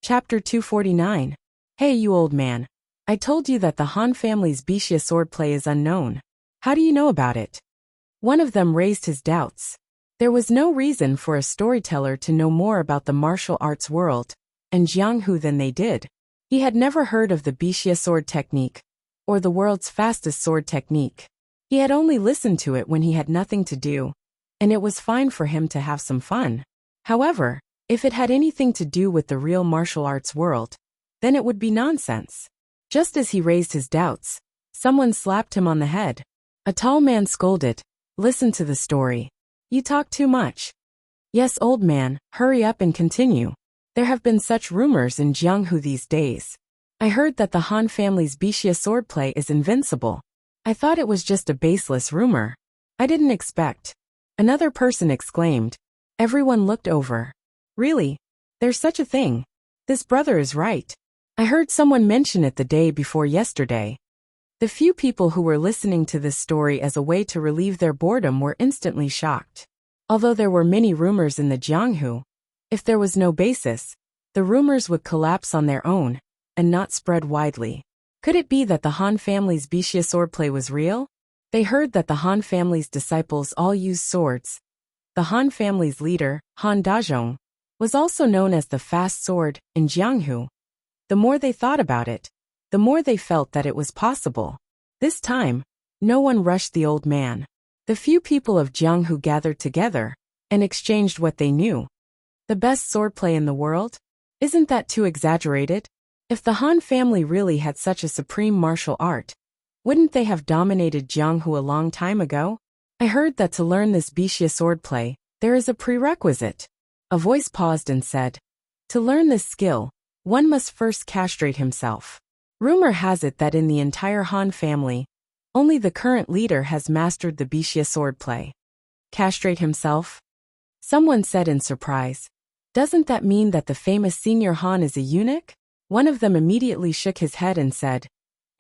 Chapter 249. Hey you old man. I told you that the Han family's Bixia swordplay is unknown. How do you know about it? One of them raised his doubts. There was no reason for a storyteller to know more about the martial arts world and Jianghu than they did. He had never heard of the Bixia sword technique, or the world's fastest sword technique. He had only listened to it when he had nothing to do, and it was fine for him to have some fun. However, if it had anything to do with the real martial arts world, then it would be nonsense. Just as he raised his doubts, someone slapped him on the head. A tall man scolded, "Listen to the story. You talk too much." "Yes, old man, hurry up and continue. There have been such rumors in Jianghu these days. I heard that the Han family's Bixia swordplay is invincible. I thought it was just a baseless rumor. I didn't expect." Another person exclaimed. Everyone looked over. "Really? There's such a thing? This brother is right. I heard someone mention it the day before yesterday." The few people who were listening to this story as a way to relieve their boredom were instantly shocked. Although there were many rumors in the Jianghu, if there was no basis, the rumors would collapse on their own and not spread widely. Could it be that the Han family's Bixia swordplay was real? They heard that the Han family's disciples all used swords. The Han family's leader, Han Dazhong, was also known as the fast sword in Jianghu. The more they thought about it, the more they felt that it was possible. This time, no one rushed the old man. The few people of Jianghu gathered together and exchanged what they knew. The best swordplay in the world? Isn't that too exaggerated? If the Han family really had such a supreme martial art, wouldn't they have dominated Jianghu a long time ago? I heard that to learn this Bixia swordplay, there is a prerequisite. A voice paused and said, "To learn this skill, one must first castrate himself." Rumor has it that in the entire Han family, only the current leader has mastered the Bixia swordplay. Castrate himself? Someone said in surprise. Doesn't that mean that the famous senior Han is a eunuch? One of them immediately shook his head and said,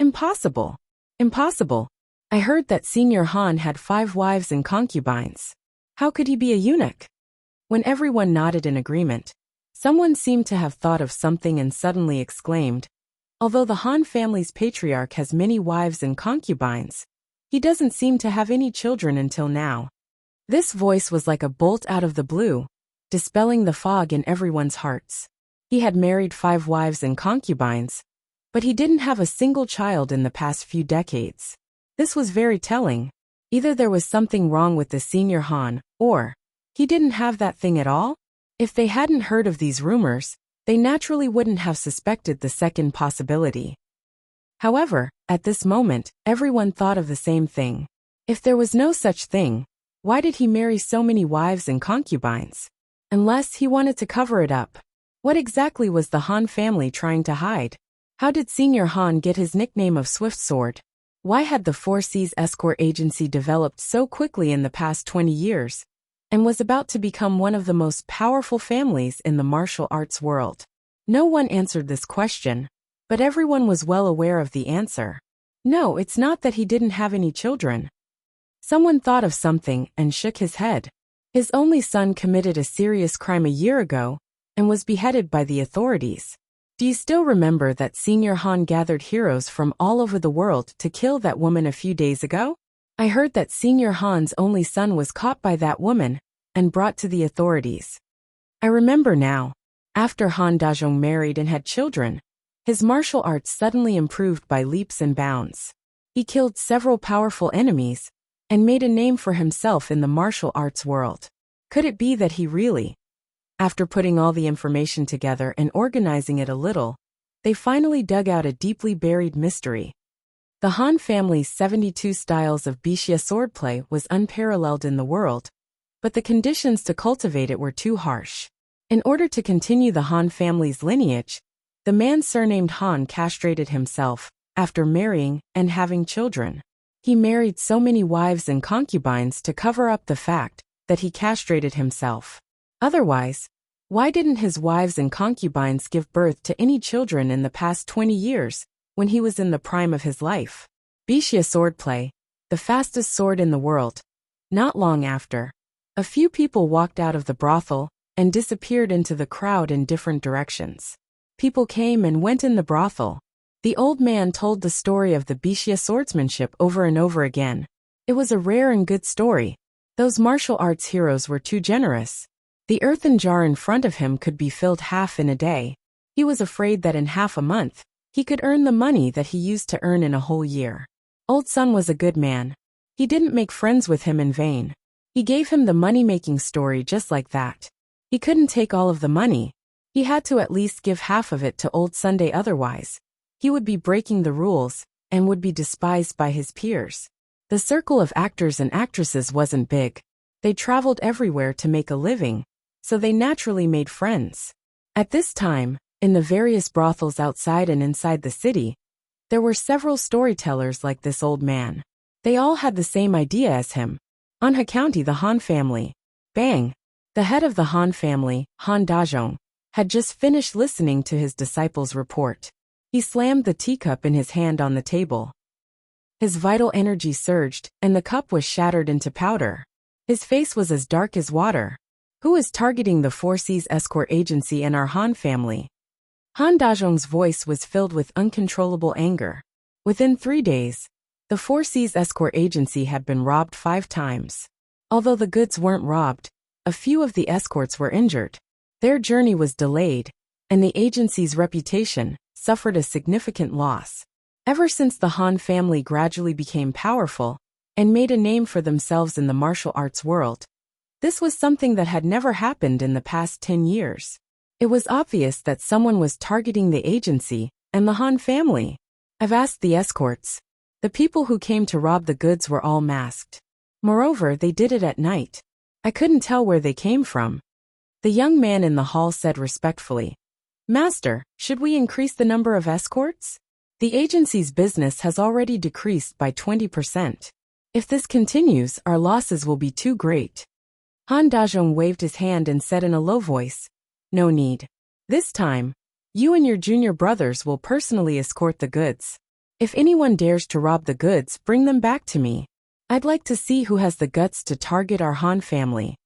"Impossible. Impossible. I heard that senior Han had 5 wives and concubines. How could he be a eunuch?" When everyone nodded in agreement, someone seemed to have thought of something and suddenly exclaimed, "Although the Han family's patriarch has many wives and concubines, he doesn't seem to have any children until now." This voice was like a bolt out of the blue, dispelling the fog in everyone's hearts. He had married 5 wives and concubines, but he didn't have a single child in the past few decades. This was very telling. Either there was something wrong with the senior Han, or he didn't have that thing at all? If they hadn't heard of these rumors, they naturally wouldn't have suspected the second possibility. However, at this moment, everyone thought of the same thing. If there was no such thing, why did he marry so many wives and concubines? Unless he wanted to cover it up. What exactly was the Han family trying to hide? How did Senior Han get his nickname of Swift Sword? Why had the Four Seas escort agency developed so quickly in the past 20 years? And was about to become one of the most powerful families in the martial arts world? No one answered this question, but everyone was well aware of the answer. No, it's not that he didn't have any children. Someone thought of something and shook his head. His only son committed a serious crime a year ago and was beheaded by the authorities. Do you still remember that Senior Han gathered heroes from all over the world to kill that woman a few days ago? I heard that Senior Han's only son was caught by that woman and brought to the authorities. I remember now. After Han Dazhong married and had children, his martial arts suddenly improved by leaps and bounds. He killed several powerful enemies and made a name for himself in the martial arts world. Could it be that he really? After putting all the information together and organizing it a little, they finally dug out a deeply buried mystery. The Han family's 72 styles of Bixia swordplay was unparalleled in the world, but the conditions to cultivate it were too harsh. In order to continue the Han family's lineage, the man surnamed Han castrated himself after marrying and having children. He married so many wives and concubines to cover up the fact that he castrated himself. Otherwise, why didn't his wives and concubines give birth to any children in the past 20 years, when he was in the prime of his life? Bixia swordplay, the fastest sword in the world. Not long after, a few people walked out of the brothel and disappeared into the crowd in different directions. People came and went in the brothel. The old man told the story of the Bishia swordsmanship over and over again. It was a rare and good story. Those martial arts heroes were too generous. The earthen jar in front of him could be filled half in a day. He was afraid that in half a month, he could earn the money that he used to earn in a whole year. Old Sun was a good man. He didn't make friends with him in vain. He gave him the money-making story just like that. He couldn't take all of the money. He had to at least give half of it to Old Sunday, otherwise he would be breaking the rules and would be despised by his peers. The circle of actors and actresses wasn't big. They traveled everywhere to make a living, so they naturally made friends. At this time, in the various brothels outside and inside the city, there were several storytellers like this old man. They all had the same idea as him. Anha County, the Han family. Bang! The head of the Han family, Han Dazhong, had just finished listening to his disciple's report. He slammed the teacup in his hand on the table. His vital energy surged, and the cup was shattered into powder. His face was as dark as water. Who is targeting the Four Seas escort agency and our Han family? Han Dazhong's voice was filled with uncontrollable anger. Within 3 days, the Four Seas escort agency had been robbed 5 times. Although the goods weren't robbed, a few of the escorts were injured. Their journey was delayed, and the agency's reputation suffered a significant loss. Ever since the Han family gradually became powerful and made a name for themselves in the martial arts world, this was something that had never happened in the past 10 years. It was obvious that someone was targeting the agency and the Han family. I've asked the escorts. The people who came to rob the goods were all masked. Moreover, they did it at night. I couldn't tell where they came from. The young man in the hall said respectfully, "Master, should we increase the number of escorts? The agency's business has already decreased by 20%. If this continues, our losses will be too great." Han Dazhong waved his hand and said in a low voice, "No need. This time, you and your junior brothers will personally escort the goods. If anyone dares to rob the goods, bring them back to me. I'd like to see who has the guts to target our Han family."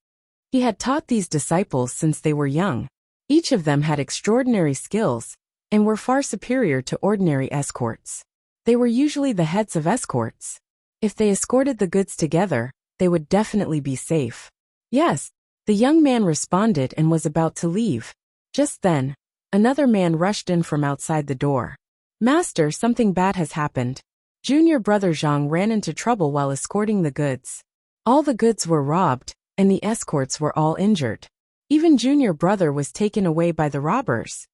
He had taught these disciples since they were young. Each of them had extraordinary skills and were far superior to ordinary escorts. They were usually the heads of escorts. If they escorted the goods together, they would definitely be safe. Yes, the young man responded and was about to leave. Just then, another man rushed in from outside the door. "Master, something bad has happened. Junior brother Zhang ran into trouble while escorting the goods. All the goods were robbed, and the escorts were all injured. Even junior brother was taken away by the robbers."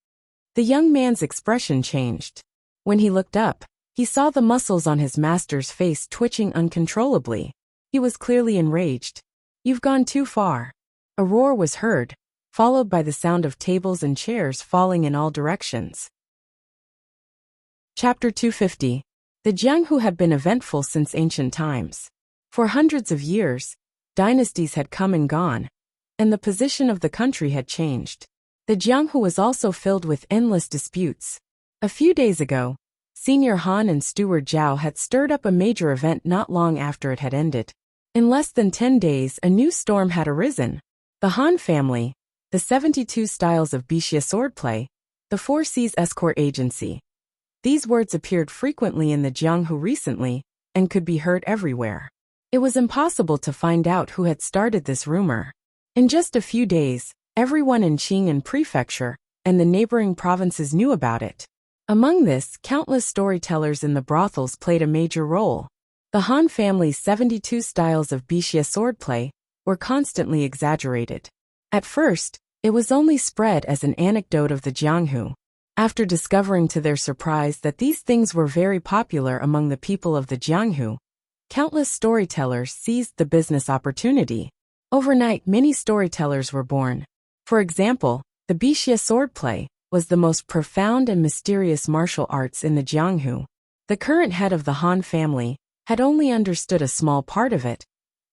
The young man's expression changed. When he looked up, he saw the muscles on his master's face twitching uncontrollably. He was clearly enraged. "You've gone too far." A roar was heard, followed by the sound of tables and chairs falling in all directions. Chapter 250. The Jianghu had been eventful since ancient times. For hundreds of years, dynasties had come and gone, and the position of the country had changed. The Jianghu was also filled with endless disputes. A few days ago, Senior Han and Steward Zhao had stirred up a major event not long after it had ended. In less than 10 days, a new storm had arisen. The Han family, the 72 styles of Bishia swordplay, the Four Seas escort agency. These words appeared frequently in the Jianghu recently and could be heard everywhere. It was impossible to find out who had started this rumor. In just a few days, everyone in Qing'an Prefecture and the neighboring provinces knew about it. Among this, countless storytellers in the brothels played a major role. The Han family's 72 styles of Bishia swordplay were constantly exaggerated. At first, it was only spread as an anecdote of the Jianghu. After discovering to their surprise that these things were very popular among the people of the Jianghu, countless storytellers seized the business opportunity. Overnight, many storytellers were born. For example, the Bishia swordplay was the most profound and mysterious martial arts in the Jianghu. The current head of the Han family had only understood a small part of it,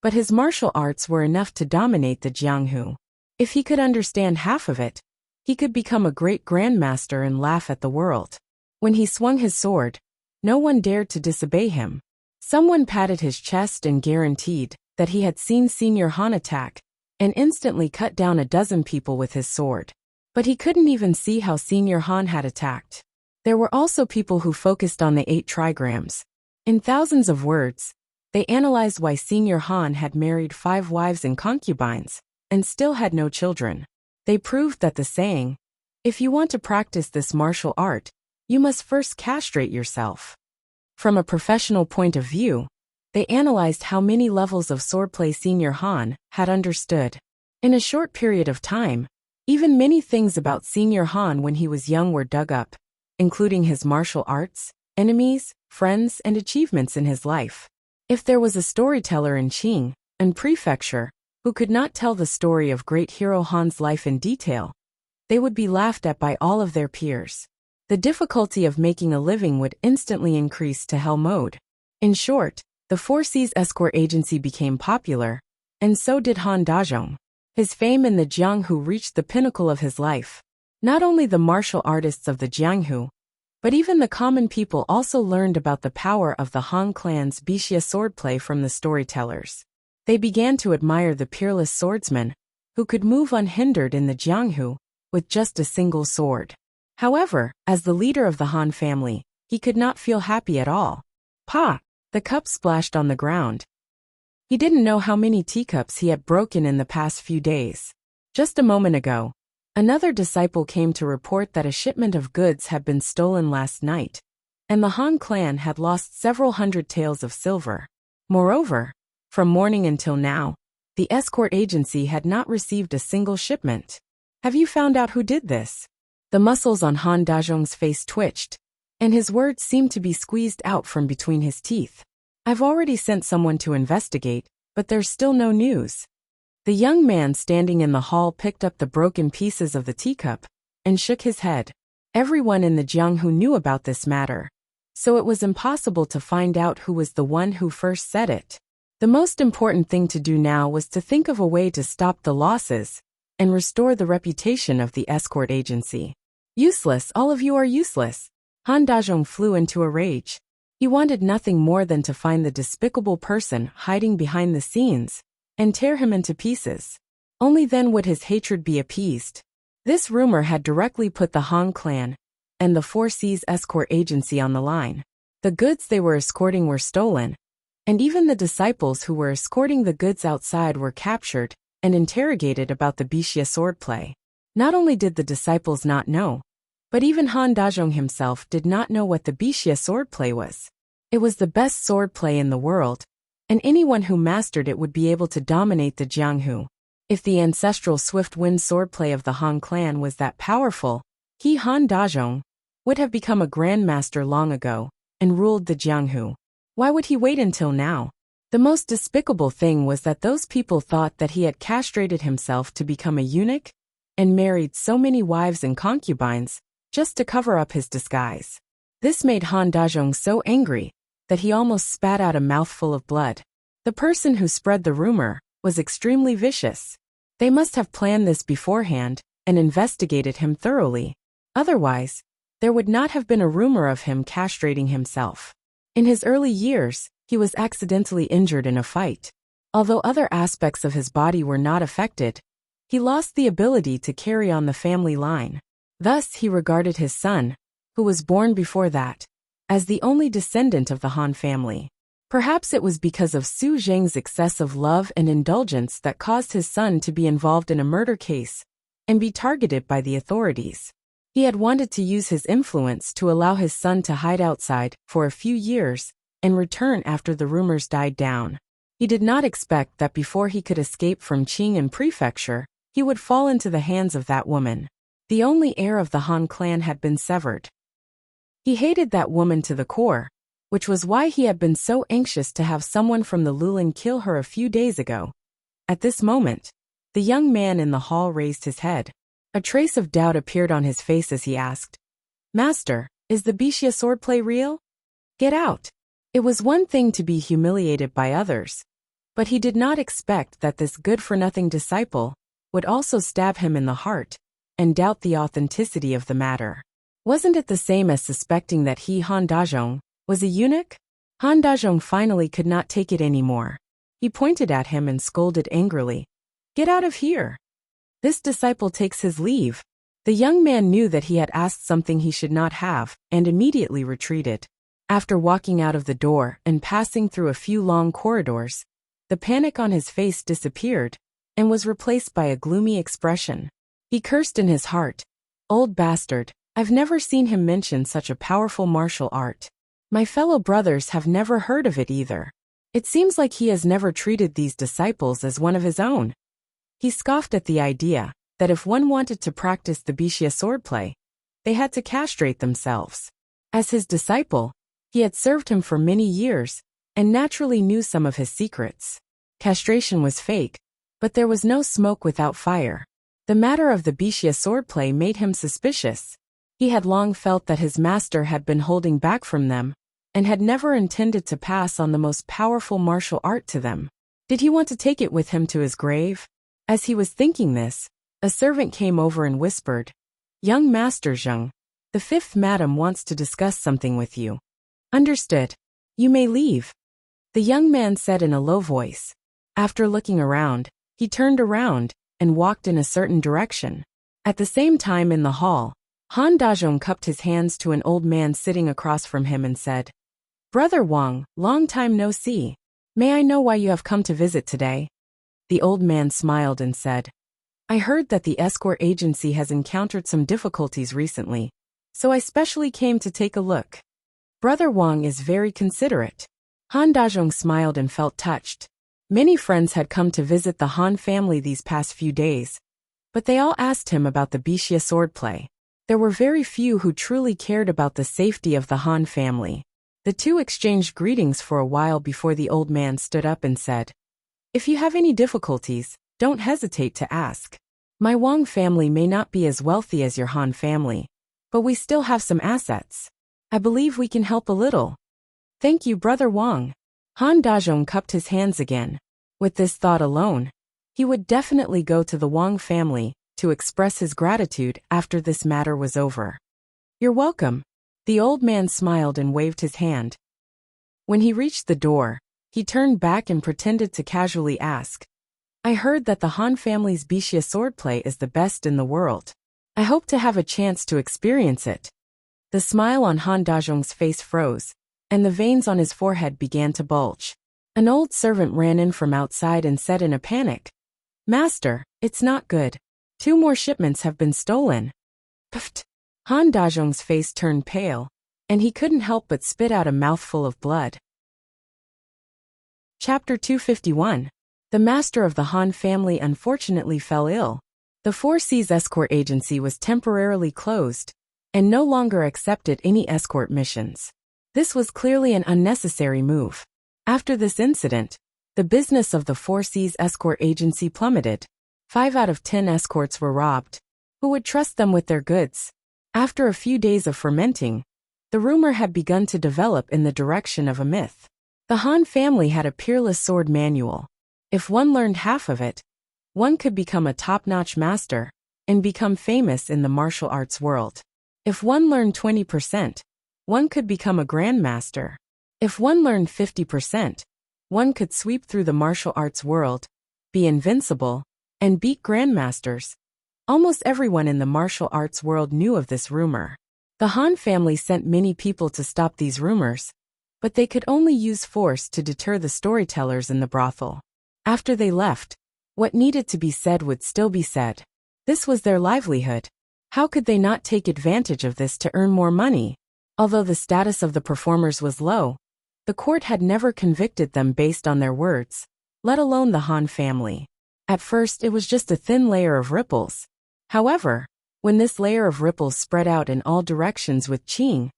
but his martial arts were enough to dominate the Jianghu. If he could understand half of it, he could become a great grandmaster and laugh at the world. When he swung his sword, no one dared to disobey him. Someone patted his chest and guaranteed that he had seen Senior Han attack and instantly cut down a dozen people with his sword. But he couldn't even see how Senior Han had attacked. There were also people who focused on the 8 trigrams. In thousands of words, they analyzed why Senior Han had married 5 wives and concubines, and still had no children. They proved that the saying, "If you want to practice this martial art, you must first castrate yourself." From a professional point of view, they analyzed how many levels of swordplay Senior Han had understood. In a short period of time, even many things about Senior Han when he was young were dug up, including his martial arts, enemies, friends, and achievements in his life. If there was a storyteller in Qing and Prefecture who could not tell the story of great hero Han's life in detail, they would be laughed at by all of their peers. The difficulty of making a living would instantly increase to hell mode. In short, the Four Seas escort agency became popular, and so did Han Dazhong. His fame in the Jianghu reached the pinnacle of his life. Not only the martial artists of the Jianghu, but even the common people also learned about the power of the Han clan's Bixia swordplay from the storytellers. They began to admire the peerless swordsman, who could move unhindered in the Jianghu with just a single sword. However, as the leader of the Han family, he could not feel happy at all. Pa! The cup splashed on the ground. He didn't know how many teacups he had broken in the past few days. Just a moment ago, another disciple came to report that a shipment of goods had been stolen last night, and the Han clan had lost several hundred taels of silver. Moreover, from morning until now, the escort agency had not received a single shipment. Have you found out who did this? The muscles on Han Dazhong's face twitched, and his words seemed to be squeezed out from between his teeth. I've already sent someone to investigate, but there's still no news. The young man standing in the hall picked up the broken pieces of the teacup and shook his head. Everyone in the Jianghu knew about this matter, so it was impossible to find out who was the one who first said it. The most important thing to do now was to think of a way to stop the losses and restore the reputation of the escort agency. Useless, all of you are useless. Han Dazhong flew into a rage. He wanted nothing more than to find the despicable person hiding behind the scenes and tear him into pieces. Only then would his hatred be appeased. This rumor had directly put the Han clan and the Four Seas escort agency on the line. The goods they were escorting were stolen, and even the disciples who were escorting the goods outside were captured and interrogated about the Bixia swordplay. Not only did the disciples not know, but even Han Dazhong himself did not know what the Bixia swordplay was. It was the best swordplay in the world, and anyone who mastered it would be able to dominate the Jianghu. If the ancestral swift-wind swordplay of the Han clan was that powerful, he, Han Dazhong, would have become a grandmaster long ago and ruled the Jianghu. Why would he wait until now? The most despicable thing was that those people thought that he had castrated himself to become a eunuch and married so many wives and concubines just to cover up his disguise. This made Han Dazhong so angry that he almost spat out a mouthful of blood. The person who spread the rumor was extremely vicious. They must have planned this beforehand and investigated him thoroughly. Otherwise, there would not have been a rumor of him castrating himself. In his early years, he was accidentally injured in a fight. Although other aspects of his body were not affected, he lost the ability to carry on the family line. Thus, he regarded his son, who was born before that, as the only descendant of the Han family. Perhaps it was because of Su Zheng's excessive love and indulgence that caused his son to be involved in a murder case and be targeted by the authorities. He had wanted to use his influence to allow his son to hide outside for a few years and return after the rumors died down. He did not expect that before he could escape from Qing and Prefecture, he would fall into the hands of that woman. The only heir of the Han clan had been severed. He hated that woman to the core, which was why he had been so anxious to have someone from the Lulin kill her a few days ago. At this moment, the young man in the hall raised his head. A trace of doubt appeared on his face as he asked, "Master, is the Bixia swordplay real? Get out." It was one thing to be humiliated by others, but he did not expect that this good-for-nothing disciple would also stab him in the heart and doubt the authenticity of the matter. Wasn't it the same as suspecting that he, Han Dazhong, was a eunuch? Han Dazhong finally could not take it anymore. He pointed at him and scolded angrily, "Get out of here! This disciple takes his leave." The young man knew that he had asked something he should not have, and immediately retreated. After walking out of the door and passing through a few long corridors, the panic on his face disappeared and was replaced by a gloomy expression. He cursed in his heart, "Old bastard, I've never seen him mention such a powerful martial art. My fellow brothers have never heard of it either. It seems like he has never treated these disciples as one of his own." He scoffed at the idea that if one wanted to practice the Bishya swordplay, they had to castrate themselves. As his disciple, he had served him for many years and naturally knew some of his secrets. Castration was fake, but there was no smoke without fire. The matter of the Bishya swordplay made him suspicious. He had long felt that his master had been holding back from them and had never intended to pass on the most powerful martial art to them. Did he want to take it with him to his grave? As he was thinking this, a servant came over and whispered, "Young Master Zheng, the fifth madam wants to discuss something with you." "Understood. You may leave," the young man said in a low voice. After looking around, he turned around and walked in a certain direction. At the same time in the hall, Han Dazhong cupped his hands to an old man sitting across from him and said, "Brother Wang, long time no see. May I know why you have come to visit today?" The old man smiled and said, "I heard that the escort agency has encountered some difficulties recently, so I specially came to take a look." Brother Wang is very considerate. Han Dazhong smiled and felt touched. Many friends had come to visit the Han family these past few days, but they all asked him about the Bishya swordplay. There were very few who truly cared about the safety of the Han family. The two exchanged greetings for a while before the old man stood up and said, "If you have any difficulties, don't hesitate to ask. My Wang family may not be as wealthy as your Han family, but we still have some assets. I believe we can help a little." "Thank you, Brother Wang." Han Dazhong cupped his hands again. With this thought alone, he would definitely go to the Wang family to express his gratitude after this matter was over. "You're welcome." The old man smiled and waved his hand. When he reached the door, he turned back and pretended to casually ask, "I heard that the Han family's Bishya swordplay is the best in the world. I hope to have a chance to experience it." The smile on Han Dazhong's face froze, and the veins on his forehead began to bulge. An old servant ran in from outside and said in a panic, "Master, it's not good. 2 more shipments have been stolen." Pfft! Han Dazhong's face turned pale, and he couldn't help but spit out a mouthful of blood. Chapter 251. The master of the Han family unfortunately fell ill. The Four Seas escort agency was temporarily closed and no longer accepted any escort missions. This was clearly an unnecessary move. After this incident, the business of the Four Seas escort agency plummeted. 5 out of 10 escorts were robbed. Who would trust them with their goods? After a few days of fermenting, the rumor had begun to develop in the direction of a myth. The Han family had a peerless sword manual. If one learned half of it, one could become a top-notch master and become famous in the martial arts world. If one learned 20%, one could become a grandmaster. If one learned 50%, one could sweep through the martial arts world, be invincible, and beat grandmasters. Almost everyone in the martial arts world knew of this rumor. The Han family sent many people to stop these rumors, but they could only use force to deter the storytellers in the brothel. After they left, what needed to be said would still be said. This was their livelihood. How could they not take advantage of this to earn more money? Although the status of the performers was low, the court had never convicted them based on their words, let alone the Han family. At first it was just a thin layer of ripples. However, when this layer of ripples spread out in all directions with Qing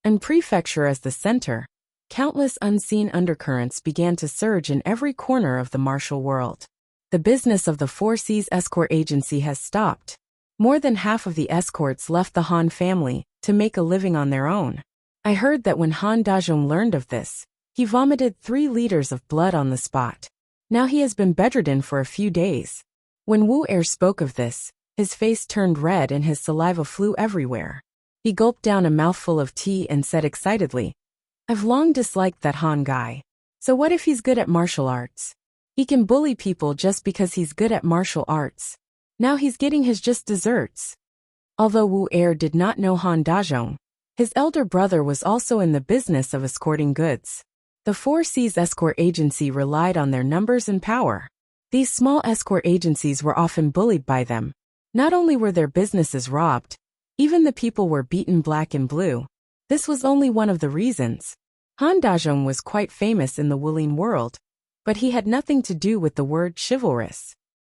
and Prefecture as the center, countless unseen undercurrents began to surge in every corner of the martial world. The business of the Four Seas escort agency has stopped. More than half of the escorts left the Han family to make a living on their own. I heard that when Han Dazhong learned of this, he vomited 3 liters of blood on the spot. Now he has been bedridden for a few days. When Wu Er spoke of this, his face turned red and his saliva flew everywhere. He gulped down a mouthful of tea and said excitedly, "I've long disliked that Han guy. So what if he's good at martial arts? He can bully people just because he's good at martial arts. Now he's getting his just desserts." Although Wu Er did not know Han Dazhong, his elder brother was also in the business of escorting goods. The Four Seas escort agency relied on their numbers and power. These small escort agencies were often bullied by them. Not only were their businesses robbed, even the people were beaten black and blue. This was only one of the reasons. Han Dazhong was quite famous in the Wulin world, but he had nothing to do with the word chivalrous.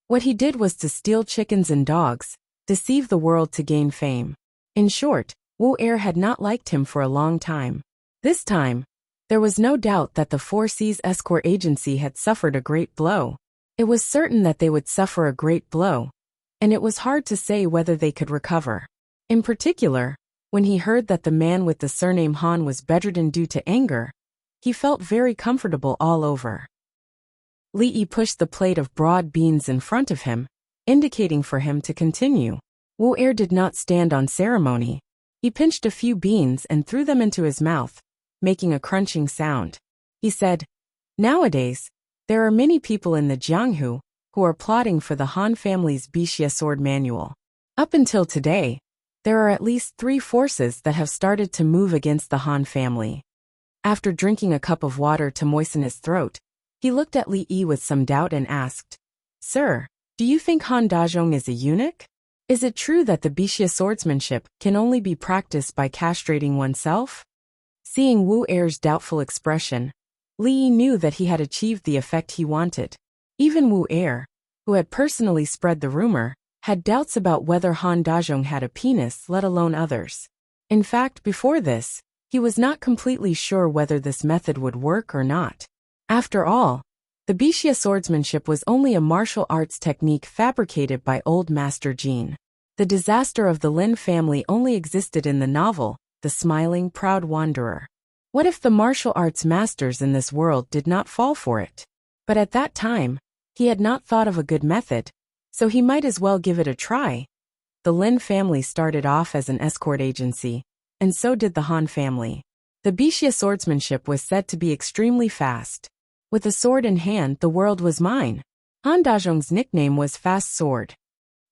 What he did was to steal chickens and dogs, deceive the world to gain fame. In short, Wu Er had not liked him for a long time. This time, there was no doubt that the Four Seas escort agency had suffered a great blow. It was certain that they would suffer a great blow, and it was hard to say whether they could recover. In particular, when he heard that the man with the surname Han was bedridden due to anger, he felt very comfortable all over. Li Yi pushed the plate of broad beans in front of him, indicating for him to continue. Wu Er did not stand on ceremony. He pinched a few beans and threw them into his mouth, making a crunching sound. He said, "Nowadays, there are many people in the Jianghu who are plotting for the Han family's Bixia sword manual. Up until today, there are at least 3 forces that have started to move against the Han family." After drinking a cup of water to moisten his throat, he looked at Li Yi with some doubt and asked, "Sir, do you think Han Dazhong is a eunuch? Is it true that the Bixia swordsmanship can only be practiced by castrating oneself?" Seeing Wu Er's doubtful expression, Li Yi knew that he had achieved the effect he wanted. Even Wu Er, who had personally spread the rumor, had doubts about whether Han Dazhong had a penis, let alone others. In fact, before this, he was not completely sure whether this method would work or not. After all, the Bixia swordsmanship was only a martial arts technique fabricated by Old Master Jin. The disaster of the Lin family only existed in the novel, The Smiling Proud Wanderer. What if the martial arts masters in this world did not fall for it? But at that time, he had not thought of a good method, so he might as well give it a try. The Lin family started off as an escort agency, and so did the Han family. The Bixia swordsmanship was said to be extremely fast. With a sword in hand, the world was mine. Han Dazhong's nickname was Fast Sword.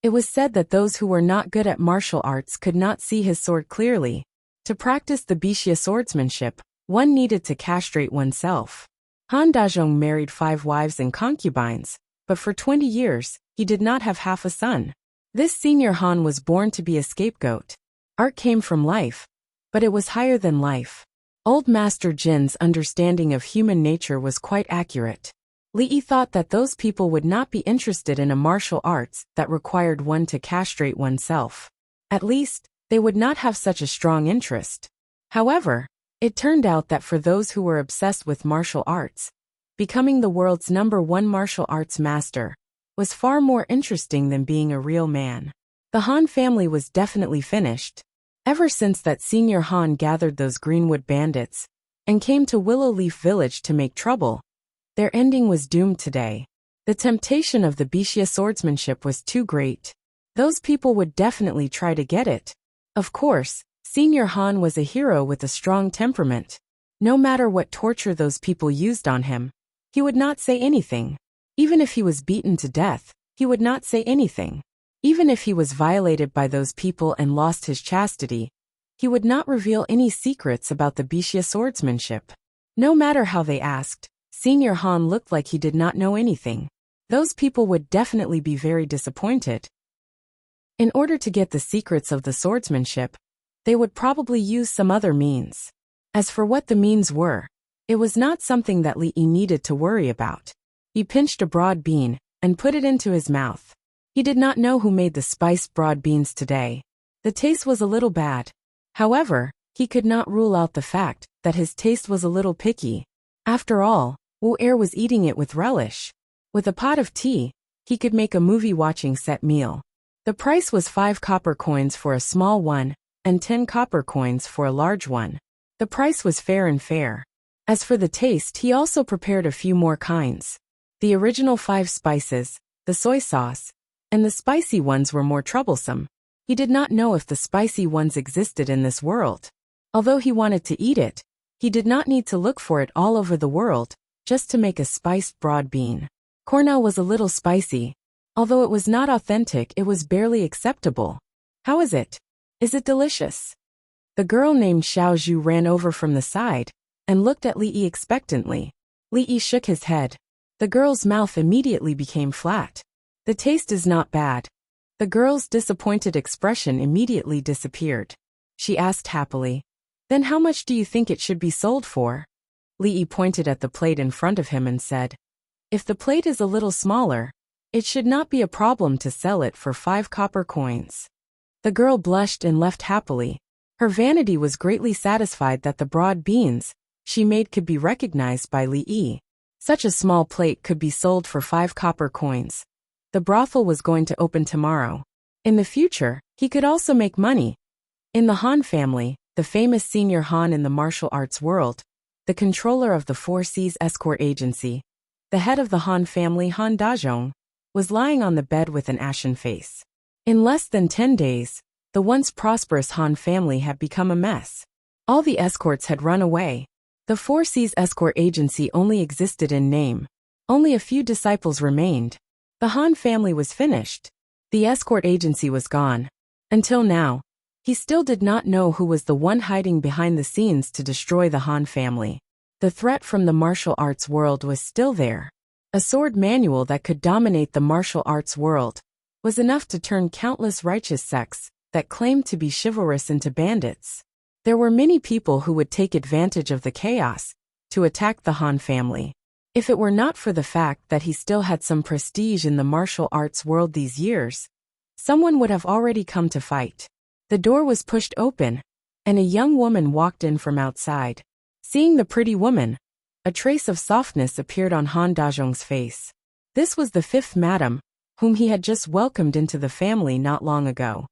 It was said that those who were not good at martial arts could not see his sword clearly. To practice the Bixia swordsmanship, one needed to castrate oneself. Han Dazhong married 5 wives and concubines, but for 20 years, he did not have half a son. This senior Han was born to be a scapegoat. Art came from life, but it was higher than life. Old Master Jin's understanding of human nature was quite accurate. Li Yi thought that those people would not be interested in a martial arts that required one to castrate oneself. At least, they would not have such a strong interest. However, it turned out that for those who were obsessed with martial arts, becoming the world's #1 martial arts master was far more interesting than being a real man. The Han family was definitely finished. Ever since that senior Han gathered those Greenwood bandits and came to Willow Leaf Village to make trouble, their ending was doomed today. The temptation of the Bixia swordsmanship was too great. Those people would definitely try to get it. Of course, Senior Han was a hero with a strong temperament. No matter what torture those people used on him, he would not say anything. Even if he was beaten to death, he would not say anything. Even if he was violated by those people and lost his chastity, he would not reveal any secrets about the Bixia swordsmanship. No matter how they asked, Senior Han looked like he did not know anything. Those people would definitely be very disappointed. In order to get the secrets of the swordsmanship, they would probably use some other means. As for what the means were, it was not something that Li Yi needed to worry about. He pinched a broad bean and put it into his mouth. He did not know who made the spiced broad beans today. The taste was a little bad. However, he could not rule out the fact that his taste was a little picky. After all, Wu Er was eating it with relish. With a pot of tea, he could make a movie-watching set meal. The price was 5 copper coins for a small one and 10 copper coins for a large one. The price was fair and fair. As for the taste, he also prepared a few more kinds. The original 5 spices, the soy sauce, and the spicy ones were more troublesome. He did not know if the spicy ones existed in this world. Although he wanted to eat it, he did not need to look for it all over the world, just to make a spiced broad bean. Cornell was a little spicy. Although it was not authentic, it was barely acceptable. How is it? Is it delicious? The girl named Xiao Zhu ran over from the side and looked at Li Yi expectantly. Li Yi shook his head. The girl's mouth immediately became flat. The taste is not bad. The girl's disappointed expression immediately disappeared. She asked happily, "Then how much do you think it should be sold for?" Li Yi pointed at the plate in front of him and said, "If the plate is a little smaller, it should not be a problem to sell it for 5 copper coins." The girl blushed and left happily. Her vanity was greatly satisfied that the broad beans she made could be recognized by Li Yi. Such a small plate could be sold for 5 copper coins. The brothel was going to open tomorrow. In the future, he could also make money. In the Han family, the famous senior Han in the martial arts world, the controller of the Four Seas escort agency, the head of the Han family, Han Dazhong, was lying on the bed with an ashen face. In less than 10 days, the once prosperous Han family had become a mess. All the escorts had run away. The Four Seas escort agency only existed in name. Only a few disciples remained. The Han family was finished. The escort agency was gone. Until now, he still did not know who was the one hiding behind the scenes to destroy the Han family. The threat from the martial arts world was still there. A sword manual that could dominate the martial arts world was enough to turn countless righteous sects that claimed to be chivalrous into bandits. There were many people who would take advantage of the chaos to attack the Han family. If it were not for the fact that he still had some prestige in the martial arts world these years, someone would have already come to fight. The door was pushed open, and a young woman walked in from outside. Seeing the pretty woman, a trace of softness appeared on Han Dazhong's face. This was the 5th madam, whom he had just welcomed into the family not long ago.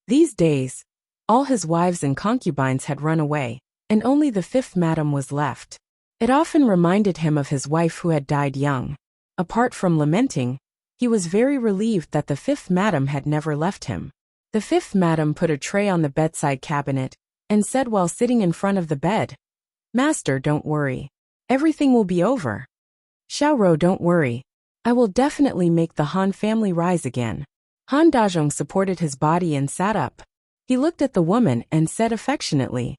These days, all his wives and concubines had run away, and only the 5th madam was left. It often reminded him of his wife who had died young. Apart from lamenting, he was very relieved that the 5th madam had never left him. The 5th madam put a tray on the bedside cabinet and said while sitting in front of the bed, "Master, don't worry. Everything will be over. Xiaoro, don't worry. I will definitely make the Han family rise again." Han Dazhong supported his body and sat up. He looked at the woman and said affectionately,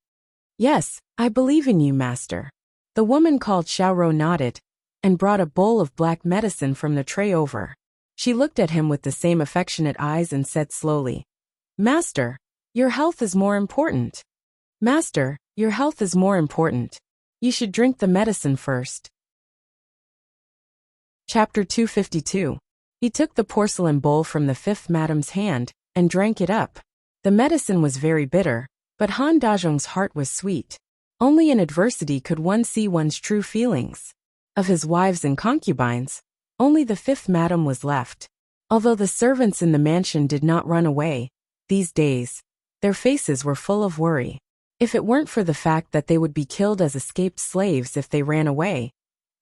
"Yes, I believe in you, master." The woman called Xiaoro nodded and brought a bowl of black medicine from the tray over. She looked at him with the same affectionate eyes and said slowly, "Master, your health is more important. Master, your health is more important. You should drink the medicine first." Chapter 252. He took the porcelain bowl from the 5th madam's hand and drank it up. The medicine was very bitter, but Han Dazhong's heart was sweet. Only in adversity could one see one's true feelings. Of his wives and concubines, only the 5th madam was left. Although the servants in the mansion did not run away, these days, their faces were full of worry. If it weren't for the fact that they would be killed as escaped slaves if they ran away,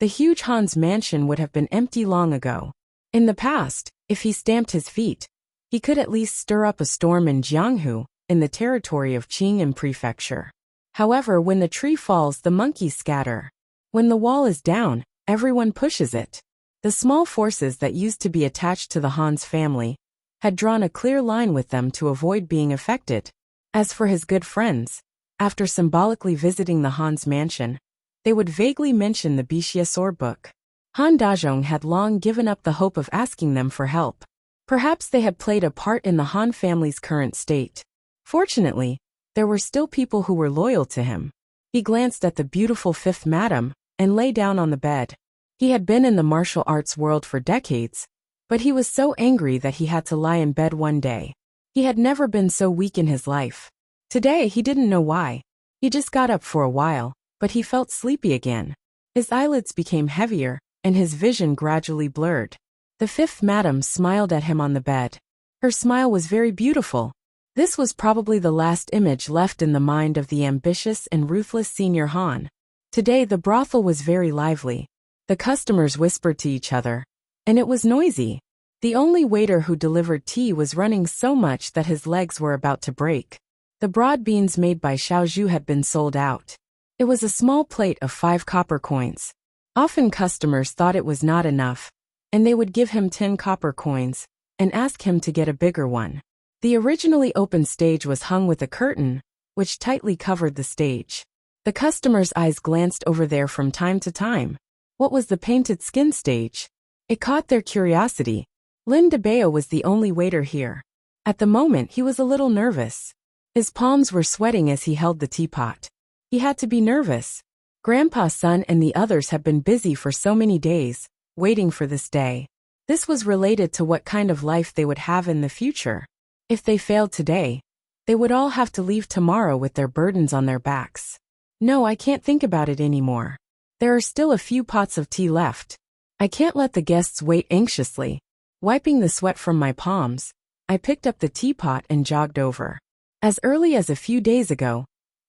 the huge Han's mansion would have been empty long ago. In the past, if he stamped his feet, he could at least stir up a storm in Jianghu, in the territory of Qingyuan Prefecture. However, when the tree falls, the monkeys scatter. When the wall is down, everyone pushes it. The small forces that used to be attached to the Han's family had drawn a clear line with them to avoid being affected. As for his good friends, after symbolically visiting the Han's mansion, they would vaguely mention the Bixia sword book. Han Dazhong had long given up the hope of asking them for help. Perhaps they had played a part in the Han family's current state. Fortunately, there were still people who were loyal to him. He glanced at the beautiful 5th madam and lay down on the bed. He had been in the martial arts world for decades, but he was so angry that he had to lie in bed one day. He had never been so weak in his life. Today he didn't know why. He just got up for a while, but he felt sleepy again. His eyelids became heavier, and his vision gradually blurred. The 5th madam smiled at him on the bed. Her smile was very beautiful. This was probably the last image left in the mind of the ambitious and ruthless senior Han. Today the brothel was very lively. The customers whispered to each other, and it was noisy. The only waiter who delivered tea was running so much that his legs were about to break. The broad beans made by Xiao Zhu had been sold out. It was a small plate of 5 copper coins. Often customers thought it was not enough, and they would give him 10 copper coins and ask him to get a bigger one. The originally open stage was hung with a curtain, which tightly covered the stage. The customers' eyes glanced over there from time to time. What was the painted skin stage? It caught their curiosity. Lin DeBeo was the only waiter here. At the moment he was a little nervous. His palms were sweating as he held the teapot. He had to be nervous. Grandpa's son and the others had been busy for so many days, waiting for this day. This was related to what kind of life they would have in the future. If they failed today, they would all have to leave tomorrow with their burdens on their backs. No, I can't think about it anymore. There are still a few pots of tea left. I can't let the guests wait anxiously. Wiping the sweat from my palms, I picked up the teapot and jogged over. As early as a few days ago,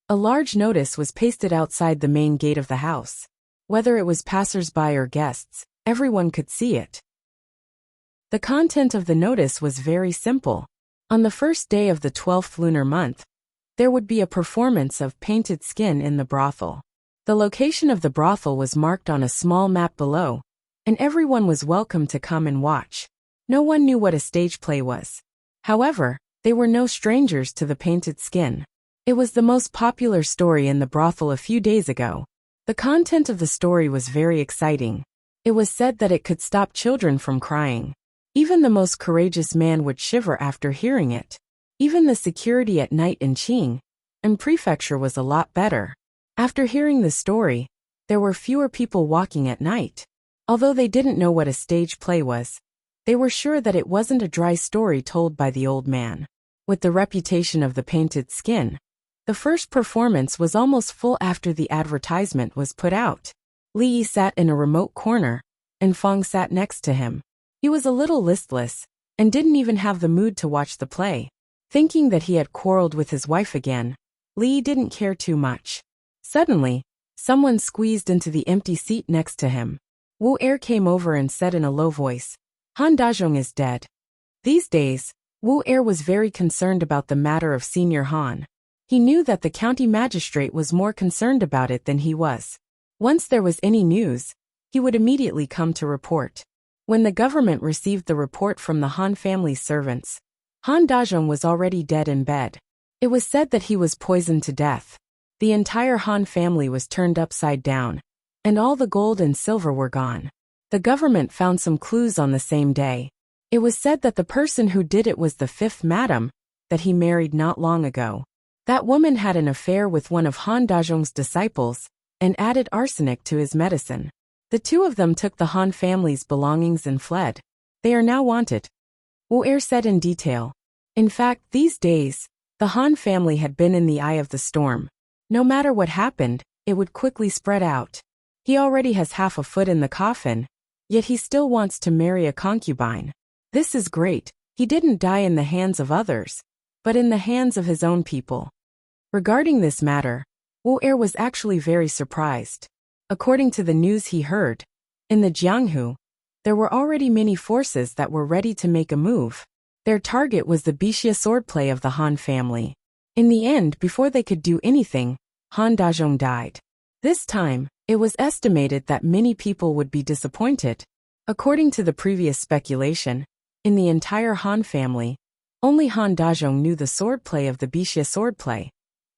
a large notice was pasted outside the main gate of the house. Whether it was passers-by or guests, everyone could see it. The content of the notice was very simple. On the first day of the 12th lunar month, there would be a performance of painted skin in the brothel. The location of the brothel was marked on a small map below, and everyone was welcome to come and watch. No one knew what a stage play was. However, they were no strangers to the painted skin. It was the most popular story in the brothel a few days ago. The content of the story was very exciting. It was said that it could stop children from crying. Even the most courageous man would shiver after hearing it. Even the security at night in Qing and prefecture was a lot better. After hearing the story, there were fewer people walking at night. Although they didn't know what a stage play was, they were sure that it wasn't a dry story told by the old man. With the reputation of the painted skin, the first performance was almost full after the advertisement was put out. Li Yi sat in a remote corner, and Fong sat next to him. He was a little listless, and didn't even have the mood to watch the play. Thinking that he had quarreled with his wife again, Li Yi didn't care too much. Suddenly, someone squeezed into the empty seat next to him. Wu Er came over and said in a low voice, Han Dazhong is dead. These days, Wu Er was very concerned about the matter of Senior Han. He knew that the county magistrate was more concerned about it than he was. Once there was any news, he would immediately come to report. When the government received the report from the Han family's servants, Han Dazhong was already dead in bed. It was said that he was poisoned to death. The entire Han family was turned upside down, and all the gold and silver were gone. The government found some clues on the same day. It was said that the person who did it was the fifth madam that he married not long ago. That woman had an affair with one of Han Dazhong's disciples and added arsenic to his medicine. The two of them took the Han family's belongings and fled. They are now wanted. Wu Er said in detail. In fact, these days, the Han family had been in the eye of the storm. No matter what happened, it would quickly spread out. He already has half a foot in the coffin, yet he still wants to marry a concubine. This is great. He didn't die in the hands of others, but in the hands of his own people. Regarding this matter, Wu Er was actually very surprised. According to the news he heard, in the Jianghu, there were already many forces that were ready to make a move. Their target was the Bixia swordplay of the Han family. In the end, before they could do anything, Han Dazhong died. This time, it was estimated that many people would be disappointed. According to the previous speculation, in the entire Han family, only Han Dazhong knew the swordplay of the Bixia swordplay,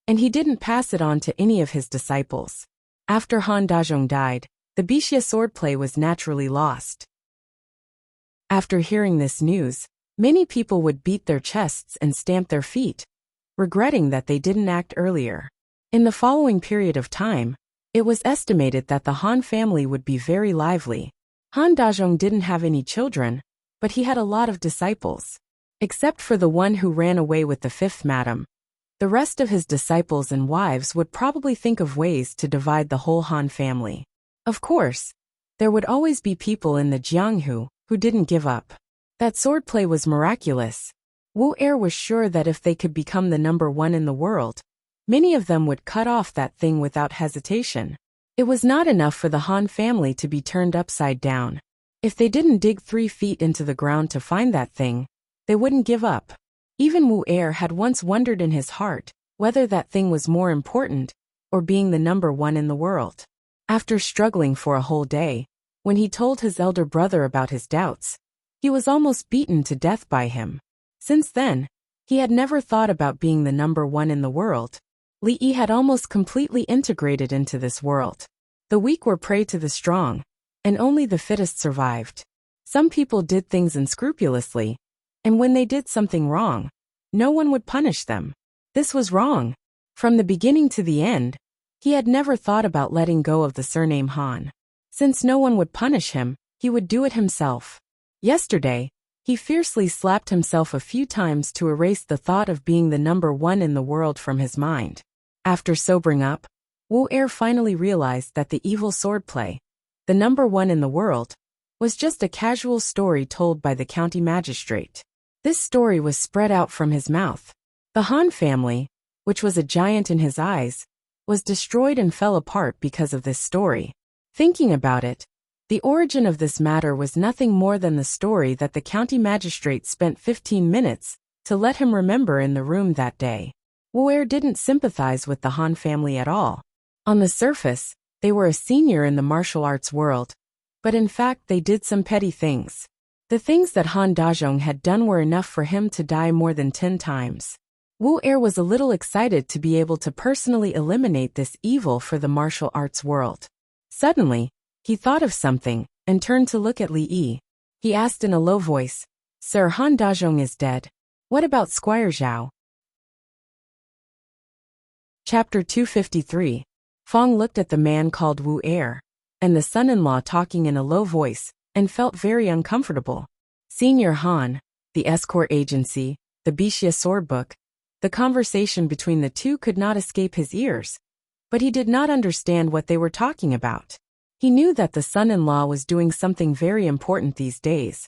and he didn't pass it on to any of his disciples. After Han Dazhong died, the Bixia swordplay was naturally lost. After hearing this news, many people would beat their chests and stamp their feet, regretting that they didn't act earlier. In the following period of time, it was estimated that the Han family would be very lively. Han Dazhong didn't have any children, but he had a lot of disciples. Except for the one who ran away with the fifth madam, the rest of his disciples and wives would probably think of ways to divide the whole Han family. Of course, there would always be people in the Jianghu who didn't give up. That swordplay was miraculous. Wu Er was sure that if they could become the number one in the world, many of them would cut off that thing without hesitation. It was not enough for the Han family to be turned upside down. If they didn't dig 3 feet into the ground to find that thing, they wouldn't give up. Even Wu Er had once wondered in his heart whether that thing was more important or being the number one in the world. After struggling for a whole day, when he told his elder brother about his doubts, he was almost beaten to death by him. Since then, He had never thought about being the number one in the world. Li Yi had almost completely integrated into this world. The weak were prey to the strong, and only the fittest survived. Some people did things unscrupulously, and when they did something wrong, no one would punish them. This was wrong. From the beginning to the end, he had never thought about letting go of the surname Han. Since no one would punish him, he would do it himself. Yesterday, he fiercely slapped himself a few times to erase the thought of being the number one in the world from his mind. After sobering up, Wu Er finally realized that the evil swordplay, the number one in the world, was just a casual story told by the county magistrate. This story was spread out from his mouth. The Han family, which was a giant in his eyes, was destroyed and fell apart because of this story. Thinking about it, the origin of this matter was nothing more than the story that the county magistrate spent 15 minutes to let him remember in the room that day. Wu Er didn't sympathize with the Han family at all. On the surface, they were a senior in the martial arts world, but in fact they did some petty things. The things that Han Dazhong had done were enough for him to die more than 10 times. Wu Er was a little excited to be able to personally eliminate this evil for the martial arts world. Suddenly, he thought of something and turned to look at Li Yi. He asked in a low voice, "Sir, Han Dazhong is dead. What about Squire Zhao?" Chapter 253. Fong looked at the man called Wu Er, and the son-in-law talking in a low voice, and felt very uncomfortable. Senior Han, the escort agency, the Bixia swordbook, the conversation between the two could not escape his ears, but he did not understand what they were talking about. He knew that the son-in-law was doing something very important these days,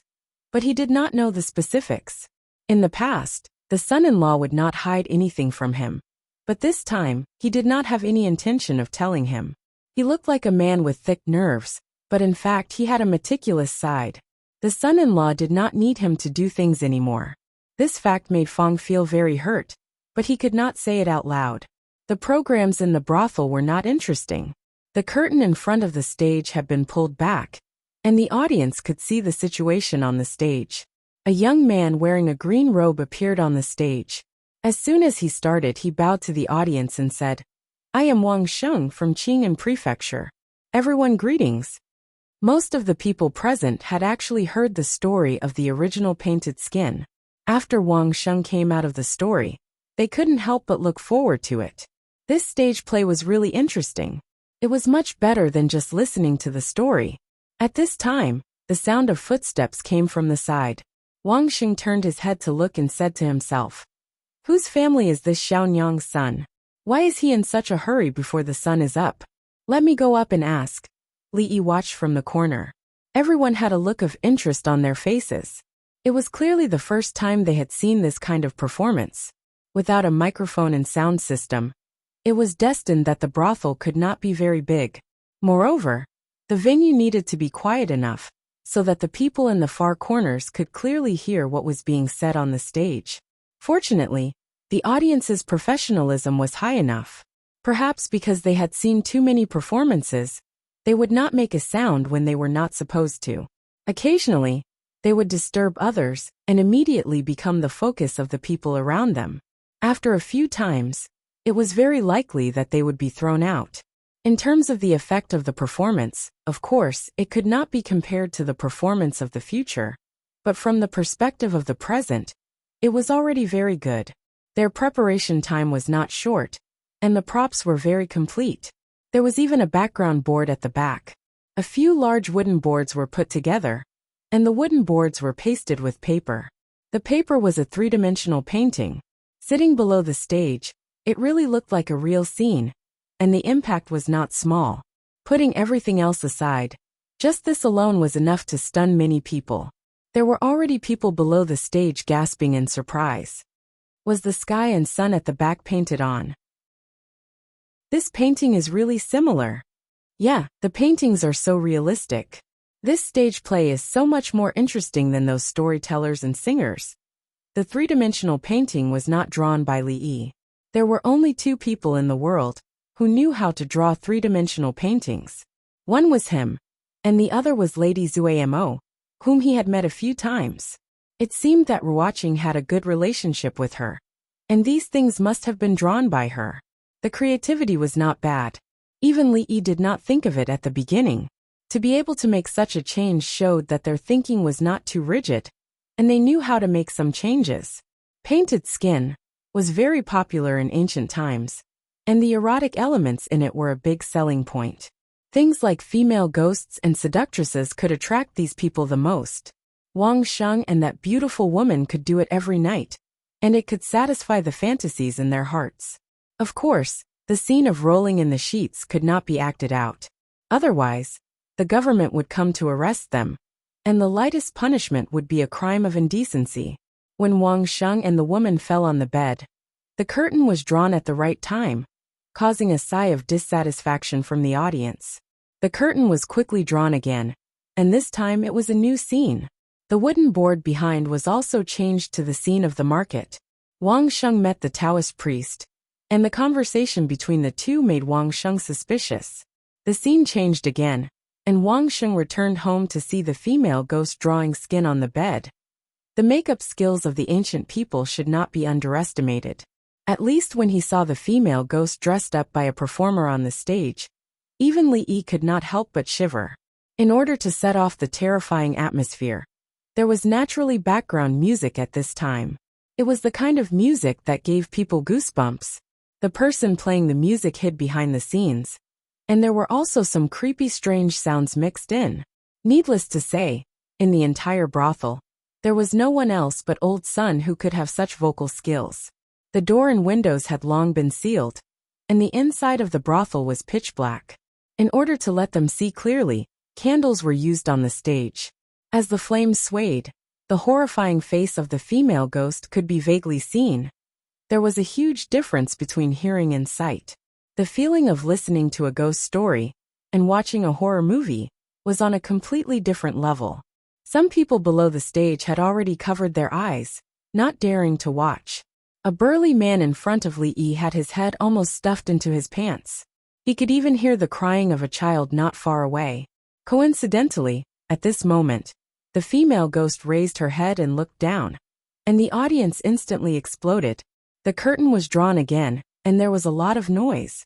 but he did not know the specifics. In the past, the son-in-law would not hide anything from him, but this time, he did not have any intention of telling him. He looked like a man with thick nerves, but in fact he had a meticulous side. The son-in-law did not need him to do things anymore. This fact made Fong feel very hurt, but he could not say it out loud. The programs in the brothel were not interesting. The curtain in front of the stage had been pulled back, and the audience could see the situation on the stage. A young man wearing a green robe appeared on the stage. As soon as he started, he bowed to the audience and said, "I am Wang Sheng from Qing'an Prefecture. Everyone greetings." Most of the people present had actually heard the story of the original painted skin. After Wang Sheng came out of the story, they couldn't help but look forward to it. This stage play was really interesting. It was much better than just listening to the story. At this time, the sound of footsteps came from the side. Wang Sheng turned his head to look and said to himself, "Whose family is this Xiaonyang's son? Why is he in such a hurry before the sun is up? Let me go up and ask." Li Yi watched from the corner. Everyone had a look of interest on their faces. It was clearly the first time they had seen this kind of performance. Without a microphone and sound system, it was destined that the brothel could not be very big. Moreover, the venue needed to be quiet enough so that the people in the far corners could clearly hear what was being said on the stage. Fortunately, the audience's professionalism was high enough. Perhaps because they had seen too many performances, they would not make a sound when they were not supposed to. Occasionally, they would disturb others and immediately become the focus of the people around them. After a few times, it was very likely that they would be thrown out. In terms of the effect of the performance, of course, it could not be compared to the performance of the future, but from the perspective of the present, it was already very good. Their preparation time was not short, and the props were very complete. There was even a background board at the back. A few large wooden boards were put together, and the wooden boards were pasted with paper. The paper was a three-dimensional painting. Sitting below the stage, it really looked like a real scene, and the impact was not small. Putting everything else aside, just this alone was enough to stun many people. There were already people below the stage gasping in surprise. Was the sky and sun at the back painted on? This painting is really similar. Yeah, the paintings are so realistic. This stage play is so much more interesting than those storytellers and singers. The three-dimensional painting was not drawn by Li Yi. There were only 2 people in the world who knew how to draw three-dimensional paintings. One was him, and the other was Lady Zuamo, whom he had met a few times. It seemed that Ruoqing had a good relationship with her, and these things must have been drawn by her. The creativity was not bad. Even Li Yi did not think of it at the beginning. To be able to make such a change showed that their thinking was not too rigid, and they knew how to make some changes. Painted skin was very popular in ancient times, and the erotic elements in it were a big selling point. Things like female ghosts and seductresses could attract these people the most. Wang Sheng and that beautiful woman could do it every night, and it could satisfy the fantasies in their hearts. Of course, the scene of rolling in the sheets could not be acted out. Otherwise, the government would come to arrest them, and the lightest punishment would be a crime of indecency. When Wang Sheng and the woman fell on the bed, the curtain was drawn at the right time, causing a sigh of dissatisfaction from the audience. The curtain was quickly drawn again, and this time it was a new scene. The wooden board behind was also changed to the scene of the market. Wang Sheng met the Taoist priest, and the conversation between the two made Wang Sheng suspicious. The scene changed again, and Wang Sheng returned home to see the female ghost drawing skin on the bed. The makeup skills of the ancient people should not be underestimated. At least when he saw the female ghost dressed up by a performer on the stage, even Li Yi could not help but shiver. In order to set off the terrifying atmosphere, there was naturally background music at this time. It was the kind of music that gave people goosebumps. The person playing the music hid behind the scenes, and there were also some creepy strange sounds mixed in. Needless to say, in the entire brothel, there was no one else but Old Sun who could have such vocal skills. The door and windows had long been sealed, and the inside of the brothel was pitch black. In order to let them see clearly, candles were used on the stage. As the flames swayed, the horrifying face of the female ghost could be vaguely seen. There was a huge difference between hearing and sight. The feeling of listening to a ghost story and watching a horror movie was on a completely different level. Some people below the stage had already covered their eyes, not daring to watch. A burly man in front of Li Yi had his head almost stuffed into his pants. He could even hear the crying of a child not far away. Coincidentally, at this moment, the female ghost raised her head and looked down, and the audience instantly exploded. The curtain was drawn again, and there was a lot of noise.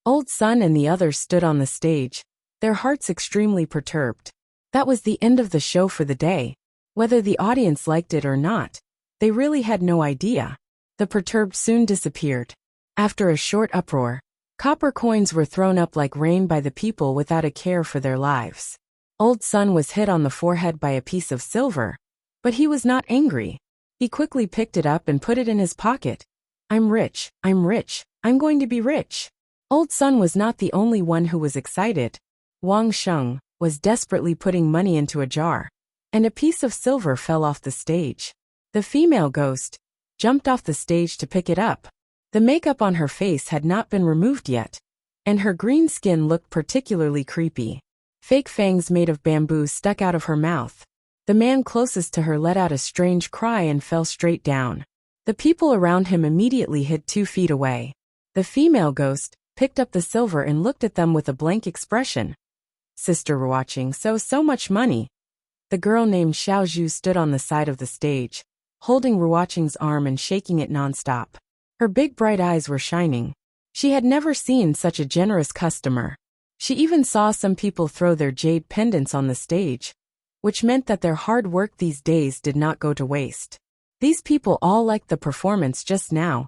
Old Sun and the others stood on the stage, their hearts extremely perturbed. That was the end of the show for the day. Whether the audience liked it or not, they really had no idea. The perturbed soon disappeared. After a short uproar, copper coins were thrown up like rain by the people without a care for their lives. Old Sun was hit on the forehead by a piece of silver, but he was not angry. He quickly picked it up and put it in his pocket. I'm rich, I'm going to be rich. Old Sun was not the only one who was excited. Wang Sheng was desperately putting money into a jar, and a piece of silver fell off the stage. The female ghost jumped off the stage to pick it up. The makeup on her face had not been removed yet, and her green skin looked particularly creepy. Fake fangs made of bamboo stuck out of her mouth. The man closest to her let out a strange cry and fell straight down. The people around him immediately hid 2 feet away. The female ghost picked up the silver and looked at them with a blank expression. Sister Ruoqing, so much money. The girl named Xiao Zhu stood on the side of the stage, holding Ruoqing's arm and shaking it nonstop. Her big bright eyes were shining. She had never seen such a generous customer. She even saw some people throw their jade pendants on the stage, which meant that their hard work these days did not go to waste. These people all liked the performance just now.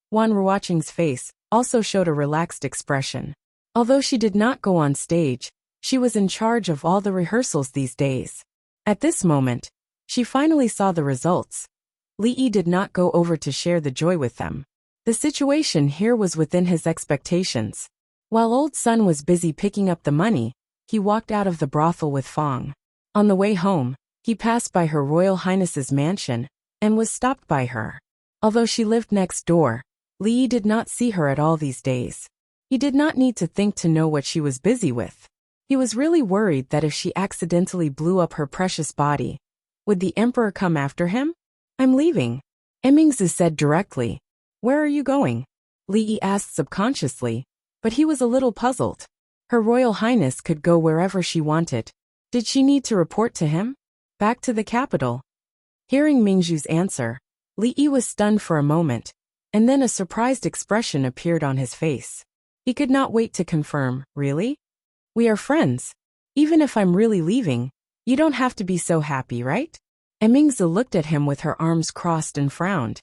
Wan Ruoqing's face also showed a relaxed expression. Although she did not go on stage, she was in charge of all the rehearsals these days. At this moment, she finally saw the results. Li Yi did not go over to share the joy with them. The situation here was within his expectations. While Old Sun was busy picking up the money, he walked out of the brothel with Fong. On the way home, he passed by Her Royal Highness's mansion and was stopped by her. Although she lived next door, Li Yi did not see her at all these days. He did not need to think to know what she was busy with. He was really worried that if she accidentally blew up her precious body, would the emperor come after him? I'm leaving. Emmingzi said directly. Where are you going? Li Yi asked subconsciously, but he was a little puzzled. Her Royal Highness could go wherever she wanted. Did she need to report to him? Back to the capital. Hearing Mingzhu's answer, Li Yi was stunned for a moment, and then a surprised expression appeared on his face. He could not wait to confirm, really? We are friends. Even if I'm really leaving, you don't have to be so happy, right? And Mingzhu looked at him with her arms crossed and frowned.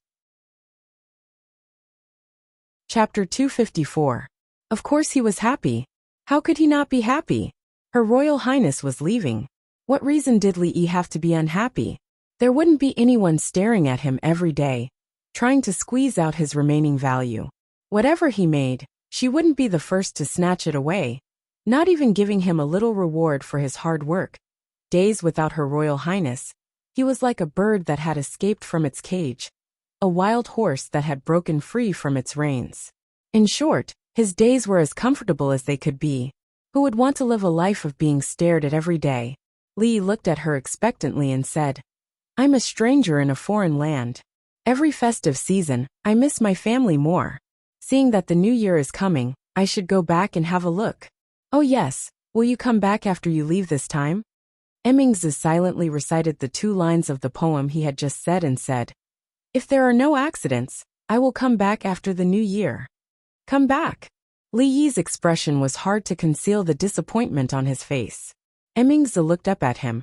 Chapter 254. Of course he was happy. How could he not be happy? Her Royal Highness was leaving. What reason did Li Yi have to be unhappy? There wouldn't be anyone staring at him every day, trying to squeeze out his remaining value. Whatever he made, she wouldn't be the first to snatch it away, not even giving him a little reward for his hard work. Days without Her Royal Highness, he was like a bird that had escaped from its cage, a wild horse that had broken free from its reins. In short, his days were as comfortable as they could be. Who would want to live a life of being stared at every day? Li looked at her expectantly and said, I'm a stranger in a foreign land. Every festive season, I miss my family more. Seeing that the new year is coming, I should go back and have a look. Oh yes, will you come back after you leave this time? Mingzhu silently recited the 2 lines of the poem he had just said and said, If there are no accidents, I will come back after the new year. Come back. Li Yi's expression was hard to conceal the disappointment on his face. Mingzhu looked up at him.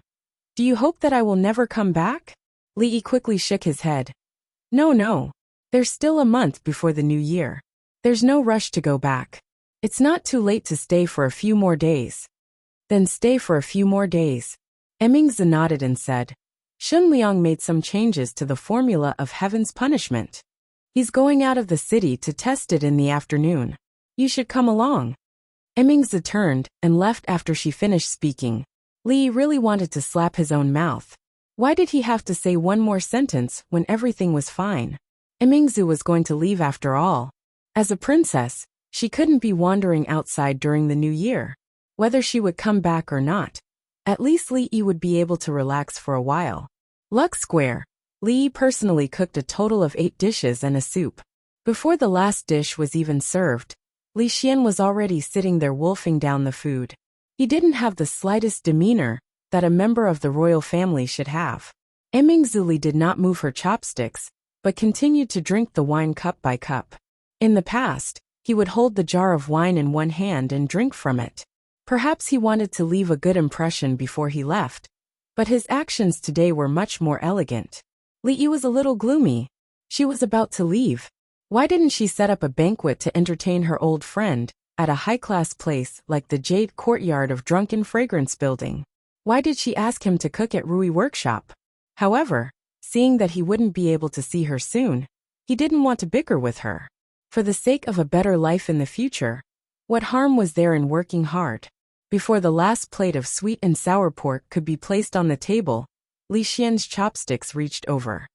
Do you hope that I will never come back? Li Yi quickly shook his head. No. There's still a month before the new year. There's no rush to go back. It's not too late to stay for a few more days. Then stay for a few more days. Mingzhu nodded and said, Shun Liang made some changes to the formula of heaven's punishment. He's going out of the city to test it in the afternoon. You should come along. Mingzhu turned and left after she finished speaking. Li really wanted to slap his own mouth. Why did he have to say one more sentence when everything was fine? Mingzhu was going to leave after all. As a princess, she couldn't be wandering outside during the new year. Whether she would come back or not, at least Li Yi would be able to relax for a while. Luck Square. Li Yi personally cooked a total of 8 dishes and a soup. Before the last dish was even served, Li Xian was already sitting there wolfing down the food. He didn't have the slightest demeanor that a member of the royal family should have. Mingzhu did not move her chopsticks, but continued to drink the wine cup by cup. In the past, he would hold the jar of wine in one hand and drink from it. Perhaps he wanted to leave a good impression before he left, but his actions today were much more elegant. Li Yi was a little gloomy. She was about to leave. Why didn't she set up a banquet to entertain her old friend at a high-class place like the Jade Courtyard of Drunken Fragrance Building? Why did she ask him to cook at Rui Workshop? However, seeing that he wouldn't be able to see her soon, he didn't want to bicker with her. For the sake of a better life in the future, what harm was there in working hard? Before the last plate of sweet and sour pork could be placed on the table, Li Xian's chopsticks reached over.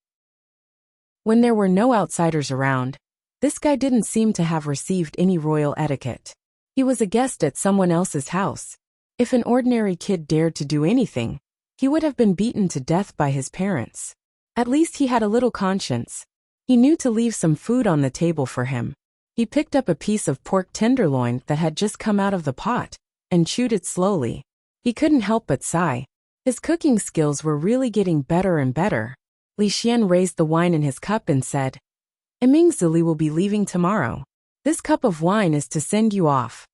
When there were no outsiders around, this guy didn't seem to have received any royal etiquette. He was a guest at someone else's house. If an ordinary kid dared to do anything, he would have been beaten to death by his parents. At least he had a little conscience. He knew to leave some food on the table for him. He picked up a piece of pork tenderloin that had just come out of the pot and chewed it slowly. He couldn't help but sigh. His cooking skills were really getting better and better. Li Xian raised the wine in his cup and said, Mingzhu will be leaving tomorrow. This cup of wine is to send you off.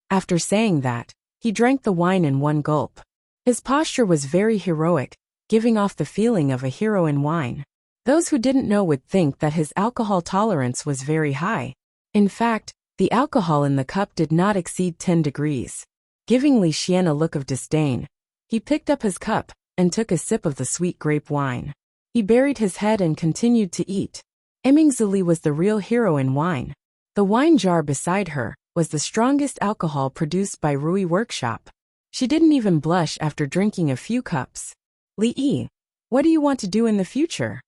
After saying that, he drank the wine in one gulp. His posture was very heroic, giving off the feeling of a hero in wine. Those who didn't know would think that his alcohol tolerance was very high. In fact, the alcohol in the cup did not exceed 10 degrees. Giving Li Xian a look of disdain, he picked up his cup and took a sip of the sweet grape wine. He buried his head and continued to eat. Mingzhu was the real hero in wine. The wine jar beside her was the strongest alcohol produced by Rui Workshop. She didn't even blush after drinking a few cups. Li Yi, what do you want to do in the future?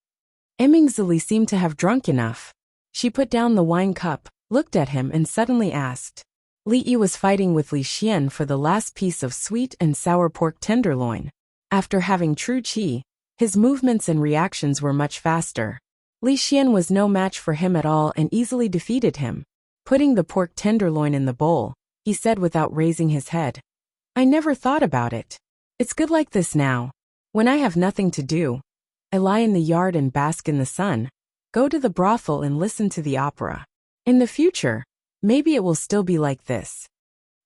Mingzhu seemed to have drunk enough. She put down the wine cup, looked at him and suddenly asked. Li Yi was fighting with Li Xian for the last piece of sweet and sour pork tenderloin. After having true qi, his movements and reactions were much faster. Li Xian was no match for him at all and easily defeated him. Putting the pork tenderloin in the bowl, he said without raising his head, I never thought about it. It's good like this now. When I have nothing to do, I lie in the yard and bask in the sun, go to the brothel and listen to the opera. In the future, maybe it will still be like this.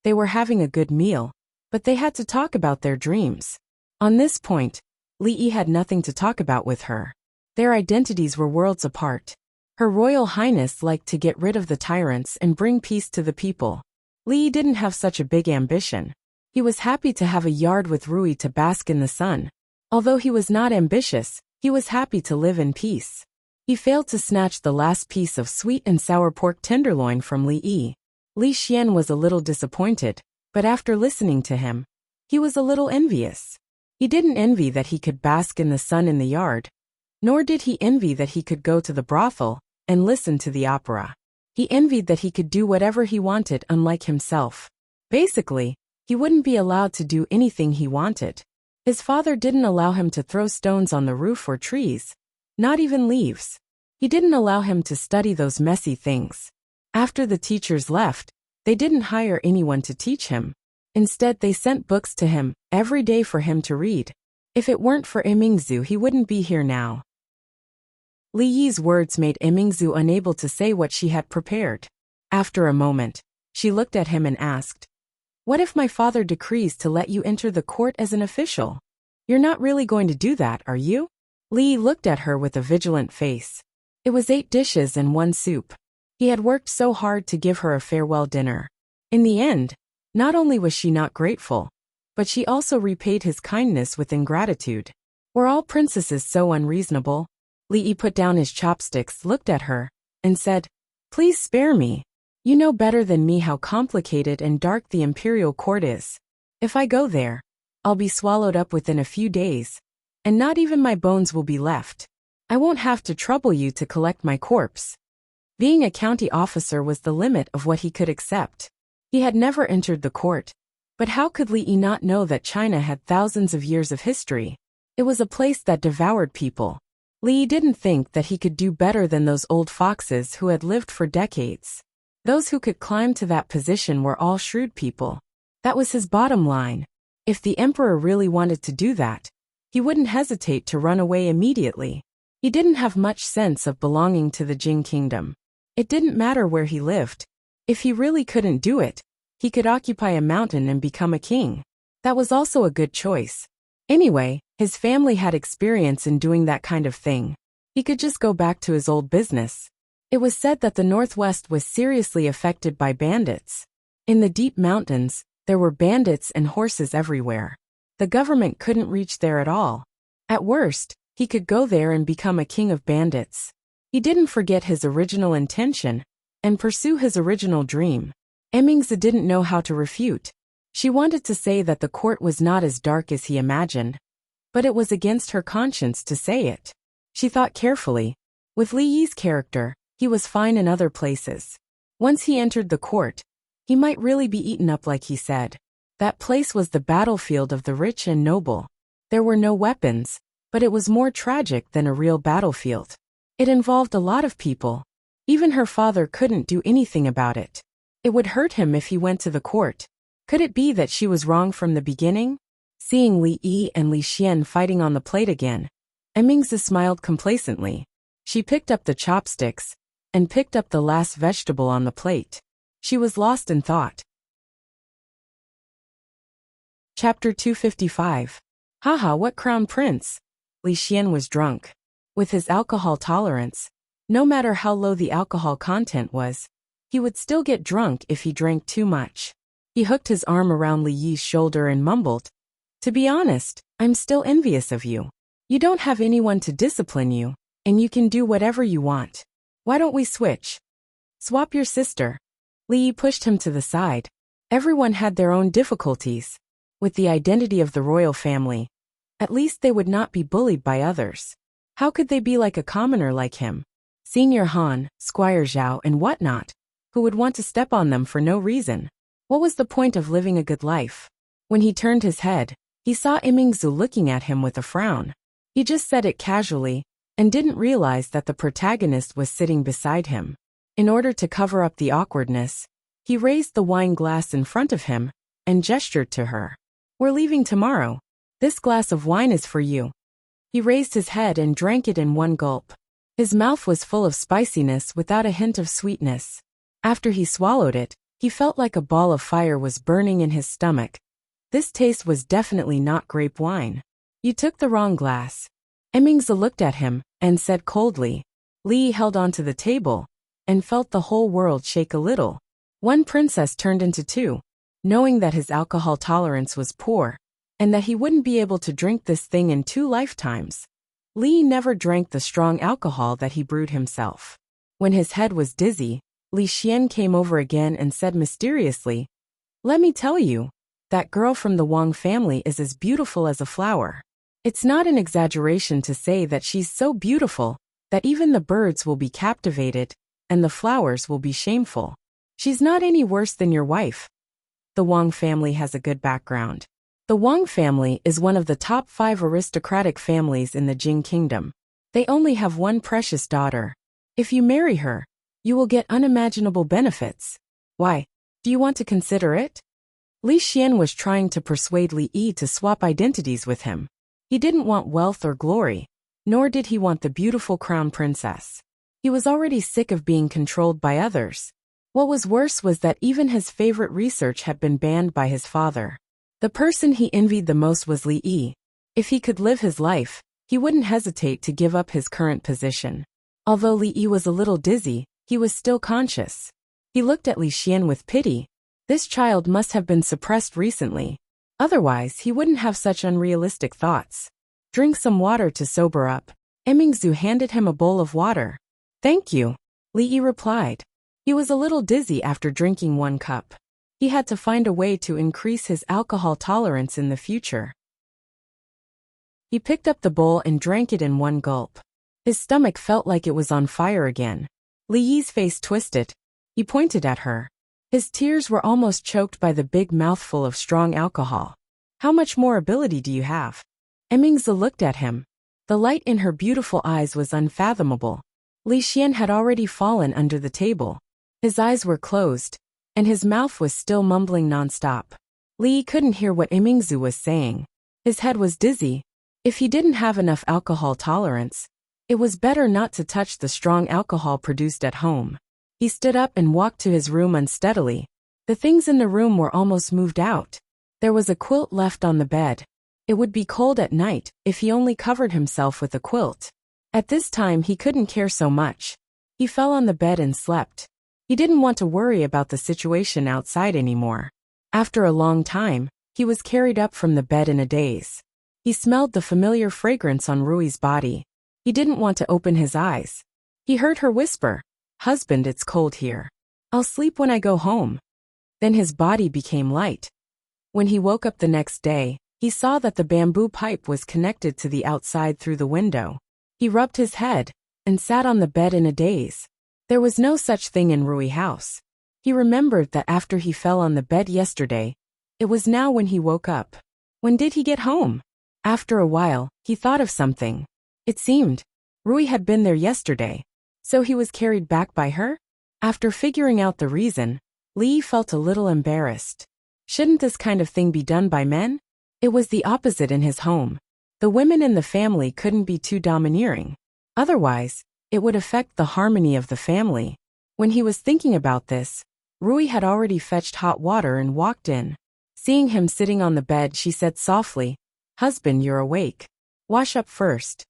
They were having a good meal, but they had to talk about their dreams. On this point, Li Yi had nothing to talk about with her. Their identities were worlds apart. Her Royal Highness liked to get rid of the tyrants and bring peace to the people. Li Yi didn't have such a big ambition. He was happy to have a yard with Rui to bask in the sun. Although he was not ambitious, he was happy to live in peace. He failed to snatch the last piece of sweet and sour pork tenderloin from Li Yi. Li Xian was a little disappointed, but after listening to him, he was a little envious. He didn't envy that he could bask in the sun in the yard, nor did he envy that he could go to the brothel and listen to the opera. He envied that he could do whatever he wanted unlike himself. Basically, he wouldn't be allowed to do anything he wanted. His father didn't allow him to throw stones on the roof or trees, not even leaves. He didn't allow him to study those messy things. After the teachers left, they didn't hire anyone to teach him. Instead, they sent books to him every day for him to read. If it weren't for Emingzu, he wouldn't be here now. Li Yi's words made Emingzu unable to say what she had prepared. After a moment, she looked at him and asked, "What if my father decrees to let you enter the court as an official? You're not really going to do that, are you?" Li Yi looked at her with a vigilant face. It was 8 dishes and 1 soup. He had worked so hard to give her a farewell dinner. In the end, not only was she not grateful, but she also repaid his kindness with ingratitude. Were all princesses so unreasonable? Li Yi put down his chopsticks, looked at her, and said, "Please spare me. You know better than me how complicated and dark the imperial court is. If I go there, I'll be swallowed up within a few days, and not even my bones will be left. I won't have to trouble you to collect my corpse." Being a county officer was the limit of what he could accept. He had never entered the court, but how could Li Yi not know that China had thousands of years of history? It was a place that devoured people. Li Yi didn't think that he could do better than those old foxes who had lived for decades. Those who could climb to that position were all shrewd people. That was his bottom line. If the emperor really wanted to do that, he wouldn't hesitate to run away immediately. He didn't have much sense of belonging to the Jing kingdom. It didn't matter where he lived. If he really couldn't do it, he could occupy a mountain and become a king. That was also a good choice. Anyway, his family had experience in doing that kind of thing. He could just go back to his old business. It was said that the Northwest was seriously affected by bandits. In the deep mountains, there were bandits and horses everywhere. The government couldn't reach there at all. At worst, he could go there and become a king of bandits. He didn't forget his original intention and pursue his original dream. Emingzi didn't know how to refute. She wanted to say that the court was not as dark as he imagined, but it was against her conscience to say it. She thought carefully. With Li Yi's character, he was fine in other places. Once he entered the court, he might really be eaten up like he said. That place was the battlefield of the rich and noble. There were no weapons, but it was more tragic than a real battlefield. It involved a lot of people. Even her father couldn't do anything about it. It would hurt him if he went to the court. Could it be that she was wrong from the beginning? Seeing Li Yi and Li Xian fighting on the plate again, Emingzi smiled complacently. She picked up the chopsticks and picked up the last vegetable on the plate. She was lost in thought. Chapter 255. Haha, what crown prince? Li Xian was drunk. With his alcohol tolerance, no matter how low the alcohol content was, he would still get drunk if he drank too much. He hooked his arm around Li Yi's shoulder and mumbled, "To be honest, I'm still envious of you. You don't have anyone to discipline you, and you can do whatever you want. Why don't we switch? Swap your sister." Li Yi pushed him to the side. Everyone had their own difficulties. With the identity of the royal family, at least they would not be bullied by others. How could they be like a commoner like him? Senior Han, Squire Zhao and whatnot, who would want to step on them for no reason. What was the point of living a good life? When he turned his head, he saw Emingzi looking at him with a frown. He just said it casually, and didn't realize that the protagonist was sitting beside him. In order to cover up the awkwardness, he raised the wine glass in front of him and gestured to her. "We're leaving tomorrow. This glass of wine is for you." He raised his head and drank it in one gulp. His mouth was full of spiciness without a hint of sweetness. After he swallowed it, he felt like a ball of fire was burning in his stomach. This taste was definitely not grape wine. You took the wrong glass. Emingzi looked at him and said coldly. Li held onto the table and felt the whole world shake a little. One princess turned into two, knowing that his alcohol tolerance was poor and that he wouldn't be able to drink this thing in 2 lifetimes. Li never drank the strong alcohol that he brewed himself. When his head was dizzy, Li Xian came over again and said mysteriously, "Let me tell you, that girl from the Wang family is as beautiful as a flower. It's not an exaggeration to say that she's so beautiful that even the birds will be captivated and the flowers will be shameful. She's not any worse than your wife." The Wang family has a good background. The Wang family is one of the top 5 aristocratic families in the Jing kingdom. They only have one precious daughter. If you marry her, you will get unimaginable benefits. Why? Do you want to consider it? Li Xian was trying to persuade Li Yi to swap identities with him. He didn't want wealth or glory, nor did he want the beautiful crown princess. He was already sick of being controlled by others. What was worse was that even his favorite research had been banned by his father. The person he envied the most was Li Yi. If he could live his life, he wouldn't hesitate to give up his current position. Although Li Yi was a little dizzy, he was still conscious. He looked at Li Xian with pity. This child must have been suppressed recently. Otherwise, he wouldn't have such unrealistic thoughts. Drink some water to sober up. Emingzi handed him a bowl of water. Thank you, Li Yi replied. He was a little dizzy after drinking 1 cup. He had to find a way to increase his alcohol tolerance in the future. He picked up the bowl and drank it in 1 gulp. His stomach felt like it was on fire again. Li Yi's face twisted. He pointed at her. His tears were almost choked by the big mouthful of strong alcohol. How much more ability do you have? Emingzi looked at him. The light in her beautiful eyes was unfathomable. Li Xian had already fallen under the table. His eyes were closed, and his mouth was still mumbling nonstop. Li couldn't hear what Emingzi was saying. His head was dizzy. If he didn't have enough alcohol tolerance, it was better not to touch the strong alcohol produced at home. He stood up and walked to his room unsteadily. The things in the room were almost moved out. There was a quilt left on the bed. It would be cold at night if he only covered himself with a quilt. At this time he couldn't care so much. He fell on the bed and slept. He didn't want to worry about the situation outside anymore. After a long time, he was carried up from the bed in a daze. He smelled the familiar fragrance on Rui's body. He didn't want to open his eyes. He heard her whisper, "Husband, it's cold here. I'll sleep when I go home." Then his body became light. When he woke up the next day, he saw that the bamboo pipe was connected to the outside through the window. He rubbed his head and sat on the bed in a daze. There was no such thing in Rui house. He remembered that after he fell on the bed yesterday, it was now when he woke up. When did he get home? After a while, he thought of something. It seemed Rui had been there yesterday, so he was carried back by her? After figuring out the reason, Li felt a little embarrassed. Shouldn't this kind of thing be done by men? It was the opposite in his home. The women in the family couldn't be too domineering. Otherwise, it would affect the harmony of the family. When he was thinking about this, Rui had already fetched hot water and walked in. Seeing him sitting on the bed, she said softly, "Husband, you're awake. Wash up first."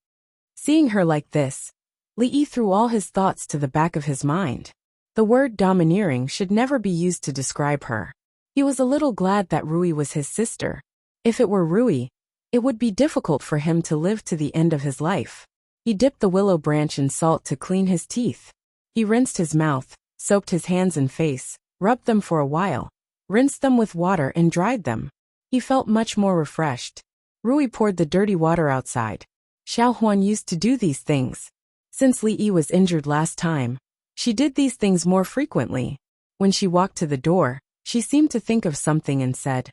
Seeing her like this, Li threw all his thoughts to the back of his mind. The word domineering should never be used to describe her. He was a little glad that Rui was his sister. If it were Rui, it would be difficult for him to live to the end of his life. He dipped the willow branch in salt to clean his teeth. He rinsed his mouth, soaped his hands and face, rubbed them for a while, rinsed them with water and dried them. He felt much more refreshed. Rui poured the dirty water outside. Xiao Huan used to do these things. Since Li Yi was injured last time, she did these things more frequently. When she walked to the door, she seemed to think of something and said,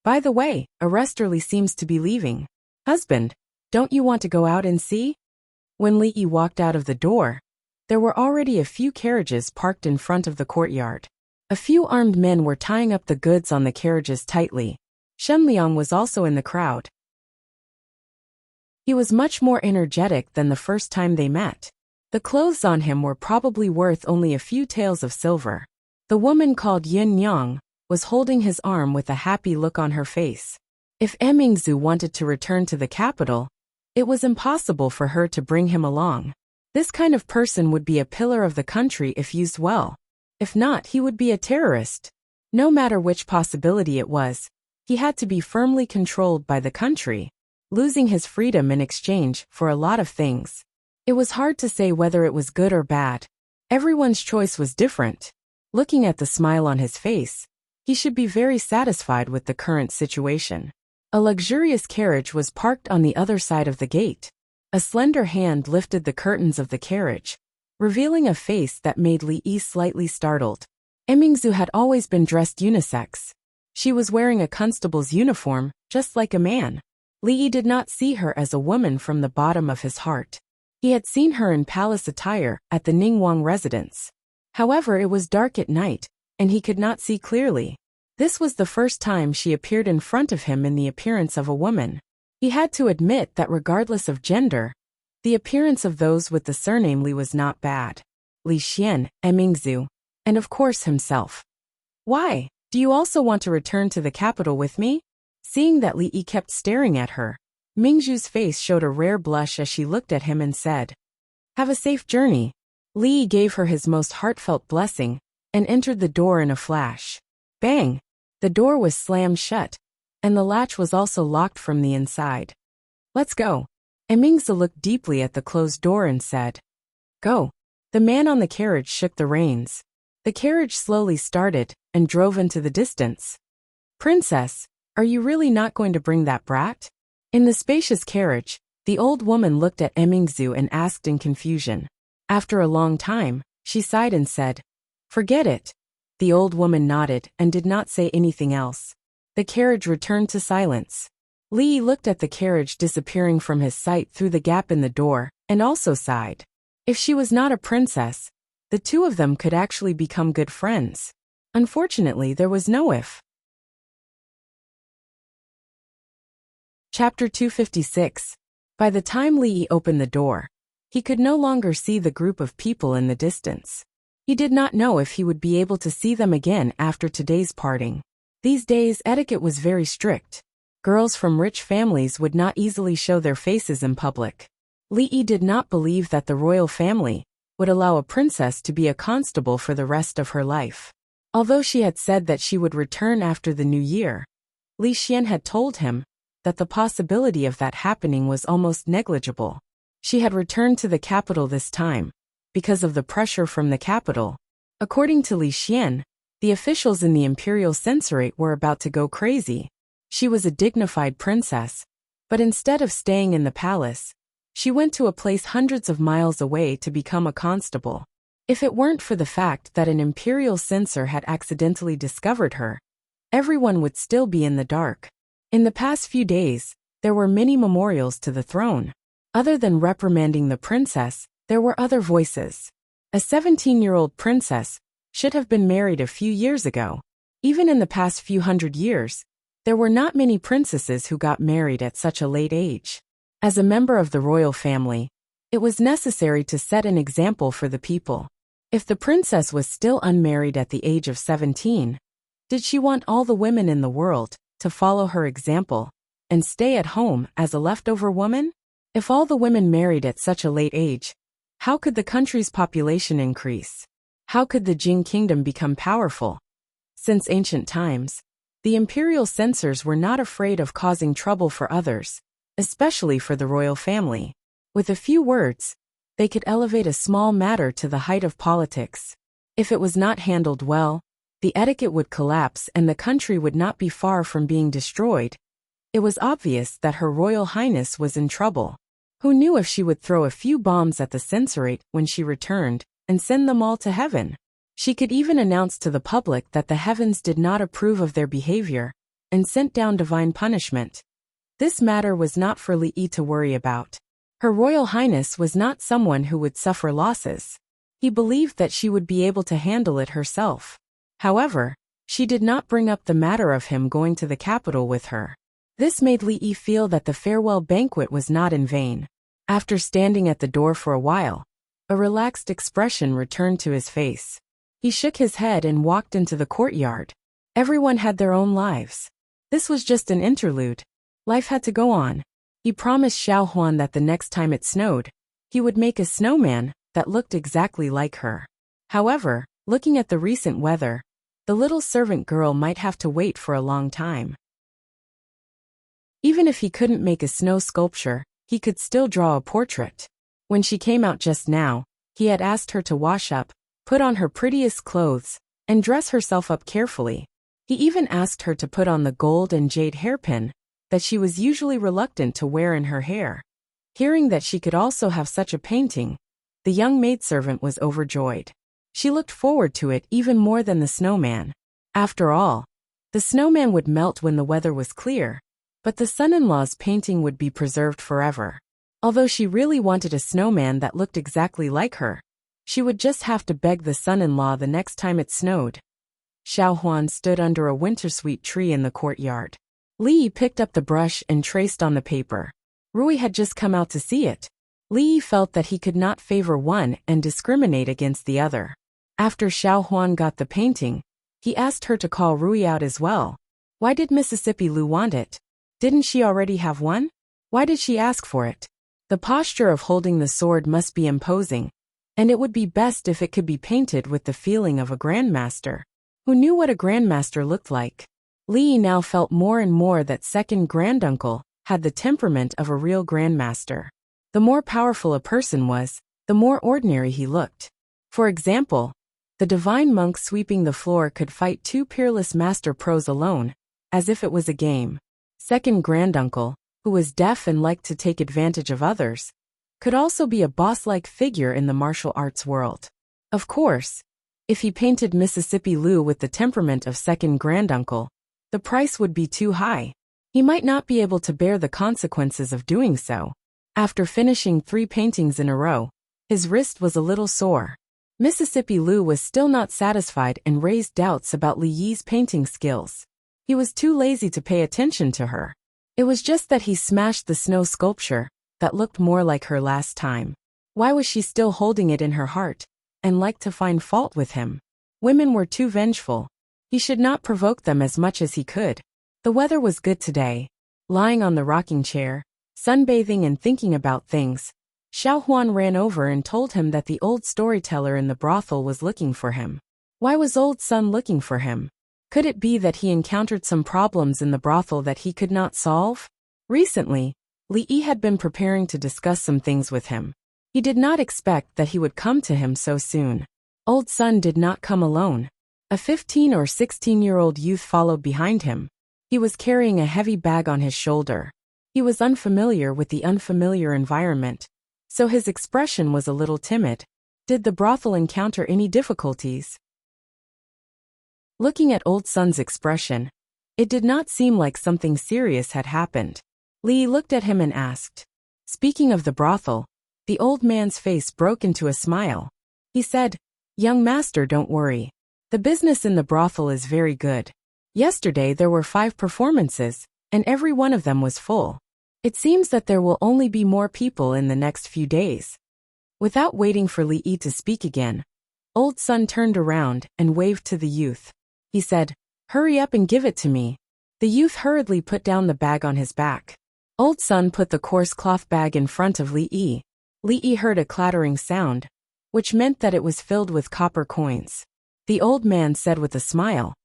"By the way, Arresterly seems to be leaving. Husband, don't you want to go out and see?" When Li Yi walked out of the door, there were already a few carriages parked in front of the courtyard. A few armed men were tying up the goods on the carriages tightly. Shen Liang was also in the crowd. He was much more energetic than the first time they met. The clothes on him were probably worth only a few taels of silver. The woman called Yin Yang was holding his arm with a happy look on her face. If Emingzu wanted to return to the capital, it was impossible for her to bring him along. This kind of person would be a pillar of the country if used well. If not, he would be a terrorist. No matter which possibility it was, he had to be firmly controlled by the country, losing his freedom in exchange for a lot of things. It was hard to say whether it was good or bad. Everyone's choice was different. Looking at the smile on his face, he should be very satisfied with the current situation. A luxurious carriage was parked on the other side of the gate. A slender hand lifted the curtains of the carriage, revealing a face that made Li Yi slightly startled. Emingzu had always been dressed unisex. She was wearing a constable's uniform, just like a man. Li Yi did not see her as a woman from the bottom of his heart. He had seen her in palace attire at the Ningguang residence. However, it was dark at night, and he could not see clearly. This was the first time she appeared in front of him in the appearance of a woman. He had to admit that regardless of gender, the appearance of those with the surname Li was not bad. Li Xian, Emingzu, and of course himself. Why? Do you also want to return to the capital with me? Seeing that Li Yi kept staring at her, Mingzhu's face showed a rare blush as she looked at him and said, "Have a safe journey." Li Yi gave her his most heartfelt blessing and entered the door in a flash. Bang! The door was slammed shut, and the latch was also locked from the inside. "Let's go." Emingzu looked deeply at the closed door and said, "Go." The man on the carriage shook the reins. The carriage slowly started and drove into the distance. "Princess, are you really not going to bring that brat?" In the spacious carriage, the old woman looked at Emingzu and asked in confusion. After a long time, she sighed and said, "Forget it." The old woman nodded and did not say anything else. The carriage returned to silence. Li Yi looked at the carriage disappearing from his sight through the gap in the door, and also sighed. If she was not a princess, the two of them could actually become good friends. Unfortunately, there was no if. Chapter 256. By the time Li Yi opened the door, he could no longer see the group of people in the distance. He did not know if he would be able to see them again after today's parting. These days, etiquette was very strict. Girls from rich families would not easily show their faces in public. Li Yi did not believe that the royal family would allow a princess to be a constable for the rest of her life. Although she had said that she would return after the new year, Li Xian had told him that the possibility of that happening was almost negligible. She had returned to the capital this time because of the pressure from the capital. According to Li Xian, the officials in the imperial censorate were about to go crazy. She was a dignified princess, but instead of staying in the palace, she went to a place hundreds of miles away to become a constable. If it weren't for the fact that an imperial censor had accidentally discovered her, everyone would still be in the dark. In the past few days, there were many memorials to the throne. Other than reprimanding the princess, there were other voices. A 17-year-old princess should have been married a few years ago. Even in the past few hundred years, there were not many princesses who got married at such a late age. As a member of the royal family, it was necessary to set an example for the people. If the princess was still unmarried at the age of 17, did she want all the women in the world to follow her example and stay at home as a leftover woman? If all the women married at such a late age, how could the country's population increase? How could the Jing kingdom become powerful? Since ancient times, the imperial censors were not afraid of causing trouble for others, especially for the royal family. With a few words, they could elevate a small matter to the height of politics. If it was not handled well, the etiquette would collapse and the country would not be far from being destroyed. It was obvious that Her Royal Highness was in trouble. Who knew if she would throw a few bombs at the censorate when she returned and send them all to heaven? She could even announce to the public that the heavens did not approve of their behavior and sent down divine punishment. This matter was not for Li Yi to worry about. Her Royal Highness was not someone who would suffer losses. He believed that she would be able to handle it herself. However, she did not bring up the matter of him going to the capital with her. This made Li feel that the farewell banquet was not in vain. After standing at the door for a while, a relaxed expression returned to his face. He shook his head and walked into the courtyard. Everyone had their own lives. This was just an interlude. Life had to go on. He promised Xiao Huan that the next time it snowed, he would make a snowman that looked exactly like her. However, looking at the recent weather, the little servant girl might have to wait for a long time. Even if he couldn't make a snow sculpture, he could still draw a portrait. When she came out just now, he had asked her to wash up, put on her prettiest clothes, and dress herself up carefully. He even asked her to put on the gold and jade hairpin that she was usually reluctant to wear in her hair. Hearing that she could also have such a painting, the young maidservant was overjoyed. She looked forward to it even more than the snowman. After all, the snowman would melt when the weather was clear, but the son-in-law's painting would be preserved forever. Although she really wanted a snowman that looked exactly like her, she would just have to beg the son-in-law the next time it snowed. Xiao Huan stood under a wintersweet tree in the courtyard. Li picked up the brush and traced on the paper. Rui had just come out to see it. Li felt that he could not favor one and discriminate against the other. After Xiao Huan got the painting, he asked her to call Rui out as well. Why did Mississippi Lu want it? Didn't she already have one? Why did she ask for it? The posture of holding the sword must be imposing, and it would be best if it could be painted with the feeling of a grandmaster. Who knew what a grandmaster looked like? Li now felt more and more that second granduncle had the temperament of a real grandmaster. The more powerful a person was, the more ordinary he looked. For example, the divine monk sweeping the floor could fight two peerless master pros alone, as if it was a game. Second granduncle, who was deaf and liked to take advantage of others, could also be a boss-like figure in the martial arts world. Of course, if he painted Mississippi Lu with the temperament of second granduncle, the price would be too high. He might not be able to bear the consequences of doing so. After finishing 3 paintings in a row, his wrist was a little sore. Mississippi Lu was still not satisfied and raised doubts about Li Yi's painting skills. He was too lazy to pay attention to her. It was just that he smashed the snow sculpture that looked more like her last time. Why was she still holding it in her heart and liked to find fault with him? Women were too vengeful. He should not provoke them as much as he could. The weather was good today. Lying on the rocking chair, sunbathing and thinking about things, Xiao Huan ran over and told him that the old storyteller in the brothel was looking for him. Why was old Sun looking for him? Could it be that he encountered some problems in the brothel that he could not solve? Recently, Li Yi had been preparing to discuss some things with him. He did not expect that he would come to him so soon. Old Sun did not come alone. A 15 or 16-year-old youth followed behind him. He was carrying a heavy bag on his shoulder. He was unfamiliar with the unfamiliar environment, so his expression was a little timid. Did the brothel encounter any difficulties? Looking at Old Sun's expression, it did not seem like something serious had happened. Li looked at him and asked. Speaking of the brothel, the old man's face broke into a smile. He said, "Young master, don't worry. The business in the brothel is very good. Yesterday there were 5 performances, and every one of them was full. It seems that there will only be more people in the next few days." Without waiting for Li Yi to speak again, Old Sun turned around and waved to the youth. He said, "Hurry up and give it to me." The youth hurriedly put down the bag on his back. Old Sun put the coarse cloth bag in front of Li Yi. Li Yi heard a clattering sound, which meant that it was filled with copper coins. The old man said with a smile,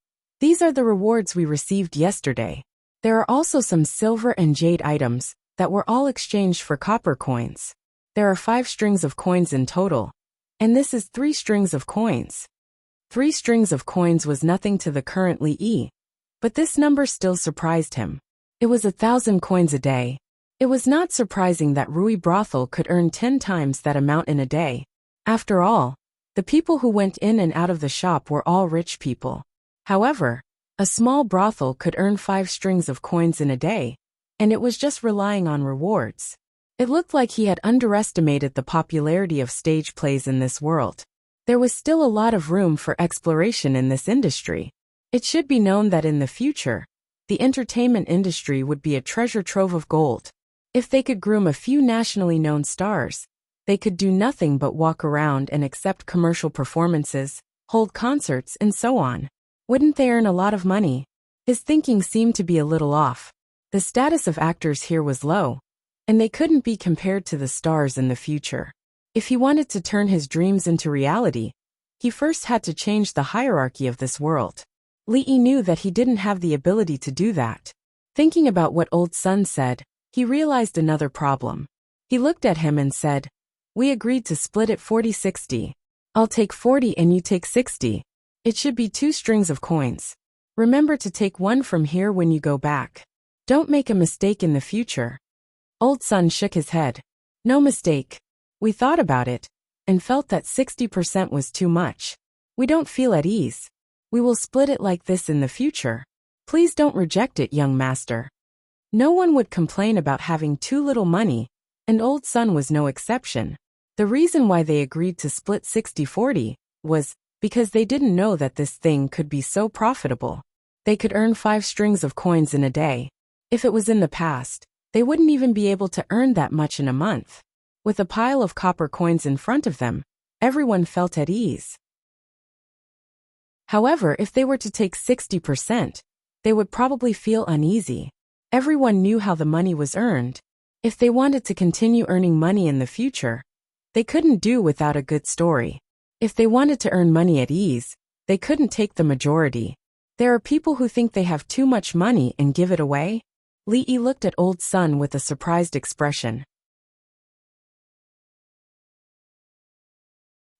"These are the rewards we received yesterday. There are also some silver and jade items that were all exchanged for copper coins. There are 5 strings of coins in total, and this is 3 strings of coins." 3 strings of coins was nothing to the current Li Yi, but this number still surprised him. It was 1,000 coins a day. It was not surprising that Rui Brothel could earn 10 times that amount in a day. After all, the people who went in and out of the shop were all rich people. However, a small brothel could earn 5 strings of coins in a day, and it was just relying on rewards. It looked like he had underestimated the popularity of stage plays in this world. There was still a lot of room for exploration in this industry. It should be known that in the future, the entertainment industry would be a treasure trove of gold. If they could groom a few nationally known stars, they could do nothing but walk around and accept commercial performances, hold concerts, and so on. Wouldn't they earn a lot of money? His thinking seemed to be a little off. The status of actors here was low, and they couldn't be compared to the stars in the future. If he wanted to turn his dreams into reality, he first had to change the hierarchy of this world. Lee knew that he didn't have the ability to do that. Thinking about what Old Sun said, he realized another problem. He looked at him and said, "We agreed to split it 40-60. I'll take 40 and you take 60. It should be 2 strings of coins. Remember to take one from here when you go back. Don't make a mistake in the future." Old Sun shook his head. "No mistake. We thought about it, and felt that 60% was too much. We don't feel at ease. We will split it like this in the future. Please don't reject it, young master." No one would complain about having too little money, and Old Sun was no exception. The reason why they agreed to split 60-40 was because they didn't know that this thing could be so profitable. They could earn 5 strings of coins in a day. If it was in the past, they wouldn't even be able to earn that much in a month. With a pile of copper coins in front of them, everyone felt at ease. However, if they were to take 60%, they would probably feel uneasy. Everyone knew how the money was earned. If they wanted to continue earning money in the future, they couldn't do without a good story. If they wanted to earn money at ease, they couldn't take the majority. There are people who think they have too much money and give it away. Lee looked at Old Sun with a surprised expression.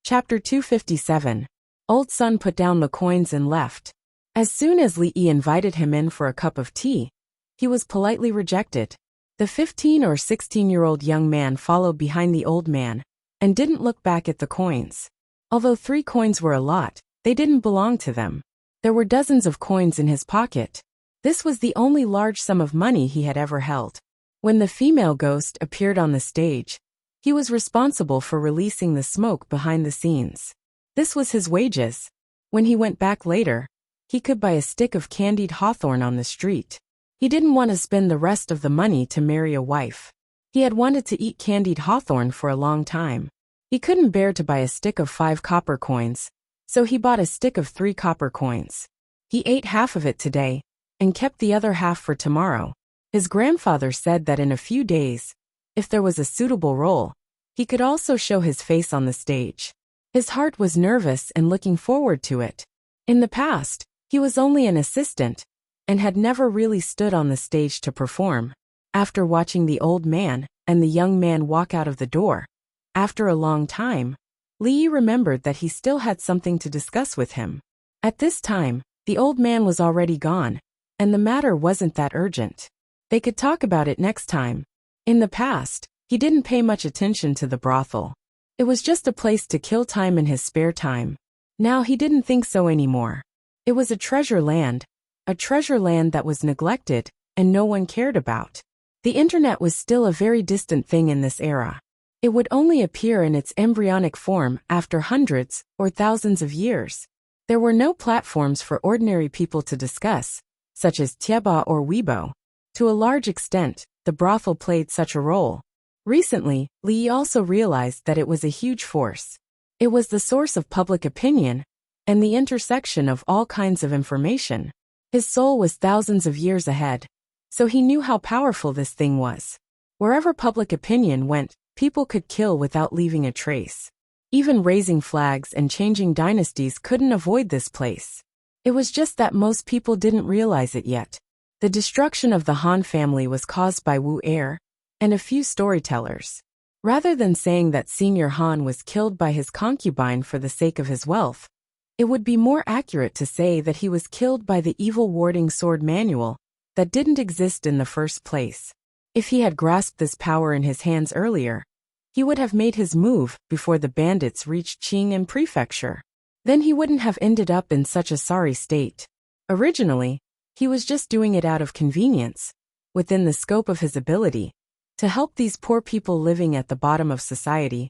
Chapter 257. Old Sun put down the coins and left. As soon as Lee invited him in for a cup of tea, he was politely rejected. The 15 or 16-year-old young man followed behind the old man and didn't look back at the coins. Although 3 coins were a lot, they didn't belong to them. There were dozens of coins in his pocket. This was the only large sum of money he had ever held. When the female ghost appeared on the stage, he was responsible for releasing the smoke behind the scenes. This was his wages. When he went back later, he could buy a stick of candied hawthorn on the street. He didn't want to spend the rest of the money to marry a wife. He had wanted to eat candied hawthorn for a long time. He couldn't bear to buy a stick of 5 copper coins, so he bought a stick of 3 copper coins. He ate half of it today, and kept the other half for tomorrow. His grandfather said that in a few days, if there was a suitable role, he could also show his face on the stage. His heart was nervous and looking forward to it. In the past, he was only an assistant, and had never really stood on the stage to perform. After watching the old man and the young man walk out of the door, after a long time, Lee remembered that he still had something to discuss with him. At this time, the old man was already gone, and the matter wasn't that urgent. They could talk about it next time. In the past, he didn't pay much attention to the brothel. It was just a place to kill time in his spare time. Now he didn't think so anymore. It was a treasure land that was neglected and no one cared about. The internet was still a very distant thing in this era. It would only appear in its embryonic form after hundreds or thousands of years. There were no platforms for ordinary people to discuss, such as Tieba or Weibo. To a large extent, the brothel played such a role. Recently, Lee also realized that it was a huge force. It was the source of public opinion and the intersection of all kinds of information. His soul was thousands of years ahead, so he knew how powerful this thing was. Wherever public opinion went, people could kill without leaving a trace. Even raising flags and changing dynasties couldn't avoid this place. It was just that most people didn't realize it yet. The destruction of the Han family was caused by Wu Er and a few storytellers. Rather than saying that Senior Han was killed by his concubine for the sake of his wealth, it would be more accurate to say that he was killed by the evil warding sword manual that didn't exist in the first place. If he had grasped this power in his hands earlier, he would have made his move before the bandits reached Qing'an Prefecture. Then he wouldn't have ended up in such a sorry state. Originally, he was just doing it out of convenience, within the scope of his ability, to help these poor people living at the bottom of society,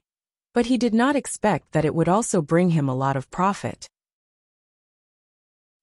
but he did not expect that it would also bring him a lot of profit.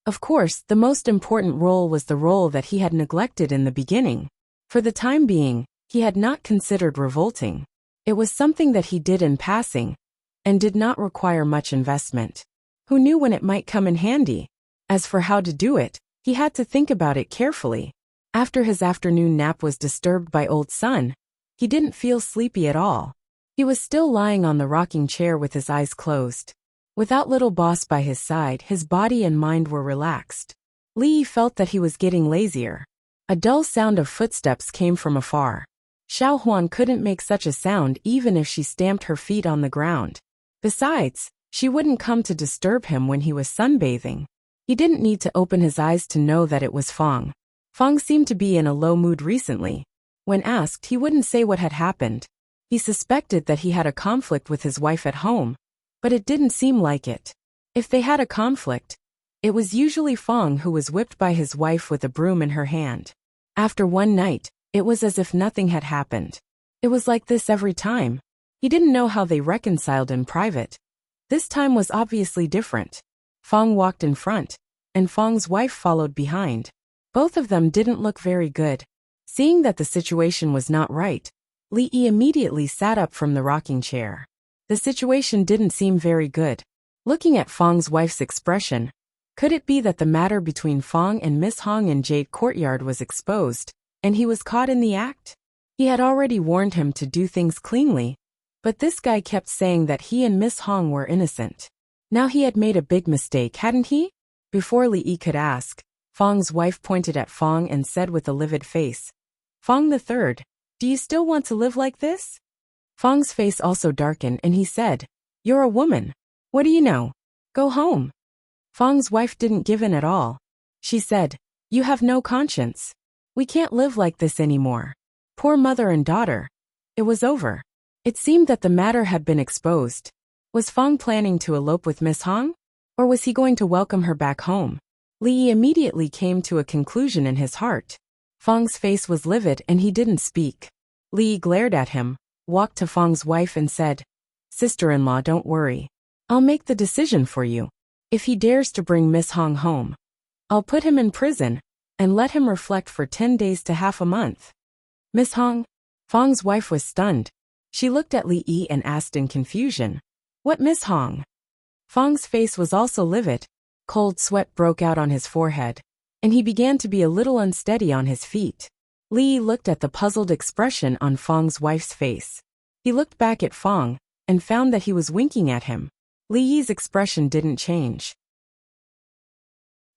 Of course, the most important role was the role that he had neglected in the beginning. For the time being, he had not considered revolting. It was something that he did in passing, and did not require much investment. Who knew when it might come in handy? As for how to do it, he had to think about it carefully. After his afternoon nap was disturbed by Old Sun, he didn't feel sleepy at all. He was still lying on the rocking chair with his eyes closed. Without Little Boss by his side, his body and mind were relaxed. Li Yi felt that he was getting lazier. A dull sound of footsteps came from afar. Xiao Huan couldn't make such a sound even if she stamped her feet on the ground. Besides, she wouldn't come to disturb him when he was sunbathing. He didn't need to open his eyes to know that it was Fong. Fong seemed to be in a low mood recently. When asked, he wouldn't say what had happened. He suspected that he had a conflict with his wife at home, but it didn't seem like it. If they had a conflict, it was usually Fong who was whipped by his wife with a broom in her hand. After one night, it was as if nothing had happened. It was like this every time. He didn't know how they reconciled in private. This time was obviously different. Fong walked in front, and Fong's wife followed behind. Both of them didn't look very good. Seeing that the situation was not right, Li Yi immediately sat up from the rocking chair. The situation didn't seem very good. Looking at Fong's wife's expression, could it be that the matter between Fong and Miss Hong in Jade Courtyard was exposed, and he was caught in the act? He had already warned him to do things cleanly, but this guy kept saying that he and Miss Hong were innocent. Now he had made a big mistake, hadn't he? Before Li Yi could ask, Fong's wife pointed at Fong and said with a livid face, "Fong the Third, do you still want to live like this?" Fong's face also darkened and he said, "You're a woman. What do you know? Go home." Fong's wife didn't give in at all. She said, "You have no conscience. We can't live like this anymore. Poor mother and daughter." It was over. It seemed that the matter had been exposed. Was Fong planning to elope with Miss Hong? Or was he going to welcome her back home? Li Yi immediately came to a conclusion in his heart. Fong's face was livid and he didn't speak. Li Yi glared at him, walked to Fong's wife and said, "Sister-in-law, don't worry. I'll make the decision for you. If he dares to bring Miss Hong home, I'll put him in prison and let him reflect for 10 days to half a month." "Miss Hong?" Fong's wife was stunned. She looked at Li Yi and asked in confusion, "What Miss Hong?" Fong's face was also livid. Cold sweat broke out on his forehead, and he began to be a little unsteady on his feet. Li Yi looked at the puzzled expression on Fong's wife's face. He looked back at Fong, and found that he was winking at him. Li Yi's expression didn't change.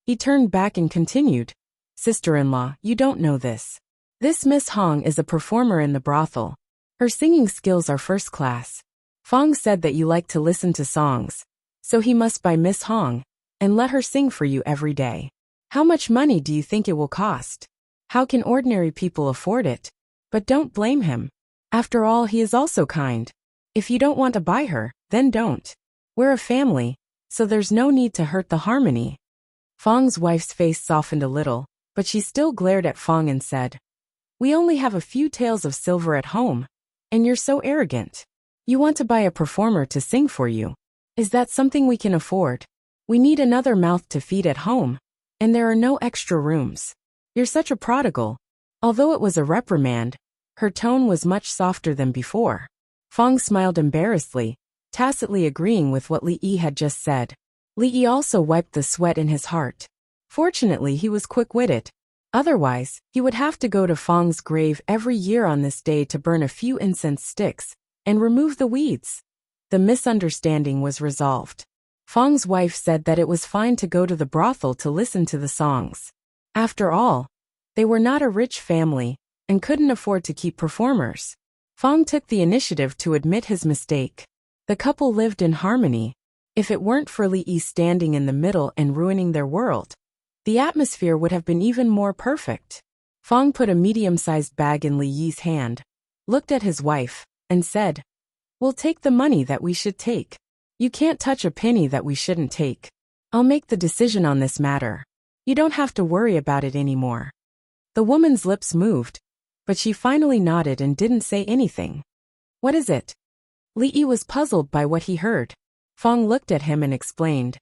He turned back and continued, "Sister-in-law, you don't know this. This Miss Hong is a performer in the brothel. Her singing skills are first class. Fong said that you like to listen to songs, so he must buy Miss Hong and let her sing for you every day. How much money do you think it will cost? How can ordinary people afford it? But don't blame him. After all, he is also kind. If you don't want to buy her, then don't. We're a family, so there's no need to hurt the harmony." Fong's wife's face softened a little, but she still glared at Fong and said, "We only have a few taels of silver at home, and you're so arrogant. You want to buy a performer to sing for you. Is that something we can afford? We need another mouth to feed at home, and there are no extra rooms. You're such a prodigal." Although it was a reprimand, her tone was much softer than before. Fong smiled embarrassedly, tacitly agreeing with what Li Yi had just said. Li Yi also wiped the sweat in his heart. Fortunately, he was quick-witted. Otherwise, he would have to go to Fong's grave every year on this day to burn a few incense sticks and remove the weeds. The misunderstanding was resolved. Fong's wife said that it was fine to go to the brothel to listen to the songs. After all, they were not a rich family and couldn't afford to keep performers. Fong took the initiative to admit his mistake. The couple lived in harmony. If it weren't for Li Yi standing in the middle and ruining their world, the atmosphere would have been even more perfect. Fong put a medium-sized bag in Li Yi's hand, looked at his wife, and said, "We'll take the money that we should take. You can't touch a penny that we shouldn't take. I'll make the decision on this matter. You don't have to worry about it anymore." The woman's lips moved, but she finally nodded and didn't say anything. "What is it?" Li Yi was puzzled by what he heard. Fong looked at him and explained,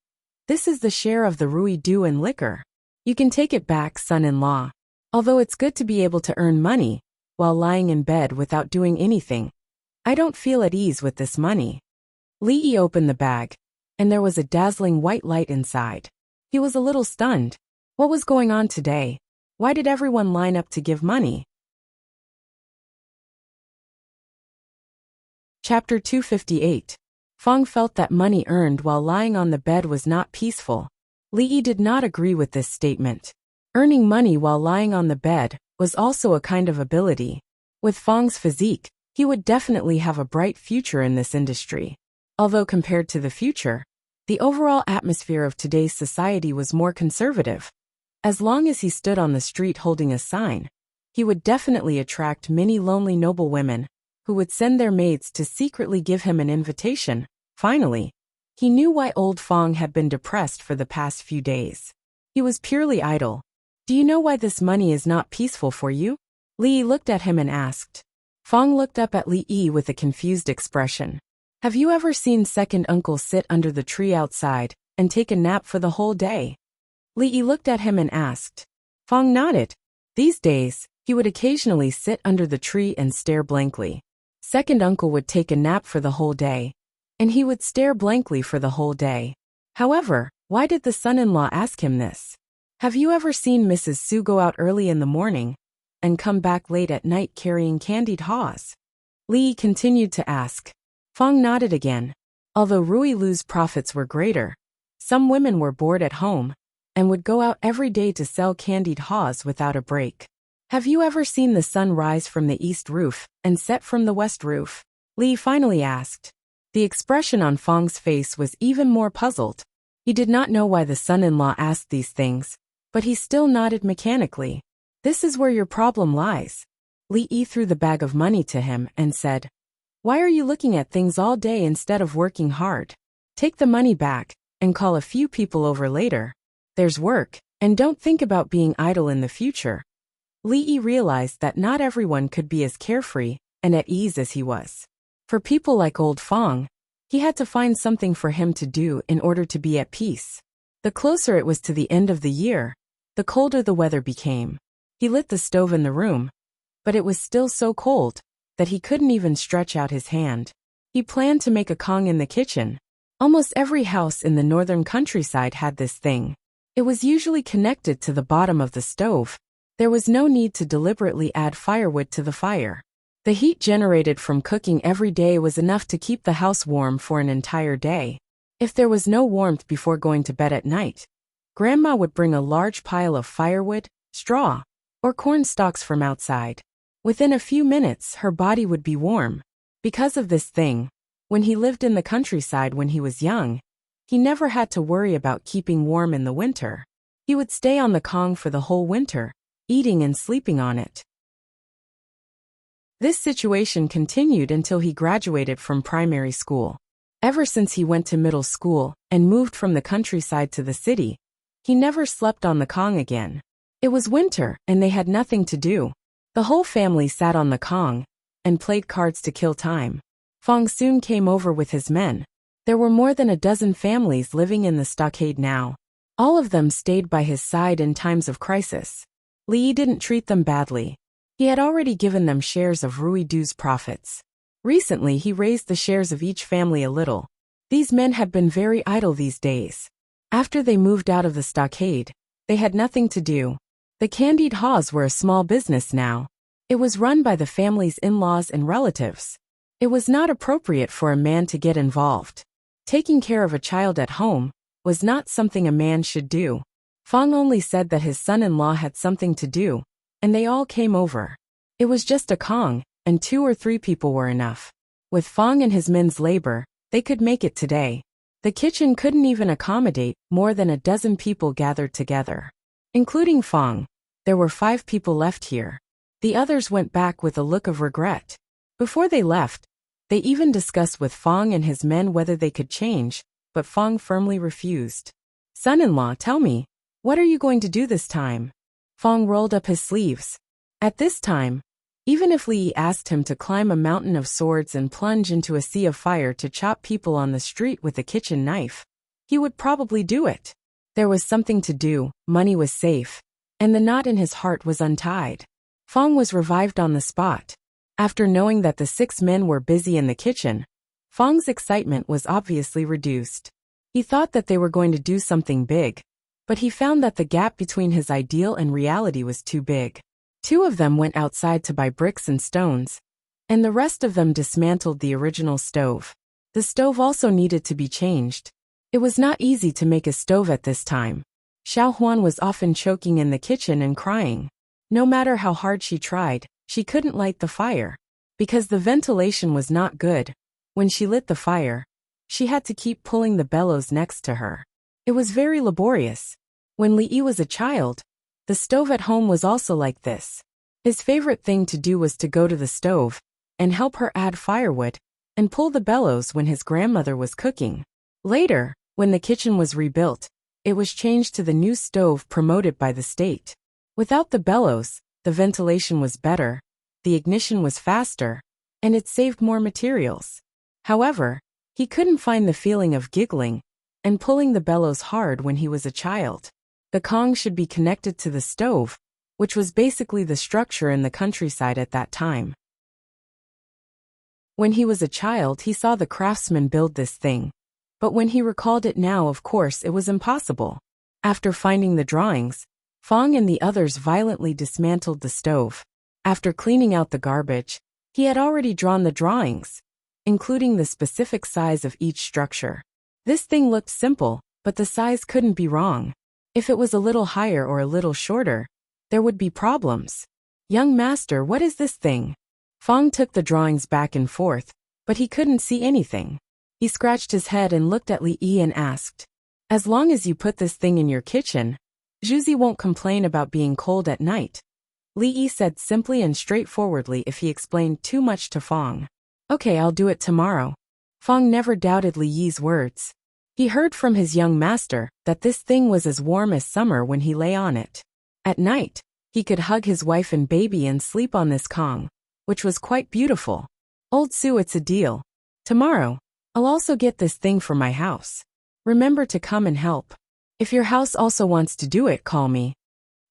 This is the share of the Rui Do and liquor. You can take it back, son-in-law. Although it's good to be able to earn money while lying in bed without doing anything, I don't feel at ease with this money. Li opened the bag, and there was a dazzling white light inside. He was a little stunned. What was going on today? Why did everyone line up to give money? Chapter 258. Fong felt that money earned while lying on the bed was not peaceful. Li did not agree with this statement. Earning money while lying on the bed was also a kind of ability. With Fong's physique, he would definitely have a bright future in this industry. Although compared to the future, the overall atmosphere of today's society was more conservative. As long as he stood on the street holding a sign, he would definitely attract many lonely noble women who would send their maids to secretly give him an invitation. Finally, he knew why old Fong had been depressed for the past few days. He was purely idle. Do you know why this money is not peaceful for you? Li looked at him and asked. Fong looked up at Li with a confused expression. Have you ever seen second uncle sit under the tree outside and take a nap for the whole day? Li looked at him and asked. Fong nodded. These days, he would occasionally sit under the tree and stare blankly. Second uncle would take a nap for the whole day, and he would stare blankly for the whole day. However, why did the son-in-law ask him this? Have you ever seen Mrs. Su go out early in the morning and come back late at night carrying candied haws? Li continued to ask. Fong nodded again. Although Rui Lu's profits were greater, some women were bored at home and would go out every day to sell candied haws without a break. Have you ever seen the sun rise from the east roof and set from the west roof? Li finally asked. The expression on Fong's face was even more puzzled. He did not know why the son-in-law asked these things, but he still nodded mechanically. This is where your problem lies. Li threw the bag of money to him and said, Why are you looking at things all day instead of working hard? Take the money back and call a few people over later. There's work, and don't think about being idle in the future. Li realized that not everyone could be as carefree and at ease as he was. For people like old Fong, he had to find something for him to do in order to be at peace. The closer it was to the end of the year, the colder the weather became. He lit the stove in the room, but it was still so cold that he couldn't even stretch out his hand. He planned to make a Kong in the kitchen. Almost every house in the northern countryside had this thing. It was usually connected to the bottom of the stove. There was no need to deliberately add firewood to the fire. The heat generated from cooking every day was enough to keep the house warm for an entire day. If there was no warmth before going to bed at night, Grandma would bring a large pile of firewood, straw, or corn stalks from outside. Within a few minutes, her body would be warm. Because of this thing, when he lived in the countryside when he was young, he never had to worry about keeping warm in the winter. He would stay on the Kong for the whole winter, eating and sleeping on it. This situation continued until he graduated from primary school. Ever since he went to middle school and moved from the countryside to the city, he never slept on the Kong again. It was winter and they had nothing to do. The whole family sat on the Kong and played cards to kill time. Fong soon came over with his men. There were more than a dozen families living in the stockade now. All of them stayed by his side in times of crisis. Li didn't treat them badly. He had already given them shares of Rui Du's profits. Recently he raised the shares of each family a little. These men had been very idle these days. After they moved out of the stockade, they had nothing to do. The candied haws were a small business now. It was run by the family's in-laws and relatives. It was not appropriate for a man to get involved. Taking care of a child at home was not something a man should do. Fong only said that his son-in-law had something to do, and they all came over. It was just a Kong, and 2 or 3 people were enough. With Fong and his men's labor, they could make it today. The kitchen couldn't even accommodate more than a dozen people gathered together. Including Fong, there were 5 people left here. The others went back with a look of regret. Before they left, they even discussed with Fong and his men whether they could change, but Fong firmly refused. Son-in-law, tell me, what are you going to do this time? Fong rolled up his sleeves. At this time, even if Li asked him to climb a mountain of swords and plunge into a sea of fire to chop people on the street with a kitchen knife, he would probably do it. There was something to do, money was safe, and the knot in his heart was untied. Fong was revived on the spot. After knowing that the 6 men were busy in the kitchen, Fong's excitement was obviously reduced. He thought that they were going to do something big, but he found that the gap between his ideal and reality was too big. 2 of them went outside to buy bricks and stones, and the rest of them dismantled the original stove. The stove also needed to be changed. It was not easy to make a stove at this time. Xiao Huan was often choking in the kitchen and crying. No matter how hard she tried, she couldn't light the fire. Because the ventilation was not good, when she lit the fire, she had to keep pulling the bellows next to her. It was very laborious. When Li Yi was a child, the stove at home was also like this. His favorite thing to do was to go to the stove and help her add firewood and pull the bellows when his grandmother was cooking. Later, when the kitchen was rebuilt, it was changed to the new stove promoted by the state. Without the bellows, the ventilation was better, the ignition was faster, and it saved more materials. However, he couldn't find the feeling of giggling and pulling the bellows hard when he was a child. The Kong should be connected to the stove, which was basically the structure in the countryside at that time. When he was a child, he saw the craftsmen build this thing, but when he recalled it now, of course, it was impossible. After finding the drawings, Fong and the others violently dismantled the stove. After cleaning out the garbage, he had already drawn the drawings, including the specific size of each structure. This thing looked simple, but the size couldn't be wrong. If it was a little higher or a little shorter, there would be problems. Young master, what is this thing? Fong took the drawings back and forth, but he couldn't see anything. He scratched his head and looked at Li Yi and asked, "As long as you put this thing in your kitchen, Zhuzi won't complain about being cold at night." Li Yi said simply and straightforwardly if he explained too much to Fong. "Okay, I'll do it tomorrow." Fong never doubted Li Yi's words. He heard from his young master that this thing was as warm as summer when he lay on it. At night, he could hug his wife and baby and sleep on this Kong, which was quite beautiful. "Old Su, it's a deal. Tomorrow, I'll also get this thing for my house. Remember to come and help. If your house also wants to do it, call me."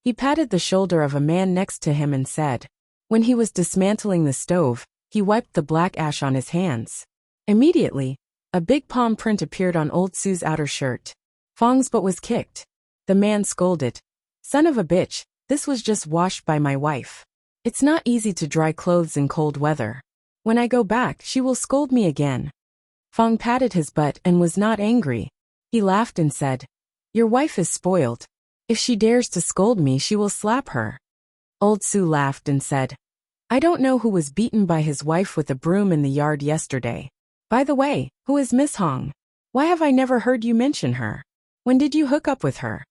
He patted the shoulder of a man next to him and said. When he was dismantling the stove, he wiped the black ash on his hands. Immediately, a big palm print appeared on Old Su's outer shirt. Fong's butt was kicked. The man scolded. "Son of a bitch, this was just washed by my wife. It's not easy to dry clothes in cold weather. When I go back, she will scold me again." Fong patted his butt and was not angry. He laughed and said, "Your wife is spoiled. If she dares to scold me, she will slap her." Old Su laughed and said, "I don't know who was beaten by his wife with a broom in the yard yesterday. By the way, who is Miss Hong? Why have I never heard you mention her? When did you hook up with her?"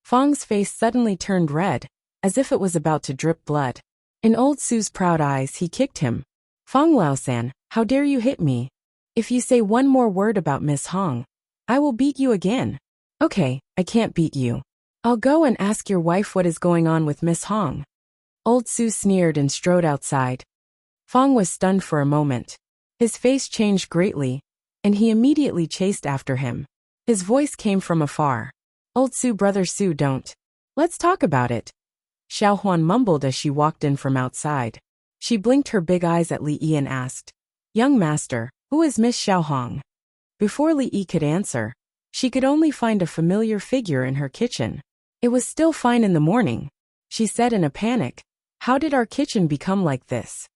Fong's face suddenly turned red, as if it was about to drip blood. In Old Su's proud eyes, he kicked him. "Fong Lao-san, how dare you hit me? If you say one more word about Miss Hong, I will beat you again." "Okay, I can't beat you. I'll go and ask your wife what is going on with Miss Hong." Old Su sneered and strode outside. Fong was stunned for a moment. His face changed greatly, and he immediately chased after him. His voice came from afar. "Old Su, brother Su, don't. Let's talk about it." Xiao Huan mumbled as she walked in from outside. She blinked her big eyes at Li Yi and asked, "Young master, who is Miss Xiao Hong?" Before Li Yi could answer, she could only find a familiar figure in her kitchen. "It was still fine in the morning," she said in a panic. "How did our kitchen become like this?"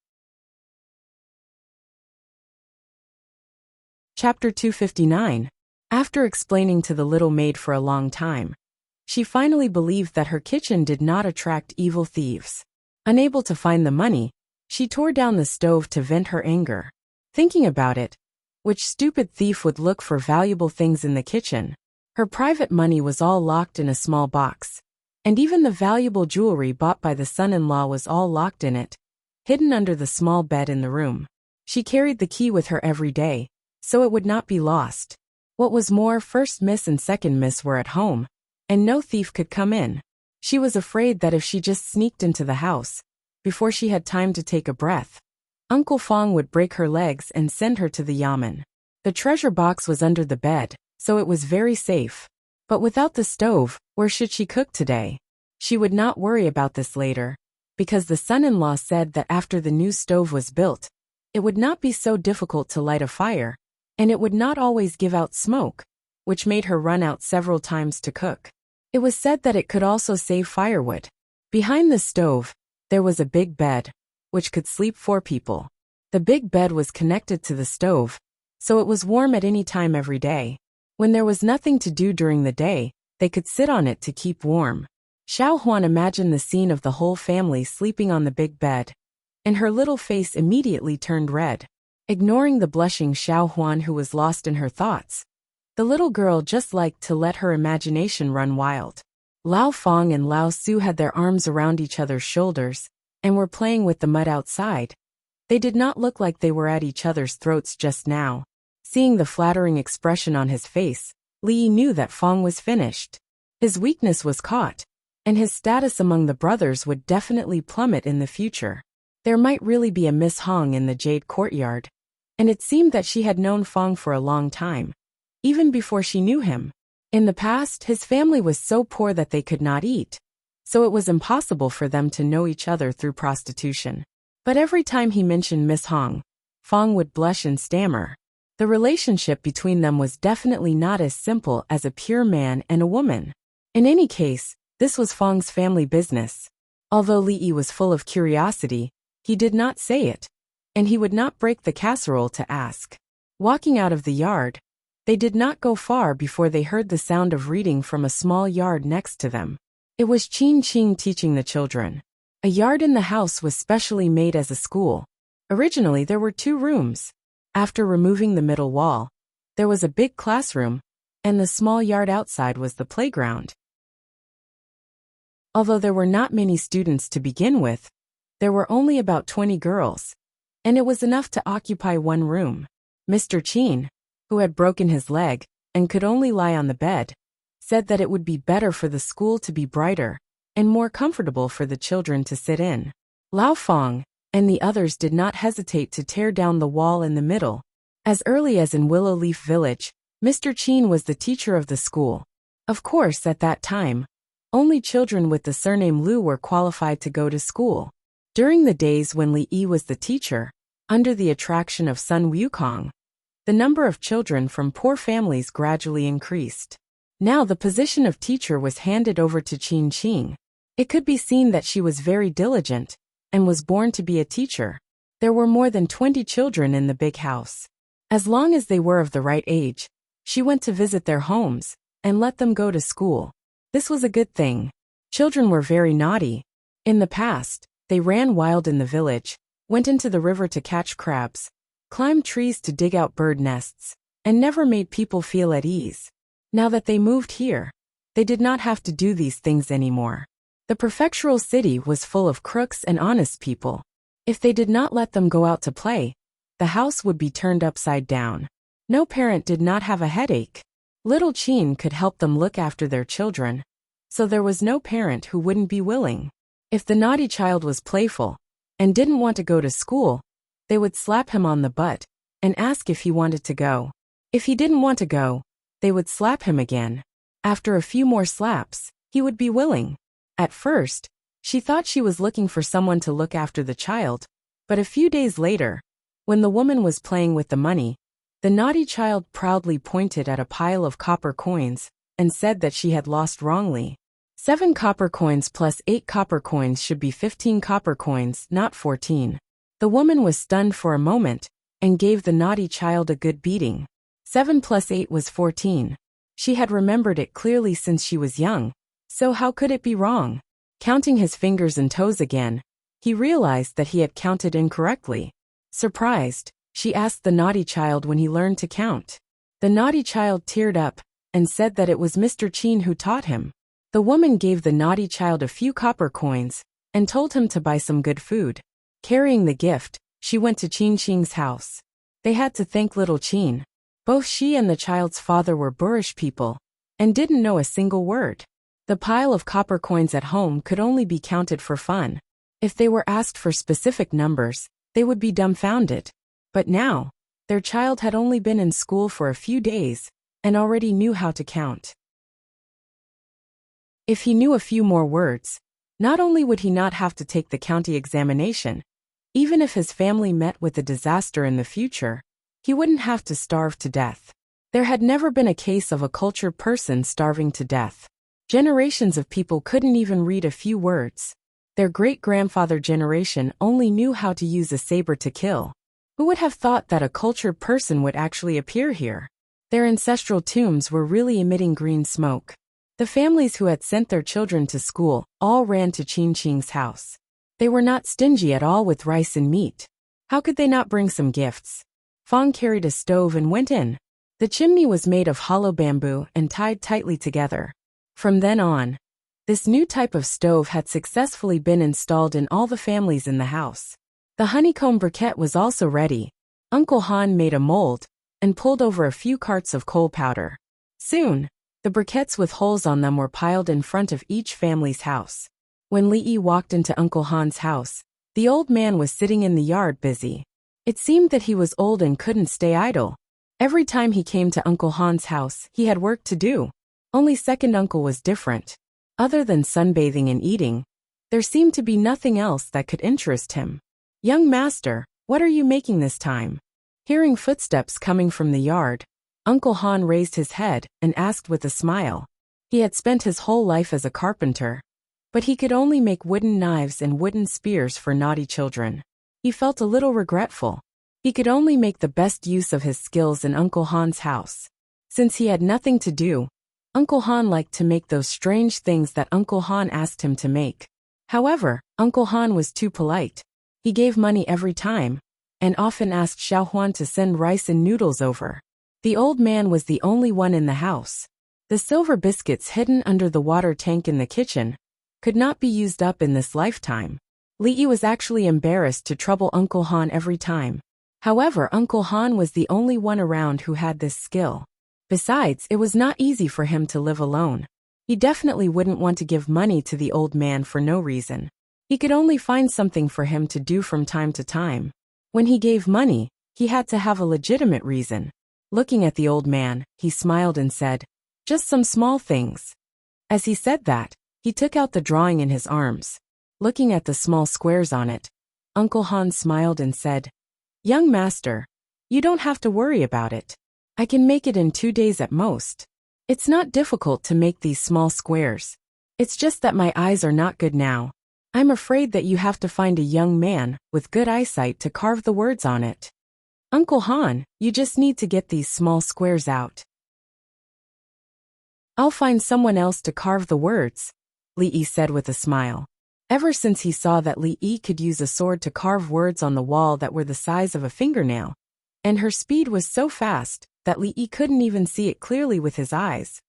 Chapter 259. After explaining to the little maid for a long time, she finally believed that her kitchen did not attract evil thieves. Unable to find the money, she tore down the stove to vent her anger. Thinking about it, which stupid thief would look for valuable things in the kitchen? Her private money was all locked in a small box, and even the valuable jewelry bought by the son-in-law was all locked in it, hidden under the small bed in the room. She carried the key with her every day, so it would not be lost. What was more, first miss and second miss were at home, and no thief could come in. She was afraid that if she just sneaked into the house, before she had time to take a breath, Uncle Fong would break her legs and send her to the yamen. The treasure box was under the bed, so it was very safe. But without the stove, where should she cook today? She would not worry about this later, because the son-in-law said that after the new stove was built, it would not be so difficult to light a fire, and it would not always give out smoke, which made her run out several times to cook. It was said that it could also save firewood. Behind the stove, there was a big bed, which could sleep 4 people. The big bed was connected to the stove, so it was warm at any time every day. When there was nothing to do during the day, they could sit on it to keep warm. Xiao Huan imagined the scene of the whole family sleeping on the big bed, and her little face immediately turned red. Ignoring the blushing Xiao Huan who was lost in her thoughts, the little girl just liked to let her imagination run wild. Lao Fong and Lao Su had their arms around each other's shoulders, and were playing with the mud outside. They did not look like they were at each other's throats just now. Seeing the flattering expression on his face, Li Yi knew that Fong was finished. His weakness was caught, and his status among the brothers would definitely plummet in the future. There might really be a Miss Hong in the Jade Courtyard, and it seemed that she had known Fong for a long time, even before she knew him. In the past, his family was so poor that they could not eat, so it was impossible for them to know each other through prostitution. But every time he mentioned Miss Hong, Fong would blush and stammer. The relationship between them was definitely not as simple as a pure man and a woman. In any case, this was Fong's family business. Although Li Yi was full of curiosity, he did not say it, and he would not break the casserole to ask. Walking out of the yard, they did not go far before they heard the sound of reading from a small yard next to them. It was Qin Qing teaching the children. A yard in the house was specially made as a school. Originally there were 2 rooms. After removing the middle wall, there was a big classroom, and the small yard outside was the playground. Although there were not many students to begin with, there were only about 20 girls, and it was enough to occupy 1 room. Mr. Qin, who had broken his leg and could only lie on the bed, said that it would be better for the school to be brighter and more comfortable for the children to sit in. Lao Fong and the others did not hesitate to tear down the wall in the middle. As early as in Willow Leaf Village, Mr. Qin was the teacher of the school. Of course, at that time, only children with the surname Lu were qualified to go to school. During the days when Li Yi was the teacher, under the attraction of Sun Wukong, the number of children from poor families gradually increased. Now the position of teacher was handed over to Qin Qing. It could be seen that she was very diligent and was born to be a teacher. There were more than 20 children in the big house. As long as they were of the right age, she went to visit their homes and let them go to school. This was a good thing. Children were very naughty. In the past, they ran wild in the village, went into the river to catch crabs, climbed trees to dig out bird nests, and never made people feel at ease. Now that they moved here, they did not have to do these things anymore. The prefectural city was full of crooks and honest people. If they did not let them go out to play, the house would be turned upside down. No parent did not have a headache. Little Qin could help them look after their children, so there was no parent who wouldn't be willing. If the naughty child was playful and didn't want to go to school, they would slap him on the butt and ask if he wanted to go. If he didn't want to go, they would slap him again. After a few more slaps, he would be willing. At first, she thought she was looking for someone to look after the child, but a few days later, when the woman was playing with the money, the naughty child proudly pointed at a pile of copper coins and said that she had lost wrongly. 7 copper coins plus 8 copper coins should be 15 copper coins, not 14. The woman was stunned for a moment and gave the naughty child a good beating. 7 plus 8 was 14. She had remembered it clearly since she was young, so how could it be wrong? Counting his fingers and toes again, he realized that he had counted incorrectly. Surprised, she asked the naughty child when he learned to count. The naughty child teared up and said that it was Mr. Qin who taught him. The woman gave the naughty child a few copper coins and told him to buy some good food. Carrying the gift, she went to Qin Qing's house. They had to thank little Qin. Both she and the child's father were boorish people and didn't know a single word. The pile of copper coins at home could only be counted for fun. If they were asked for specific numbers, they would be dumbfounded. But now, their child had only been in school for a few days, and already knew how to count. If he knew a few more words, not only would he not have to take the county examination, even if his family met with a disaster in the future, he wouldn't have to starve to death. There had never been a case of a cultured person starving to death. Generations of people couldn't even read a few words. Their great-grandfather generation only knew how to use a saber to kill. Who would have thought that a cultured person would actually appear here? Their ancestral tombs were really emitting green smoke. The families who had sent their children to school all ran to Qin Qing's house. They were not stingy at all with rice and meat. How could they not bring some gifts? Fong carried a stove and went in. The chimney was made of hollow bamboo and tied tightly together. From then on, this new type of stove had successfully been installed in all the families in the house. The honeycomb briquette was also ready. Uncle Han made a mold and pulled over a few carts of coal powder. Soon, the briquettes with holes on them were piled in front of each family's house. When Li Yi walked into Uncle Han's house, the old man was sitting in the yard busy. It seemed that he was old and couldn't stay idle. Every time he came to Uncle Han's house, he had work to do. Only second uncle was different. Other than sunbathing and eating, there seemed to be nothing else that could interest him. "Young master, what are you making this time?" Hearing footsteps coming from the yard, Uncle Han raised his head and asked with a smile. He had spent his whole life as a carpenter, but he could only make wooden knives and wooden spears for naughty children. He felt a little regretful. He could only make the best use of his skills in Uncle Han's house. Since he had nothing to do, Uncle Han liked to make those strange things that Uncle Han asked him to make. However, Uncle Han was too polite. He gave money every time, and often asked Xiao Huan to send rice and noodles over. The old man was the only one in the house. The silver biscuits hidden under the water tank in the kitchen could not be used up in this lifetime. Li Yi was actually embarrassed to trouble Uncle Han every time. However, Uncle Han was the only one around who had this skill. Besides, it was not easy for him to live alone. He definitely wouldn't want to give money to the old man for no reason. He could only find something for him to do from time to time. When he gave money, he had to have a legitimate reason. Looking at the old man, he smiled and said, "Just some small things." As he said that, he took out the drawing in his arms. Looking at the small squares on it, Uncle Han smiled and said, "Young master, you don't have to worry about it. I can make it in 2 days at most. It's not difficult to make these small squares. It's just that my eyes are not good now. I'm afraid that you have to find a young man with good eyesight to carve the words on it. Uncle Han, you just need to get these small squares out." "I'll find someone else to carve the words," Li Yi said with a smile. Ever since he saw that Li Yi could use a sword to carve words on the wall that were the size of a fingernail, and her speed was so fast that Li Yi couldn't even see it clearly with his eyes,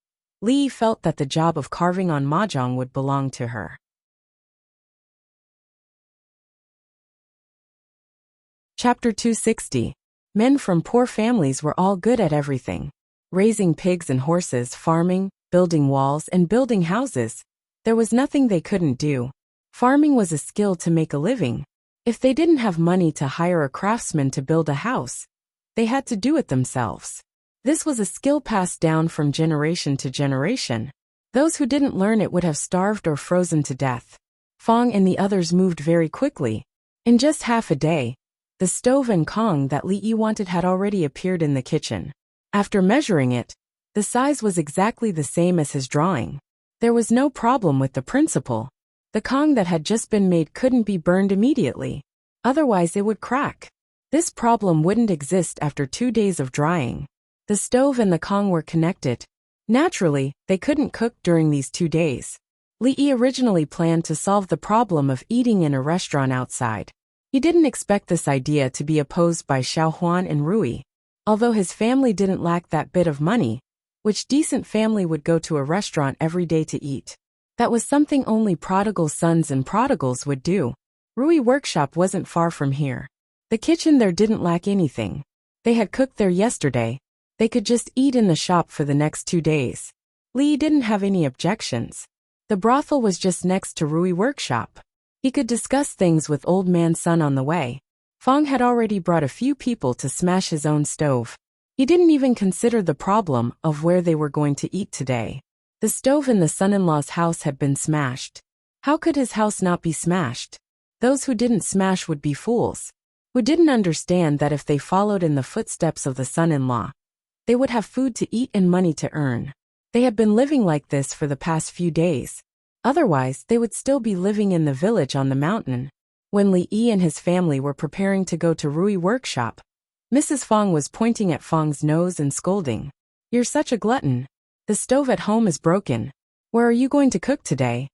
Li Yi felt that the job of carving on mahjong would belong to her. Chapter 260. Men from poor families were all good at everything. Raising pigs and horses, farming, building walls, and building houses. There was nothing they couldn't do. Farming was a skill to make a living. If they didn't have money to hire a craftsman to build a house, they had to do it themselves. This was a skill passed down from generation to generation. Those who didn't learn it would have starved or frozen to death. Fong and the others moved very quickly. In just half a day, the stove and Kong that Li Yi wanted had already appeared in the kitchen. After measuring it, the size was exactly the same as his drawing. There was no problem with the principle. The Kong that had just been made couldn't be burned immediately. Otherwise it would crack. This problem wouldn't exist after 2 days of drying. The stove and the Kong were connected. Naturally, they couldn't cook during these 2 days. Li Yi originally planned to solve the problem of eating in a restaurant outside. He didn't expect this idea to be opposed by Xiao Huan and Rui. Although his family didn't lack that bit of money, which decent family would go to a restaurant every day to eat? That was something only prodigal sons and prodigals would do. Rui workshop wasn't far from here. The kitchen there didn't lack anything. They had cooked there yesterday. They could just eat in the shop for the next 2 days. Li didn't have any objections. The brothel was just next to Rui workshop. He could discuss things with old man Sun on the way. Fong had already brought a few people to smash his own stove. He didn't even consider the problem of where they were going to eat today. The stove in the son-in-law's house had been smashed. How could his house not be smashed? Those who didn't smash would be fools, who didn't understand that if they followed in the footsteps of the son-in-law, they would have food to eat and money to earn. They had been living like this for the past few days. Otherwise, they would still be living in the village on the mountain. When Li Yi and his family were preparing to go to Rui workshop, Mrs. Fong was pointing at Fong's nose and scolding. "You're such a glutton. The stove at home is broken. Where are you going to cook today?"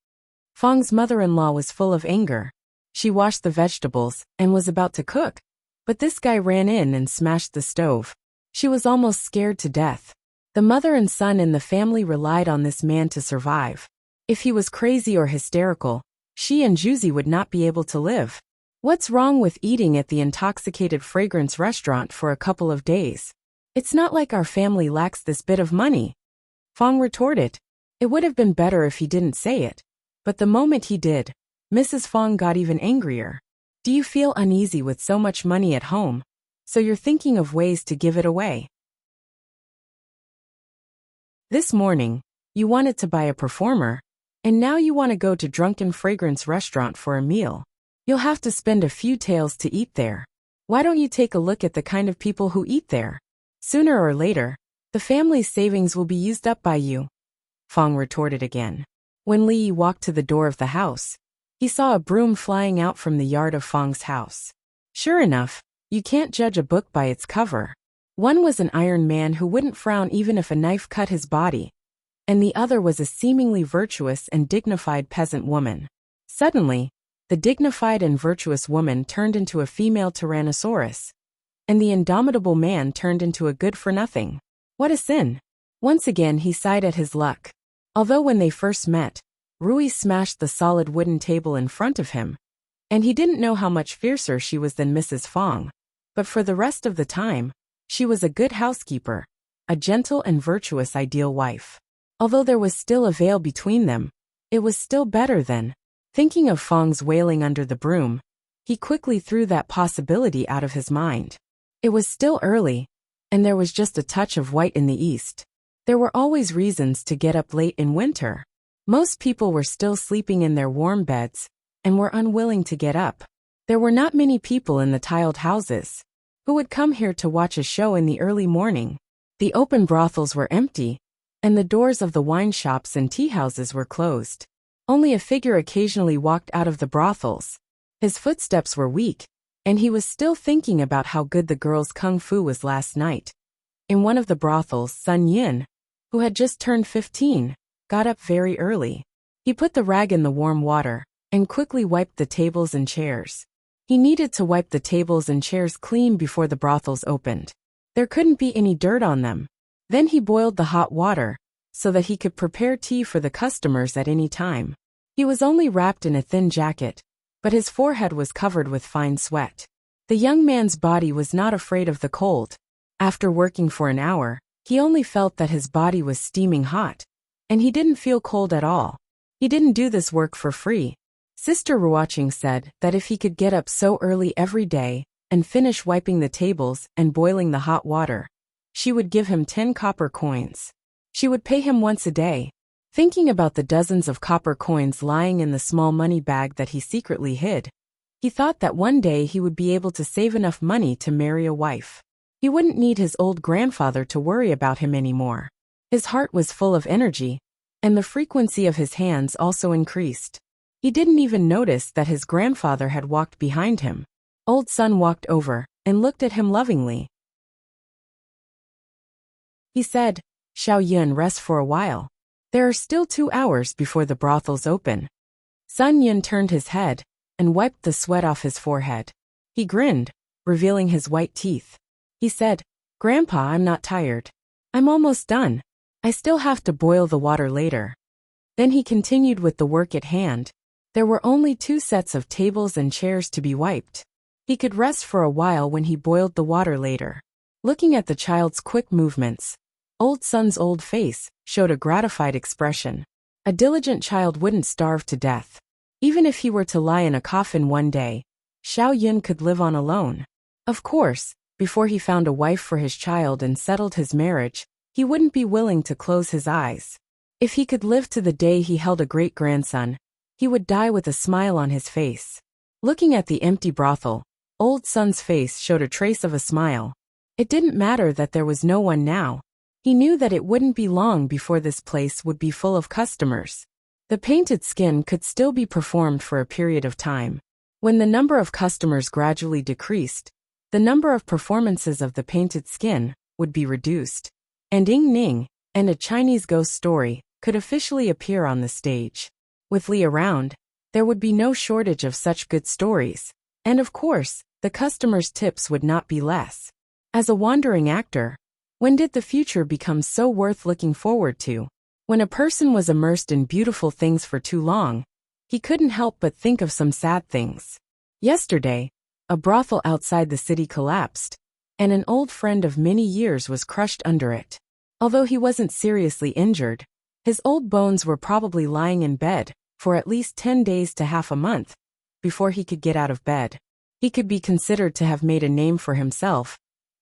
Fong's mother-in-law was full of anger. She washed the vegetables and was about to cook, but this guy ran in and smashed the stove. She was almost scared to death. The mother and son in the family relied on this man to survive. If he was crazy or hysterical, she and Juzi would not be able to live. What's wrong with eating at the intoxicated fragrance restaurant for a couple of days? It's not like our family lacks this bit of money. Fong retorted. It would have been better if he didn't say it. But the moment he did, Mrs. Fong got even angrier. Do you feel uneasy with so much money at home? So you're thinking of ways to give it away. This morning, you wanted to buy a performer, and now you want to go to Drunken Fragrance restaurant for a meal. You'll have to spend a few taels to eat there. Why don't you take a look at the kind of people who eat there? Sooner or later, the family's savings will be used up by you. Fong retorted again. When Li Yi walked to the door of the house, he saw a broom flying out from the yard of Fong's house. Sure enough, you can't judge a book by its cover. One was an iron man who wouldn't frown even if a knife cut his body, and the other was a seemingly virtuous and dignified peasant woman. Suddenly, the dignified and virtuous woman turned into a female Tyrannosaurus, and the indomitable man turned into a good-for-nothing. What a sin! Once again he sighed at his luck. Although when they first met, Rui smashed the solid wooden table in front of him, and he didn't know how much fiercer she was than Mrs. Fong, but for the rest of the time, she was a good housekeeper, a gentle and virtuous ideal wife. Although there was still a veil between them, it was still better than. Thinking of Fong's wailing under the broom, he quickly threw that possibility out of his mind. It was still early, and there was just a touch of white in the east. There were always reasons to get up late in winter. Most people were still sleeping in their warm beds, and were unwilling to get up. There were not many people in the tiled houses who would come here to watch a show in the early morning. The open brothels were empty, and the doors of the wine shops and tea houses were closed. Only a figure occasionally walked out of the brothels. His footsteps were weak, and he was still thinking about how good the girl's kung fu was last night. In one of the brothels, Sun Yin, who had just turned 15, got up very early. He put the rag in the warm water, and quickly wiped the tables and chairs. He needed to wipe the tables and chairs clean before the brothels opened. There couldn't be any dirt on them. Then he boiled the hot water, so that he could prepare tea for the customers at any time. He was only wrapped in a thin jacket, but his forehead was covered with fine sweat. The young man's body was not afraid of the cold. After working for an hour, he only felt that his body was steaming hot, and he didn't feel cold at all. He didn't do this work for free. Sister Ruoqing said that if he could get up so early every day and finish wiping the tables and boiling the hot water, she would give him 10 copper coins. She would pay him once a day. Thinking about the dozens of copper coins lying in the small money bag that he secretly hid, he thought that one day he would be able to save enough money to marry a wife. He wouldn't need his old grandfather to worry about him anymore. His heart was full of energy, and the frequency of his hands also increased. He didn't even notice that his grandfather had walked behind him. Old Sun walked over and looked at him lovingly. He said, "Xiao Yun, rest for a while. There are still 2 hours before the brothels open." Sun Yun turned his head and wiped the sweat off his forehead. He grinned, revealing his white teeth. He said, "Grandpa, I'm not tired. I'm almost done. I still have to boil the water later." Then he continued with the work at hand. There were only 2 sets of tables and chairs to be wiped. He could rest for a while when he boiled the water later. Looking at the child's quick movements, Old Sun's old face showed a gratified expression. A diligent child wouldn't starve to death. Even if he were to lie in a coffin one day, Xiao Yun could live on alone. Of course, Before he found a wife for his child and settled his marriage, he wouldn't be willing to close his eyes. If he could live to the day he held a great-grandson, he would die with a smile on his face. Looking at the empty brothel, Old Son's face showed a trace of a smile. It didn't matter that there was no one now. He knew that it wouldn't be long before this place would be full of customers. The painted skin could still be performed for a period of time. When the number of customers gradually decreased, the number of performances of the painted skin would be reduced. And Ying Ning, and a Chinese ghost story, could officially appear on the stage. With Li around, there would be no shortage of such good stories. And of course, the customers' tips would not be less. As a wandering actor, when did the future become so worth looking forward to? When a person was immersed in beautiful things for too long, he couldn't help but think of some sad things. Yesterday, a brothel outside the city collapsed, and an old friend of many years was crushed under it. Although he wasn't seriously injured, his old bones were probably lying in bed for at least 10 days to half a month before he could get out of bed. He could be considered to have made a name for himself,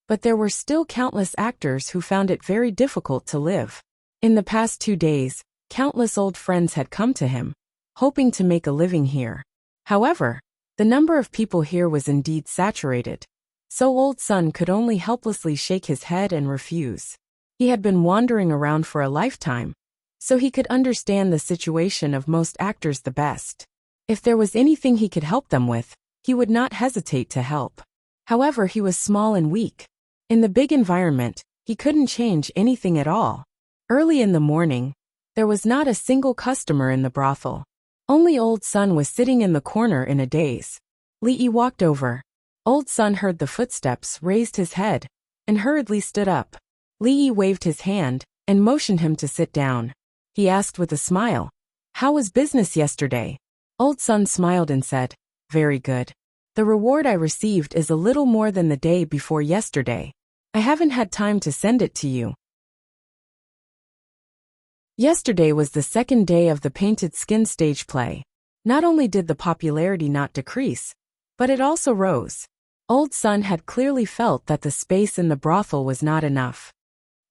but there were still countless actors who found it very difficult to live. In the past 2 days, countless old friends had come to him, hoping to make a living here. However, the number of people here was indeed saturated, so Old Son could only helplessly shake his head and refuse. He had been wandering around for a lifetime, so he could understand the situation of most actors the best. If there was anything he could help them with, he would not hesitate to help. However, he was small and weak. In the big environment, he couldn't change anything at all. Early in the morning, there was not a single customer in the brothel. Only Old Son was sitting in the corner in a daze. Li Yi walked over. Old Son heard the footsteps, raised his head, and hurriedly stood up. Li Yi waved his hand and motioned him to sit down. He asked with a smile, "How was business yesterday?" Old Son smiled and said, "Very good. The reward I received is a little more than the day before yesterday. I haven't had time to send it to you." Yesterday was the second day of the painted skin stage play. Not only did the popularity not decrease, but it also rose. Old Son had clearly felt that the space in the brothel was not enough.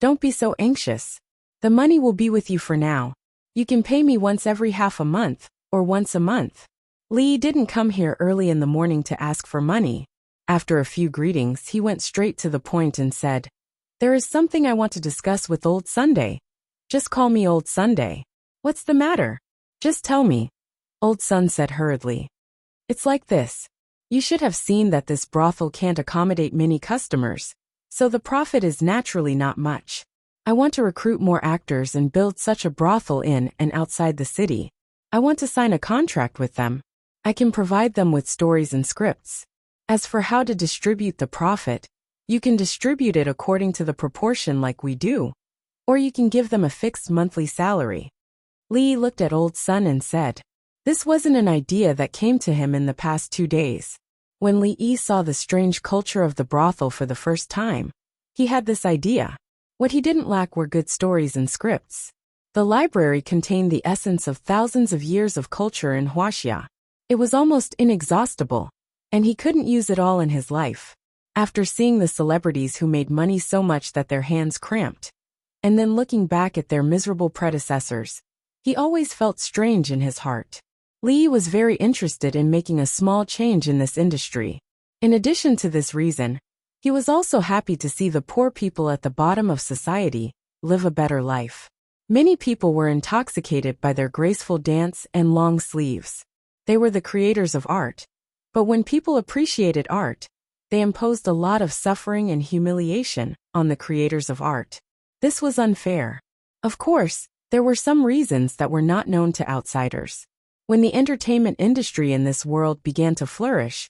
"Don't be so anxious. The money will be with you for now. You can pay me once every half a month, or once a month." Li didn't come here early in the morning to ask for money. After a few greetings, he went straight to the point and said, "There is something I want to discuss with Old Sunday. Just call me Old Sunday." "What's the matter? Just tell me," Old Son said hurriedly. "It's like this. You should have seen that this brothel can't accommodate many customers, so the profit is naturally not much. I want to recruit more actors and build such a brothel in and outside the city. I want to sign a contract with them. I can provide them with stories and scripts. As for how to distribute the profit, you can distribute it according to the proportion like we do, or you can give them a fixed monthly salary." Li looked at Old Son and said, this wasn't an idea that came to him in the past 2 days. When Li Yi saw the strange culture of the brothel for the first time, he had this idea. What he didn't lack were good stories and scripts. The library contained the essence of thousands of years of culture in Huaxia. It was almost inexhaustible, and he couldn't use it all in his life. After seeing the celebrities who made money so much that their hands cramped, and then looking back at their miserable predecessors, he always felt strange in his heart. Li was very interested in making a small change in this industry. In addition to this reason, he was also happy to see the poor people at the bottom of society live a better life. Many people were intoxicated by their graceful dance and long sleeves. They were the creators of art. But when people appreciated art, they imposed a lot of suffering and humiliation on the creators of art. This was unfair. Of course, there were some reasons that were not known to outsiders. When the entertainment industry in this world began to flourish,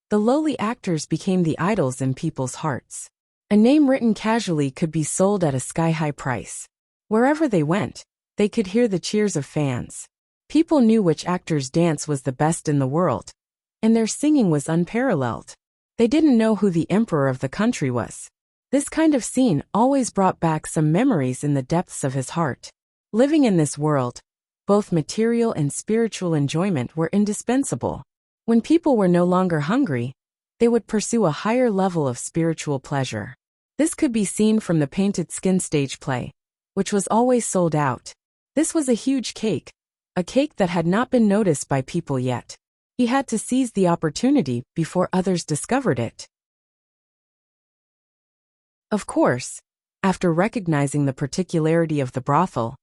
the lowly actors became the idols in people's hearts. A name written casually could be sold at a sky-high price. Wherever they went, they could hear the cheers of fans. People knew which actor's dance was the best in the world, and their singing was unparalleled. They didn't know who the emperor of the country was. This kind of scene always brought back some memories in the depths of his heart. Living in this world, both material and spiritual enjoyment were indispensable. When people were no longer hungry, they would pursue a higher level of spiritual pleasure. This could be seen from the painted skin stage play, which was always sold out. This was a huge cake, a cake that had not been noticed by people yet. He had to seize the opportunity before others discovered it. Of course, after recognizing the particularity of the brothel,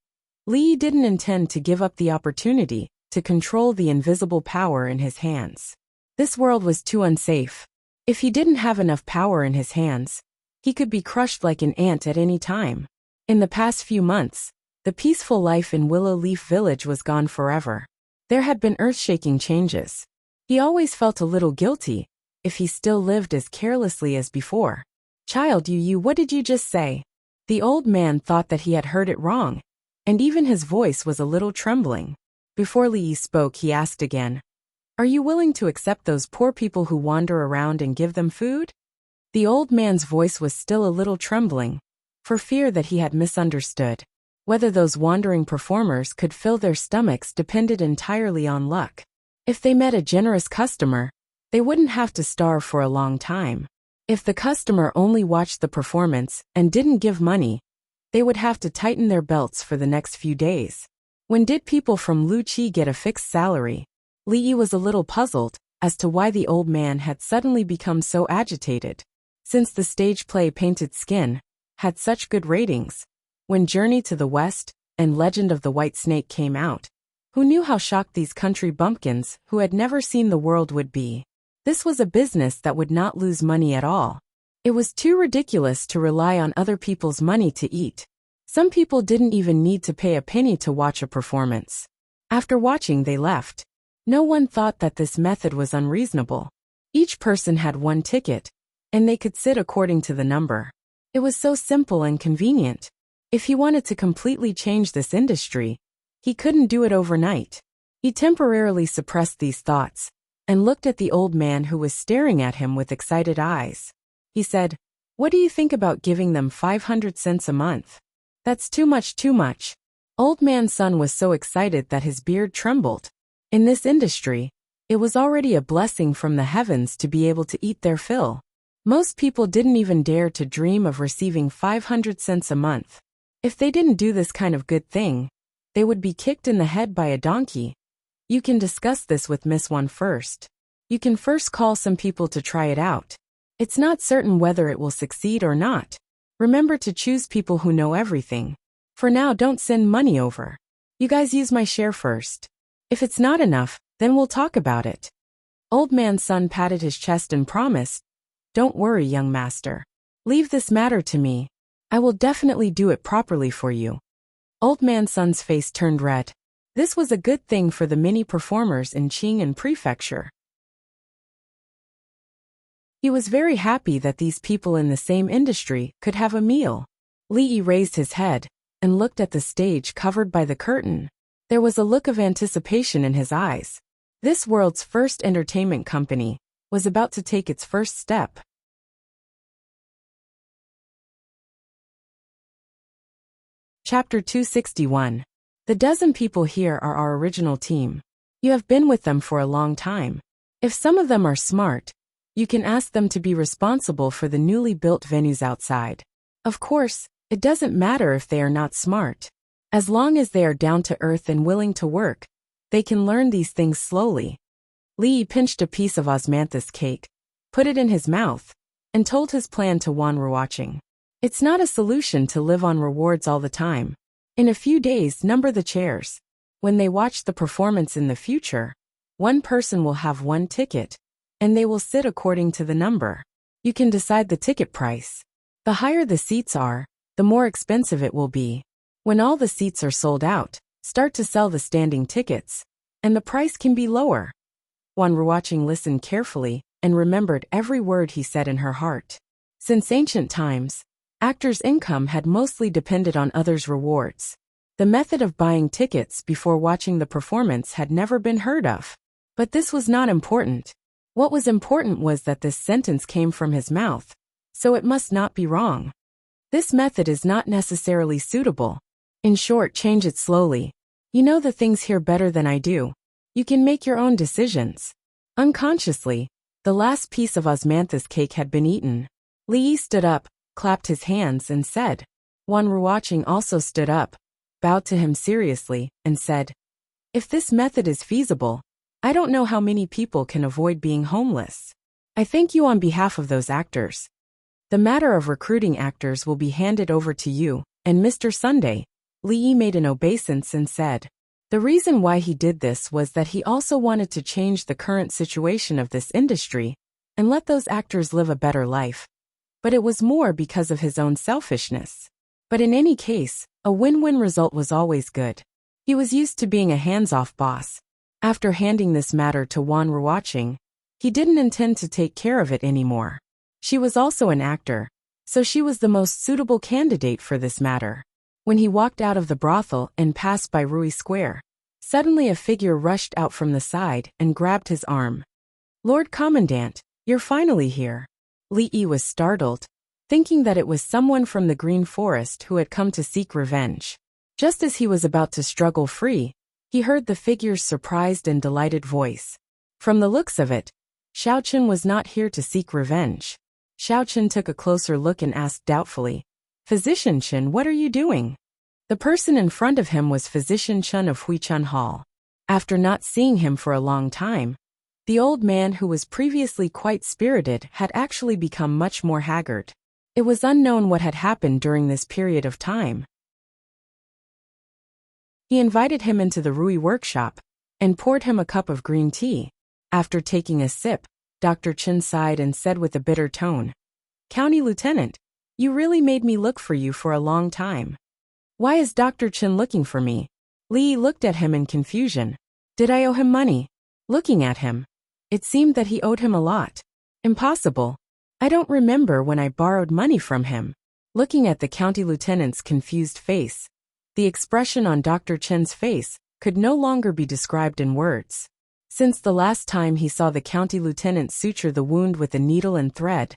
Li didn't intend to give up the opportunity to control the invisible power in his hands. This world was too unsafe. If he didn't have enough power in his hands, he could be crushed like an ant at any time. In the past few months, the peaceful life in Willow Leaf Village was gone forever. There had been earth-shaking changes. He always felt a little guilty if he still lived as carelessly as before. "Child, what did you just say?" The old man thought that he had heard it wrong, and even his voice was a little trembling. Before Li spoke, he asked again, "Are you willing to accept those poor people who wander around and give them food?" The old man's voice was still a little trembling, for fear that he had misunderstood. Whether those wandering performers could fill their stomachs depended entirely on luck. If they met a generous customer, they wouldn't have to starve for a long time. If the customer only watched the performance and didn't give money, they would have to tighten their belts for the next few days. When did people from Luqi get a fixed salary? Li was a little puzzled as to why the old man had suddenly become so agitated. Since the stage play Painted Skin had such good ratings, when Journey to the West and Legend of the White Snake came out, who knew how shocked these country bumpkins who had never seen the world would be? This was a business that would not lose money at all. It was too ridiculous to rely on other people's money to eat. Some people didn't even need to pay a penny to watch a performance. After watching, they left. No one thought that this method was unreasonable. Each person had one ticket, and they could sit according to the number. It was so simple and convenient. If he wanted to completely change this industry, he couldn't do it overnight. He temporarily suppressed these thoughts and looked at the old man who was staring at him with excited eyes. He said, "What do you think about giving them 500 cents a month?" "That's too much. Old man's son was so excited that his beard trembled. In this industry, it was already a blessing from the heavens to be able to eat their fill. Most people didn't even dare to dream of receiving 500 cents a month. If they didn't do this kind of good thing, they would be kicked in the head by a donkey. You can discuss this with Miss One first. You can first call some people to try it out. It's not certain whether it will succeed or not. Remember to choose people who know everything. For now, don't send money over. You guys use my share first. If it's not enough, then we'll talk about it." Old man's son patted his chest and promised, "Don't worry, young master. Leave this matter to me. I will definitely do it properly for you." Old man's son's face turned red. This was a good thing for the many performers in Qing'an Prefecture. He was very happy that these people in the same industry could have a meal. Li raised his head and looked at the stage covered by the curtain. There was a look of anticipation in his eyes. This world's first entertainment company was about to take its first step. Chapter 261. The dozen people here are our original team. You have been with them for a long time. If some of them are smart, you can ask them to be responsible for the newly built venues outside. Of course, it doesn't matter if they are not smart. As long as they are down to earth and willing to work, they can learn these things slowly. Li pinched a piece of osmanthus cake, put it in his mouth, and told his plan to Wan Ruoqing. It's not a solution to live on rewards all the time. In a few days, number the chairs. When they watch the performance in the future, one person will have one ticket, and they will sit according to the number. You can decide the ticket price. The higher the seats are, the more expensive it will be. When all the seats are sold out, start to sell the standing tickets, and the price can be lower. Wan Ruoqing listened carefully and remembered every word he said in her heart. Since ancient times, actors' income had mostly depended on others' rewards. The method of buying tickets before watching the performance had never been heard of. But this was not important. What was important was that this sentence came from his mouth, so it must not be wrong. This method is not necessarily suitable. In short, change it slowly. You know the things here better than I do. You can make your own decisions. Unconsciously, The last piece of osmanthus cake had been eaten. Li Yi stood up, clapped his hands and said. Wan Ruoqing also stood up, bowed to him seriously, and said, "If this method is feasible, I don't know how many people can avoid being homeless. I thank you on behalf of those actors. The matter of recruiting actors will be handed over to you, and Mr. Sunday." Li Yi made an obeisance and said. The reason why he did this was that he also wanted to change the current situation of this industry and let those actors live a better life. But it was more because of his own selfishness. But in any case, a win-win result was always good. He was used to being a hands-off boss. After handing this matter to Wan Ruoqing, he didn't intend to take care of it anymore. She was also an actor, so she was the most suitable candidate for this matter. When he walked out of the brothel and passed by Rui Square, suddenly a figure rushed out from the side and grabbed his arm. "Lord Commandant, you're finally here." Li Yi was startled, thinking that it was someone from the Green Forest who had come to seek revenge. Just as he was about to struggle free, he heard the figure's surprised and delighted voice. From the looks of it, Xiaoqin was not here to seek revenge. Xiaoqin took a closer look and asked doubtfully, "Physician Chen, what are you doing?" The person in front of him was Physician Chen of Huichun Hall. After not seeing him for a long time, the old man who was previously quite spirited had actually become much more haggard. It was unknown what had happened during this period of time. He invited him into the Rui workshop and poured him a cup of green tea. After taking a sip, Dr. Chen sighed and said with a bitter tone, "County Lieutenant, you really made me look for you for a long time." "Why is Dr. Chen looking for me?" Li Yi looked at him in confusion. "Did I owe him money?" Looking at him, it seemed that he owed him a lot. "Impossible. I don't remember when I borrowed money from him." Looking at the county lieutenant's confused face, the expression on Dr. Chen's face could no longer be described in words. Since the last time he saw the county lieutenant suture the wound with a needle and thread,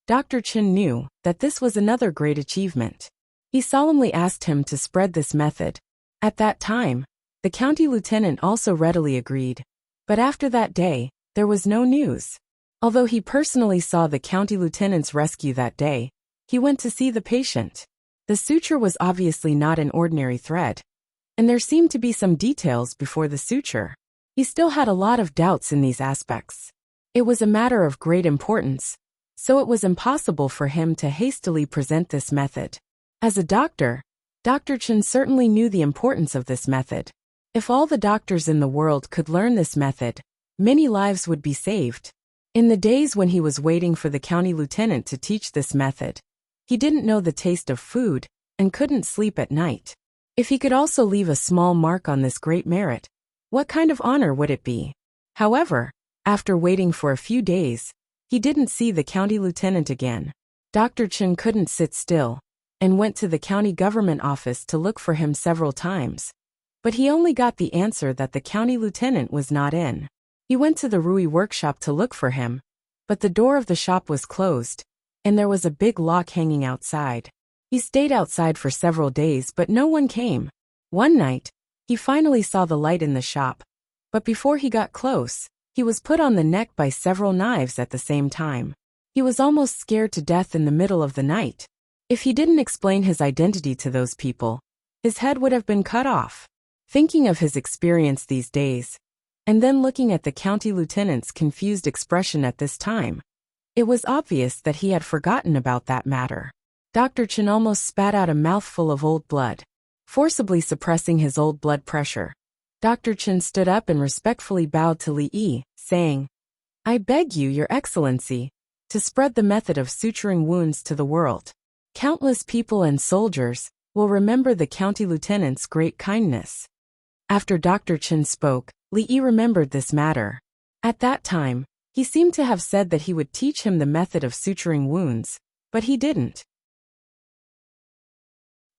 Dr. Chen knew that this was another great achievement. He solemnly asked him to spread this method. At that time, the county lieutenant also readily agreed. But after that day, there was no news. Although he personally saw the county lieutenant's rescue that day, he went to see the patient. The suture was obviously not an ordinary thread, and there seemed to be some details before the suture. He still had a lot of doubts in these aspects. It was a matter of great importance, so it was impossible for him to hastily present this method. As a doctor, Dr. Chen certainly knew the importance of this method. If all the doctors in the world could learn this method, many lives would be saved. In the days when he was waiting for the county lieutenant to teach this method, he didn't know the taste of food and couldn't sleep at night. If he could also leave a small mark on this great merit, what kind of honor would it be? However, after waiting for a few days, he didn't see the county lieutenant again. Dr. Chen couldn't sit still and went to the county government office to look for him several times. But he only got the answer that the county lieutenant was not in. He went to the Rui workshop to look for him, but the door of the shop was closed, and there was a big lock hanging outside. He stayed outside for several days, but no one came. One night, he finally saw the light in the shop, but before he got close, he was put on the neck by several knives at the same time. He was almost scared to death in the middle of the night. If he didn't explain his identity to those people, his head would have been cut off. Thinking of his experience these days, and then looking at the county lieutenant's confused expression at this time, it was obvious that he had forgotten about that matter. Dr. Chen almost spat out a mouthful of old blood, forcibly suppressing his old blood pressure. Dr. Chen stood up and respectfully bowed to Li Yi, saying, "I beg you, Your Excellency, to spread the method of suturing wounds to the world. Countless people and soldiers will remember the county lieutenant's great kindness." After Dr. Chen spoke, Li Yi remembered this matter. At that time, he seemed to have said that he would teach him the method of suturing wounds, but he didn't.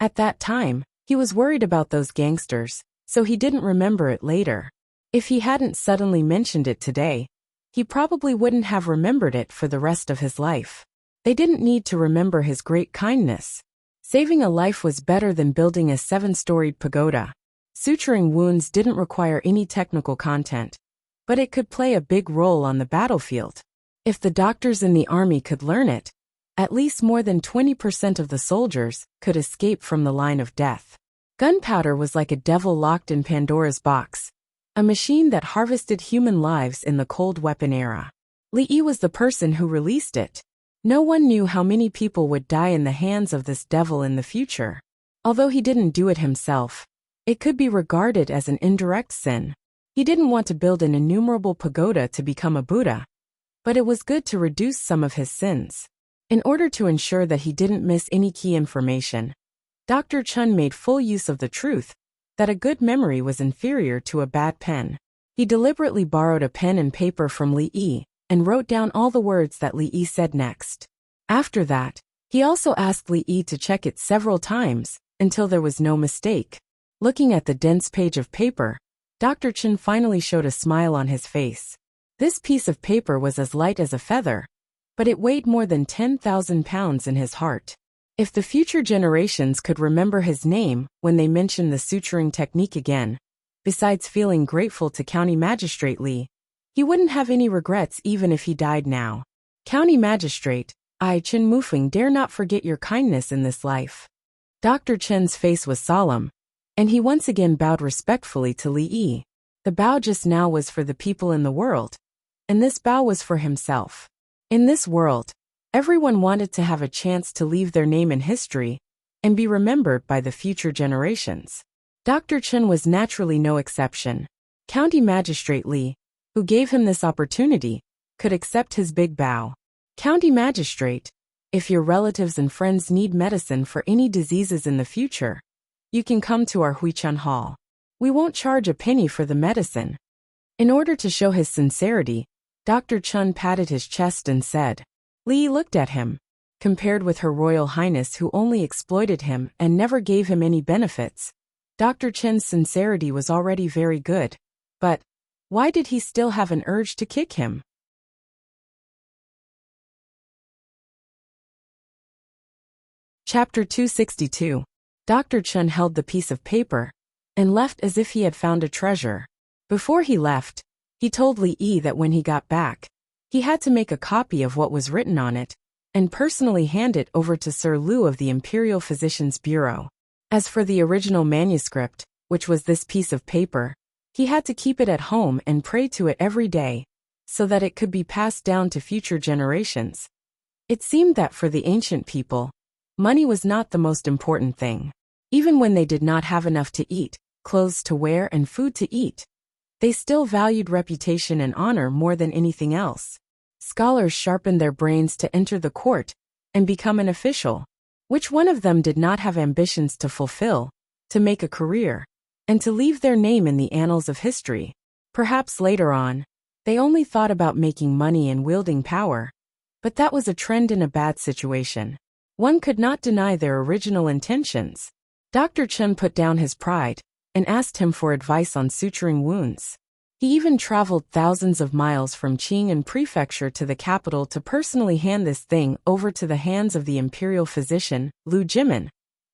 At that time, he was worried about those gangsters, so he didn't remember it later. If he hadn't suddenly mentioned it today, he probably wouldn't have remembered it for the rest of his life. They didn't need to remember his great kindness. Saving a life was better than building a 7-storied pagoda. Suturing wounds didn't require any technical content, but it could play a big role on the battlefield. If the doctors in the army could learn it, at least more than 20% of the soldiers could escape from the line of death. Gunpowder was like a devil locked in Pandora's box, a machine that harvested human lives in the cold weapon era. Li was the person who released it. No one knew how many people would die in the hands of this devil in the future. Although he didn't do it himself, it could be regarded as an indirect sin. He didn't want to build an innumerable pagoda to become a Buddha, but it was good to reduce some of his sins. In order to ensure that he didn't miss any key information, Dr. Chun made full use of the truth that a good memory was inferior to a bad pen. He deliberately borrowed a pen and paper from Li and wrote down all the words that Li said next. After that, he also asked Li to check it several times until there was no mistake. Looking at the dense page of paper, Dr. Chun finally showed a smile on his face. This piece of paper was as light as a feather, but it weighed more than 10,000 pounds in his heart. If the future generations could remember his name when they mentioned the suturing technique again, besides feeling grateful to County Magistrate Li, he wouldn't have any regrets even if he died now. County Magistrate, I, Chen Mufeng, dare not forget your kindness in this life. Dr. Chen's face was solemn, and he once again bowed respectfully to Li. The bow just now was for the people in the world, and this bow was for himself. In this world, everyone wanted to have a chance to leave their name in history and be remembered by the future generations. Dr. Chen was naturally no exception. County Magistrate Li, who gave him this opportunity, could accept his big bow. County Magistrate, if your relatives and friends need medicine for any diseases in the future, you can come to our Huichan Hall. We won't charge a penny for the medicine. In order to show his sincerity, Dr. Chun patted his chest and said. Li looked at him. Compared with Her Royal Highness who only exploited him and never gave him any benefits, Dr. Chen's sincerity was already very good. But why did he still have an urge to kick him? Chapter 262. Dr. Chun held the piece of paper and left as if he had found a treasure. Before he left, he told Li that when he got back, he had to make a copy of what was written on it and personally hand it over to Sir Lu of the Imperial Physicians Bureau. As for the original manuscript, which was this piece of paper, he had to keep it at home and pray to it every day, so that it could be passed down to future generations. It seemed that for the ancient people, money was not the most important thing. Even when they did not have enough to eat, clothes to wear and food to eat, they still valued reputation and honor more than anything else. Scholars sharpened their brains to enter the court and become an official. Which one of them did not have ambitions to fulfill, to make a career, and to leave their name in the annals of history? Perhaps later on, they only thought about making money and wielding power, but that was a trend in a bad situation. One could not deny their original intentions. Dr. Chen put down his pride and asked him for advice on suturing wounds. He even traveled thousands of miles from Qing'an Prefecture to the capital to personally hand this thing over to the hands of the imperial physician, Lu Jimin,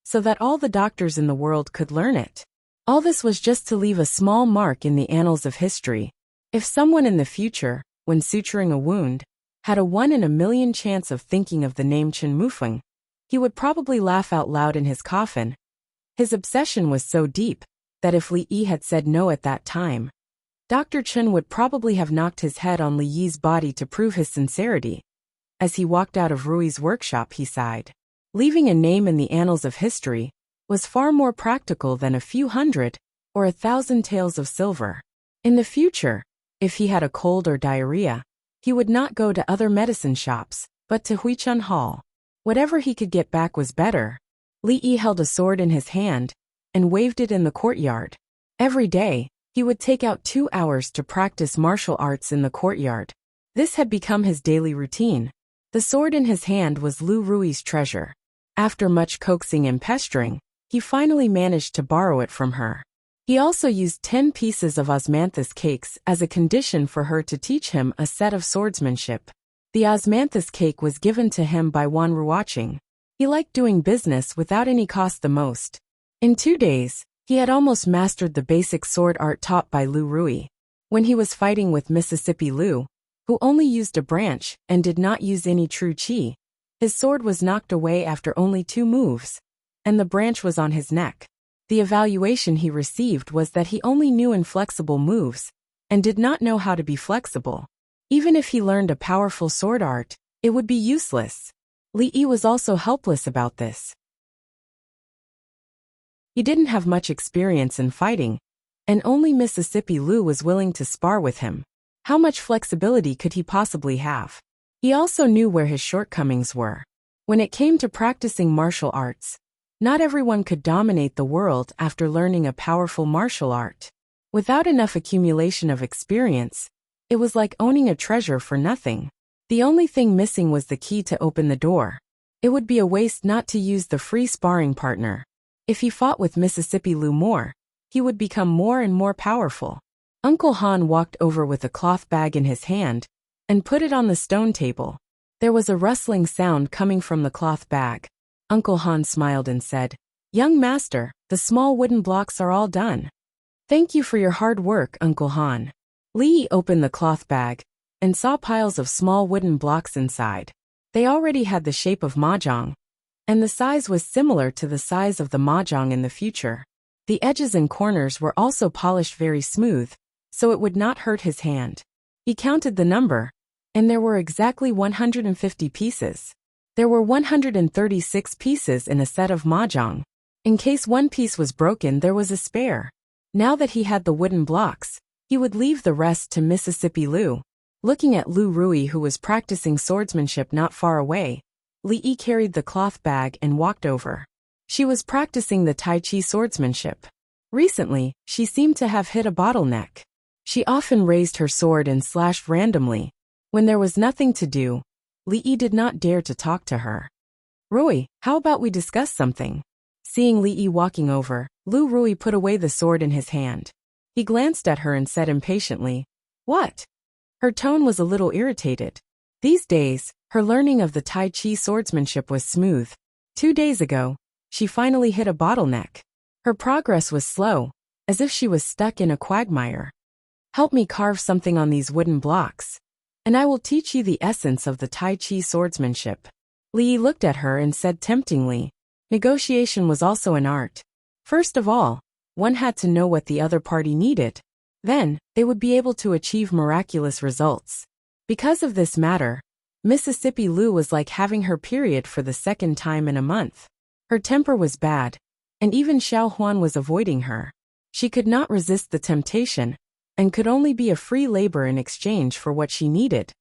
so that all the doctors in the world could learn it. All this was just to leave a small mark in the annals of history. If someone in the future, when suturing a wound, had a 1 in a million chance of thinking of the name Chen Mufeng, he would probably laugh out loud in his coffin. His obsession was so deep that if Li Yi had said no at that time, Dr. Chen would probably have knocked his head on Li Yi's body to prove his sincerity. As he walked out of Rui's workshop, he sighed. Leaving a name in the annals of history was far more practical than a few hundred or 1,000 taels of silver. In the future, if he had a cold or diarrhea, he would not go to other medicine shops, but to Huichan Hall. Whatever he could get back was better. Li Yi held a sword in his hand and waved it in the courtyard. Every day, he would take out 2 hours to practice martial arts in the courtyard. This had become his daily routine. The sword in his hand was Lu Rui's treasure. After much coaxing and pestering, he finally managed to borrow it from her. He also used 10 pieces of osmanthus cakes as a condition for her to teach him a set of swordsmanship. The osmanthus cake was given to him by Wan Ruoqing. He liked doing business without any cost the most. In 2 days, he had almost mastered the basic sword art taught by Lu Rui. When he was fighting with Mississippi Lu, who only used a branch and did not use any true chi. His sword was knocked away after only 2 moves, and the branch was on his neck. The evaluation he received was that he only knew inflexible moves, and did not know how to be flexible. Even if he learned a powerful sword art, it would be useless. Li Yi was also helpless about this. He didn't have much experience in fighting, and only Mississippi Lu was willing to spar with him. How much flexibility could he possibly have? He also knew where his shortcomings were. When it came to practicing martial arts, not everyone could dominate the world after learning a powerful martial art. Without enough accumulation of experience, it was like owning a treasure for nothing. The only thing missing was the key to open the door. It would be a waste not to use the free sparring partner. If he fought with Mississippi Lu more, he would become more and more powerful. Uncle Han walked over with a cloth bag in his hand and put it on the stone table. There was a rustling sound coming from the cloth bag. Uncle Han smiled and said, "Young master, the small wooden blocks are all done." "Thank you for your hard work, Uncle Han." Li Yi opened the cloth bag and saw piles of small wooden blocks inside. They already had the shape of mahjong, and the size was similar to the size of the mahjong in the future. The edges and corners were also polished very smooth, so it would not hurt his hand. He counted the number, and there were exactly 150 pieces. There were 136 pieces in a set of mahjong. In case one piece was broken, there was a spare. Now that he had the wooden blocks, he would leave the rest to Mississippi Lu. Looking at Lu Rui, who was practicing swordsmanship not far away, Li Yi carried the cloth bag and walked over. She was practicing the Tai Chi swordsmanship. Recently, she seemed to have hit a bottleneck. She often raised her sword and slashed randomly. When there was nothing to do, Li Yi did not dare to talk to her. "Rui, how about we discuss something?" Seeing Li Yi walking over, Lu Rui put away the sword in his hand. He glanced at her and said impatiently, "What?" Her tone was a little irritated. These days, her learning of the Tai Chi swordsmanship was smooth. 2 days ago, she finally hit a bottleneck. Her progress was slow, as if she was stuck in a quagmire. "Help me carve something on these wooden blocks, and I will teach you the essence of the Tai Chi swordsmanship." Li Yi looked at her and said temptingly, negotiation was also an art. First of all, one had to know what the other party needed. Then, they would be able to achieve miraculous results. Because of this matter, Mississippi Lu was like having her period for the 2nd time in a month. Her temper was bad, and even Xiao Huan was avoiding her. She could not resist the temptation, and could only be a free labor in exchange for what she needed.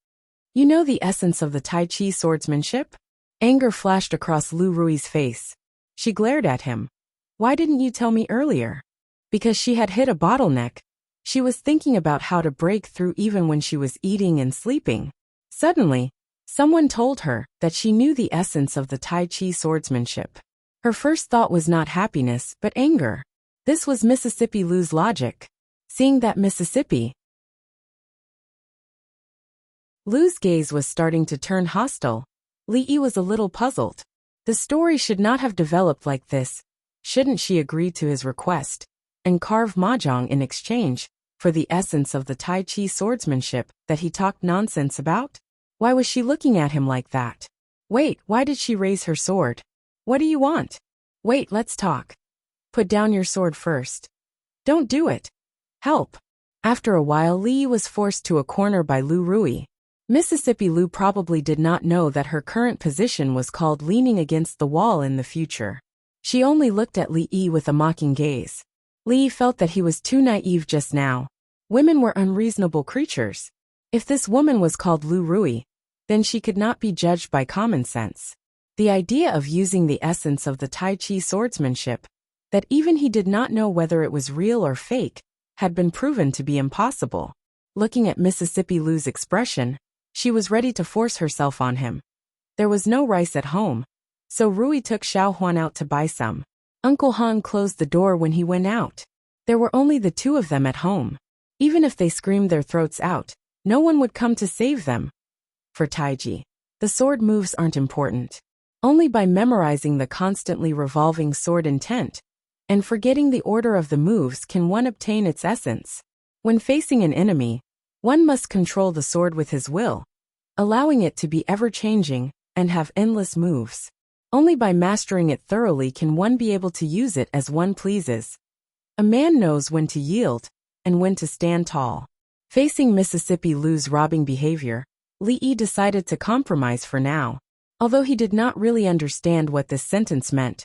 "You know the essence of the Tai Chi swordsmanship?" Anger flashed across Lu Rui's face. She glared at him. "Why didn't you tell me earlier?" Because she had hit a bottleneck. She was thinking about how to break through even when she was eating and sleeping. Suddenly, someone told her that she knew the essence of the Tai Chi swordsmanship. Her first thought was not happiness, but anger. This was Mississippi Lu's logic. Seeing that Mississippi Lu's gaze was starting to turn hostile, Li Yi was a little puzzled. The story should not have developed like this. Shouldn't she agree to his request and carve mahjong in exchange for the essence of the Tai Chi swordsmanship that he talked nonsense about? Why was she looking at him like that? Wait, why did she raise her sword? What do you want? Wait, let's talk. Put down your sword first. Don't do it. Help. After a while, Li Yi was forced to a corner by Lu Rui. Mississippi Lu probably did not know that her current position was called leaning against the wall in the future. She only looked at Li Yi with a mocking gaze. Li Yi felt that he was too naive just now. Women were unreasonable creatures. If this woman was called Lu Rui, then she could not be judged by common sense. The idea of using the essence of the Tai Chi swordsmanship, that even he did not know whether it was real or fake, had been proven to be impossible. Looking at Mississippi Lu's expression, she was ready to force herself on him. There was no rice at home, so Rui took Xiao Huan out to buy some. Uncle Han closed the door when he went out. There were only the 2 of them at home. Even if they screamed their throats out, no one would come to save them. For Taiji, the sword moves aren't important. Only by memorizing the constantly revolving sword intent and forgetting the order of the moves can one obtain its essence. When facing an enemy, One must control the sword with his will, allowing it to be ever-changing and have endless moves. Only by mastering it thoroughly can one be able to use it as one pleases. A man knows when to yield and when to stand tall. Facing Mississippi Lou's robbing behavior, Li Yi decided to compromise for now. Although he did not really understand what this sentence meant,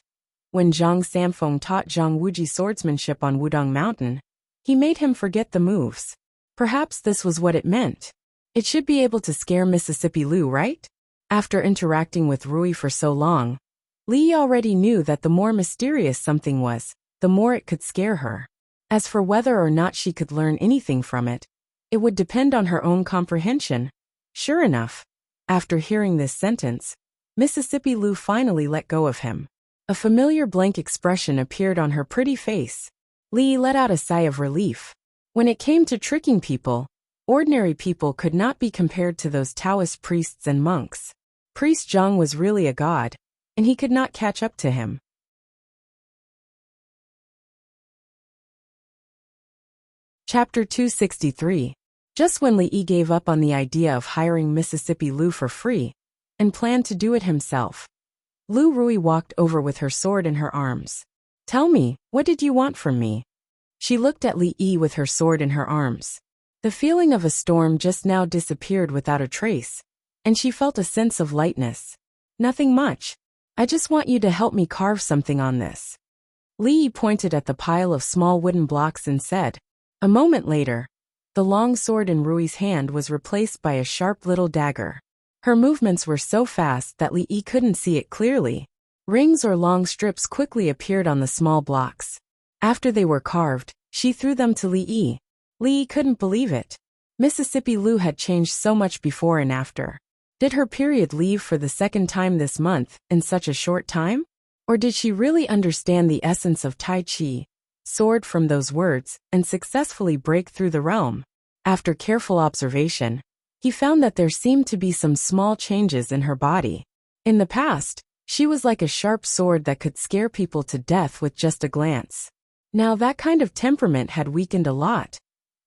when Zhang Samfeng taught Zhang Wuji swordsmanship on Wudong Mountain, he made him forget the moves. Perhaps this was what it meant. It should be able to scare Mississippi Lou, right? After interacting with Rui for so long, Li Yi already knew that the more mysterious something was, the more it could scare her. As for whether or not she could learn anything from it, it would depend on her own comprehension. Sure enough, after hearing this sentence, Mississippi Lou finally let go of him. A familiar blank expression appeared on her pretty face. Li Yi let out a sigh of relief. When it came to tricking people, ordinary people could not be compared to those Taoist priests and monks. Priest Zhang was really a god, and he could not catch up to him. Chapter 263. Just when Li Yi gave up on the idea of hiring Mississippi Lou for free, and planned to do it himself, Lu Rui walked over with her sword in her arms. "Tell me, what did you want from me?" She looked at Li Yi with her sword in her arms. The feeling of a storm just now disappeared without a trace, and she felt a sense of lightness. "Nothing much. I just want you to help me carve something on this." Li Yi pointed at the pile of small wooden blocks and said. A moment later, the long sword in Rui's hand was replaced by a sharp little dagger. Her movements were so fast that Li Yi couldn't see it clearly. Rings or long strips quickly appeared on the small blocks. After they were carved, she threw them to Li Yi. Li Yi couldn't believe it. Mississippi Lou had changed so much before and after. Did her period leave for the second time this month in such a short time? Or did she really understand the essence of Tai Chi, sword from those words, and successfully break through the realm? After careful observation, he found that there seemed to be some small changes in her body. In the past, she was like a sharp sword that could scare people to death with just a glance. Now that kind of temperament had weakened a lot,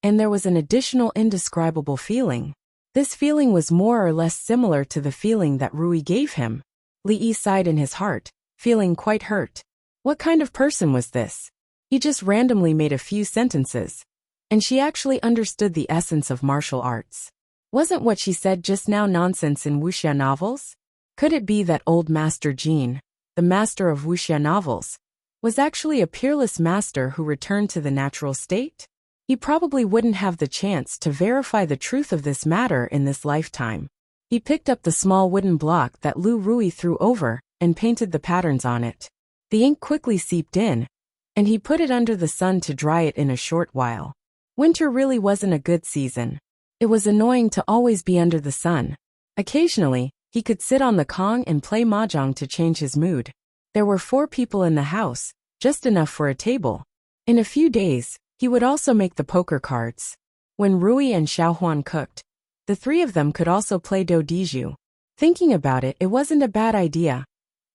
and there was an additional indescribable feeling. This feeling was more or less similar to the feeling that Rui gave him. Li Yi sighed in his heart, feeling quite hurt. What kind of person was this? He just randomly made a few sentences, and she actually understood the essence of martial arts. Wasn't what she said just now nonsense in wuxia novels? Could it be that old Master Jin, the master of wuxia novels, was actually a peerless master who returned to the natural state? He probably wouldn't have the chance to verify the truth of this matter in this lifetime. He picked up the small wooden block that Lu Rui threw over and painted the patterns on it. The ink quickly seeped in, and he put it under the sun to dry it in a short while. Winter really wasn't a good season. It was annoying to always be under the sun. Occasionally, he could sit on the Kong and play mahjong to change his mood. There were 4 people in the house, just enough for a table. In a few days, he would also make the poker cards. When Rui and Xiaohuan cooked, the 3 of them could also play dodiju. Thinking about it, it wasn't a bad idea.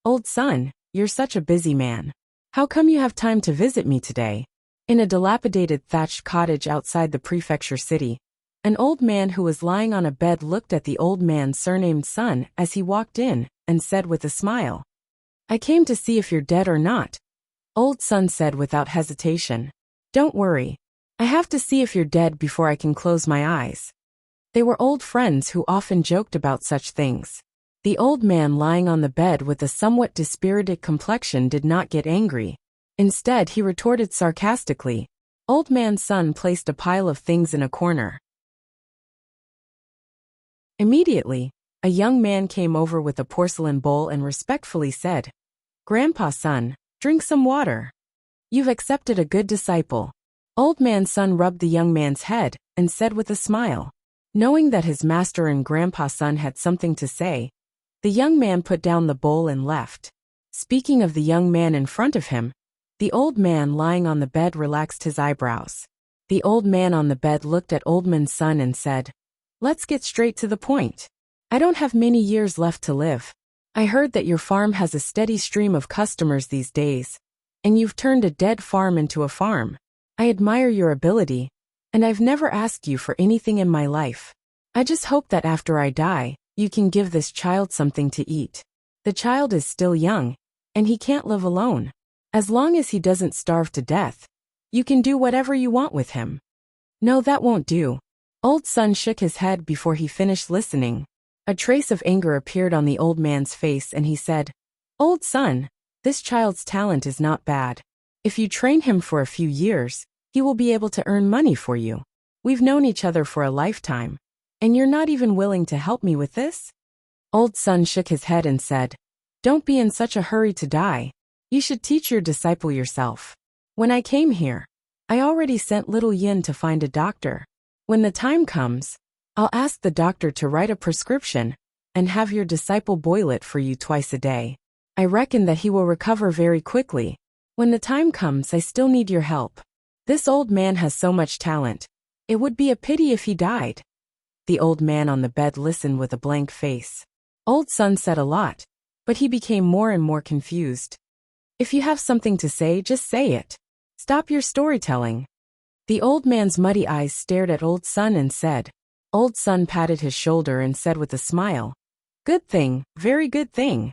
"Old son, you're such a busy man. How come you have time to visit me today?" In a dilapidated thatched cottage outside the prefecture city, an old man who was lying on a bed looked at the old man's surnamed son as he walked in and said with a smile, "I came to see if you're dead or not." Old son said without hesitation, "Don't worry. I have to see if you're dead before I can close my eyes." They were old friends who often joked about such things. The old man lying on the bed with a somewhat dispirited complexion did not get angry. Instead, he retorted sarcastically. Old man's son placed a pile of things in a corner. Immediately, a young man came over with a porcelain bowl and respectfully said, "Grandpa son, drink some water. You've accepted a good disciple." Old man's son rubbed the young man's head and said with a smile. Knowing that his master and grandpa's son had something to say, the young man put down the bowl and left. Speaking of the young man in front of him, the old man lying on the bed relaxed his eyebrows. The old man on the bed looked at old man's son and said, "Let's get straight to the point. I don't have many years left to live. I heard that your farm has a steady stream of customers these days, and you've turned a dead farm into a farm. I admire your ability, And I've never asked you for anything in my life. I just hope that after I die, you can give this child something to eat. The child is still young, and he can't live alone. As long as he doesn't starve to death, you can do whatever you want with him." "No, that won't do." Old Son shook his head before he finished listening. A trace of anger appeared on the old man's face and he said, "Old Son, this child's talent is not bad. If you train him for a few years, he will be able to earn money for you. We've known each other for a lifetime, and you're not even willing to help me with this?" Old Son shook his head and said, "Don't be in such a hurry to die. You should teach your disciple yourself. When I came here, I already sent little Yin to find a doctor. When the time comes, I'll ask the doctor to write a prescription and have your disciple boil it for you twice a day. I reckon that he will recover very quickly. When the time comes, I still need your help. This old man has so much talent. It would be a pity if he died." The old man on the bed listened with a blank face. Old Son said a lot, but he became more and more confused. "If you have something to say, just say it. Stop your storytelling." The old man's muddy eyes stared at Old Son and said. Old Son patted his shoulder and said with a smile, "Good thing, very good thing."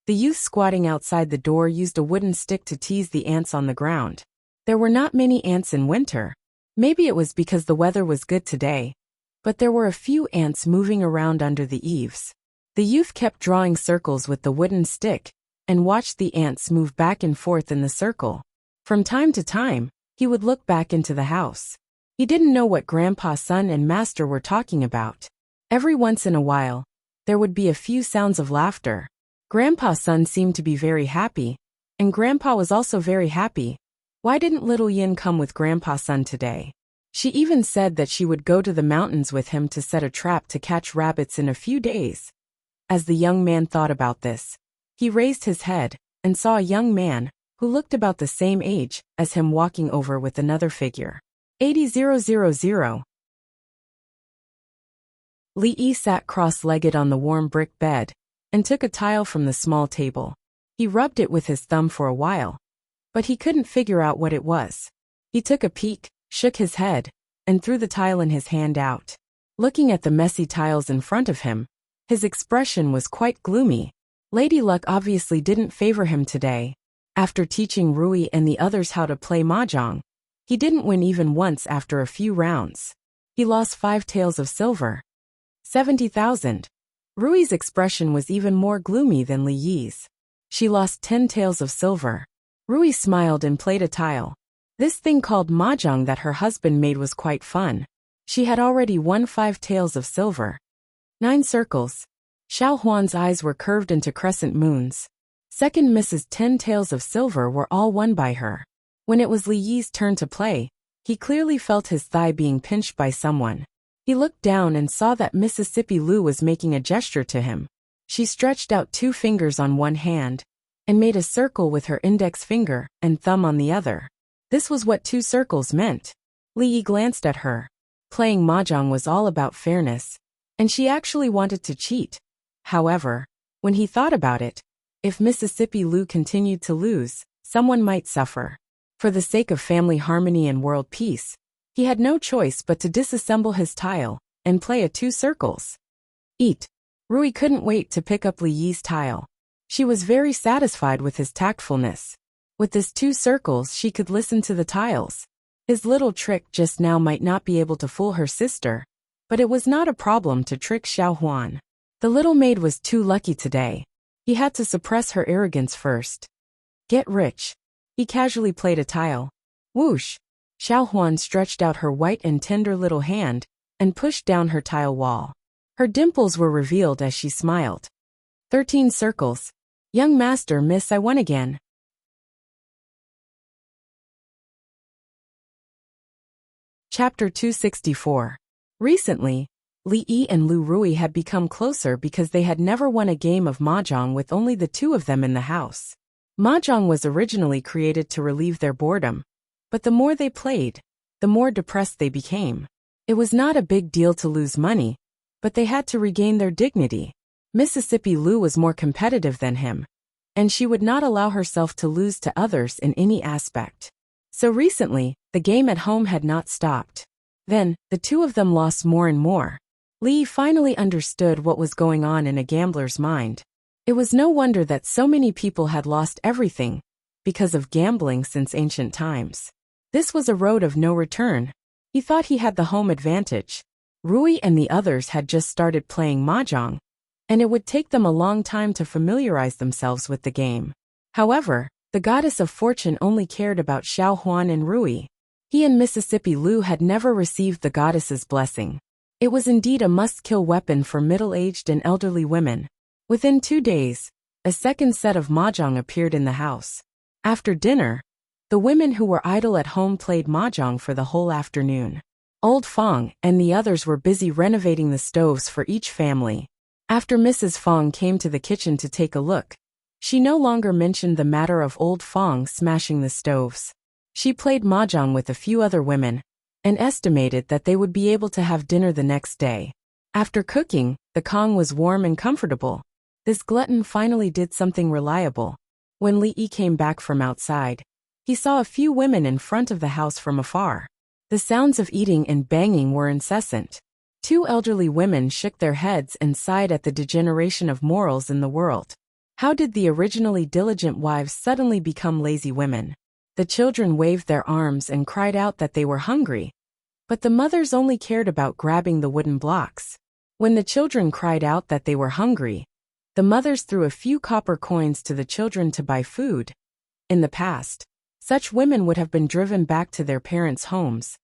The youth squatting outside the door used a wooden stick to tease the ants on the ground. There were not many ants in winter. Maybe it was because the weather was good today, but there were a few ants moving around under the eaves. The youth kept drawing circles with the wooden stick and watched the ants move back and forth in the circle. From time to time, he would look back into the house. He didn't know what Grandpa, Son, and Master were talking about. Every once in a while, there would be a few sounds of laughter. Grandpa, Son seemed to be very happy, and Grandpa was also very happy. Why didn't little Yin come with Grandpa, Son today? She even said that she would go to the mountains with him to set a trap to catch rabbits in a few days. As the young man thought about this, he raised his head and saw a young man who looked about the same age as him walking over with another figure. 80,000. Li Yi sat cross-legged on the warm brick bed and took a tile from the small table. He rubbed it with his thumb for a while, but he couldn't figure out what it was. He took a peek, shook his head, and threw the tile in his hand out. Looking at the messy tiles in front of him, his expression was quite gloomy. Lady Luck obviously didn't favor him today. After teaching Rui and the others how to play mahjong, he didn't win even once after a few rounds. He lost 5 taels of silver. 70,000. Rui's expression was even more gloomy than Li Yi's. She lost 10 taels of silver. Rui smiled and played a tile. This thing called mahjong that her husband made was quite fun. She had already won 5 taels of silver. 9 circles. Xiao Huan's eyes were curved into crescent moons. Second Mrs. 10 taels of silver were all won by her. When it was Li Yi's turn to play, he clearly felt his thigh being pinched by someone. He looked down and saw that Mississippi Lu was making a gesture to him. She stretched out 2 fingers on one hand and made a circle with her index finger and thumb on the other. This was what 2 circles meant. Li Yi glanced at her. Playing mahjong was all about fairness, and she actually wanted to cheat. However, when he thought about it, if Mississippi Lu continued to lose, someone might suffer. For the sake of family harmony and world peace, he had no choice but to disassemble his tile and play a 2 circles. Eat. Rui couldn't wait to pick up Li Yi's tile. She was very satisfied with his tactfulness. With this 2 circles, she could listen to the tiles. His little trick just now might not be able to fool her sister, but it was not a problem to trick Xiao Huan. The little maid was too lucky today. He had to suppress her arrogance first. Get rich. He casually played a tile. Whoosh! Xiao Huan stretched out her white and tender little hand and pushed down her tile wall. Her dimples were revealed as she smiled. 13 circles. Young master, miss, I won again. Chapter 264. Recently, Li Yi and Lu Rui had become closer because they had never won a game of mahjong with only the 2 of them in the house. Mahjong was originally created to relieve their boredom, but the more they played, the more depressed they became. It was not a big deal to lose money, but they had to regain their dignity. Mississippi Lu was more competitive than him, and she would not allow herself to lose to others in any aspect. So recently, the game at home had not stopped. Then, the two of them lost more and more. Li finally understood what was going on in a gambler's mind. It was no wonder that so many people had lost everything because of gambling since ancient times. This was a road of no return. He thought he had the home advantage. Rui and the others had just started playing mahjong, and it would take them a long time to familiarize themselves with the game. However, the goddess of fortune only cared about Xiao Huan and Rui. He and Mississippi Lu had never received the goddess's blessing. It was indeed a must-kill weapon for middle-aged and elderly women. Within 2 days, a second set of mahjong appeared in the house. After dinner, the women who were idle at home played mahjong for the whole afternoon. Old Fong and the others were busy renovating the stoves for each family. After Mrs. Fong came to the kitchen to take a look, she no longer mentioned the matter of Old Fong smashing the stoves. She played mahjong with a few other women, and estimated that they would be able to have dinner the next day. After cooking, the Kong was warm and comfortable. This glutton finally did something reliable. When Li Yi came back from outside, he saw a few women in front of the house from afar. The sounds of eating and banging were incessant. 2 elderly women shook their heads and sighed at the degeneration of morals in the world. How did the originally diligent wives suddenly become lazy women? The children waved their arms and cried out that they were hungry, but the mothers only cared about grabbing the wooden blocks. When the children cried out that they were hungry, the mothers threw a few copper coins to the children to buy food. In the past, such women would have been driven back to their parents' homes.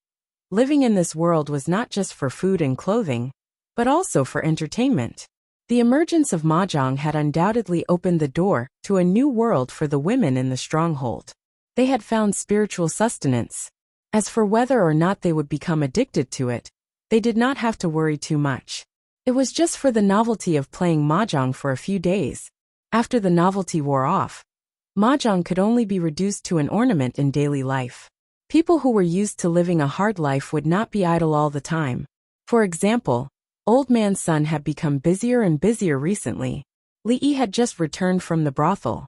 Living in this world was not just for food and clothing, but also for entertainment. The emergence of mahjong had undoubtedly opened the door to a new world for the women in the stronghold. They had found spiritual sustenance. As for whether or not they would become addicted to it, they did not have to worry too much. It was just for the novelty of playing mahjong for a few days. After the novelty wore off, mahjong could only be reduced to an ornament in daily life. People who were used to living a hard life would not be idle all the time. For example, Old Man's son had become busier and busier recently. Li Yi had just returned from the brothel.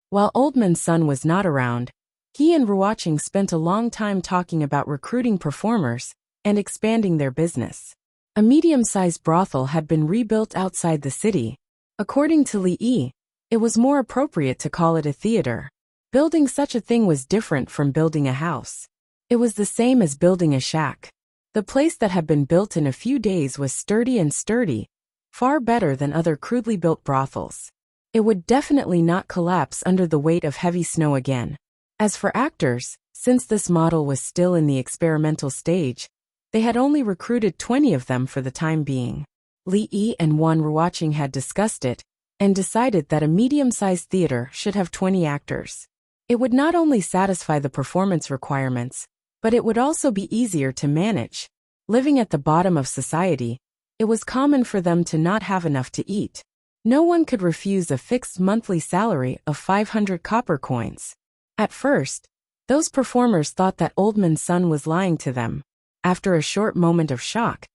While Old Man's son was not around, he and Ruoqing spent a long time talking about recruiting performers and expanding their business. A medium-sized brothel had been rebuilt outside the city. According to Li Yi, it was more appropriate to call it a theater. Building such a thing was different from building a house. It was the same as building a shack. The place that had been built in a few days was sturdy, far better than other crudely built brothels. It would definitely not collapse under the weight of heavy snow again. As for actors, since this model was still in the experimental stage, they had only recruited 20 of them for the time being. Li Yi and Wan Ruoqing had discussed it, and decided that a medium-sized theater should have 20 actors. It would not only satisfy the performance requirements, but it would also be easier to manage. Living at the bottom of society, it was common for them to not have enough to eat. No one could refuse a fixed monthly salary of 500 copper coins. At first, those performers thought that Old Man's son was lying to them. After a short moment of shock,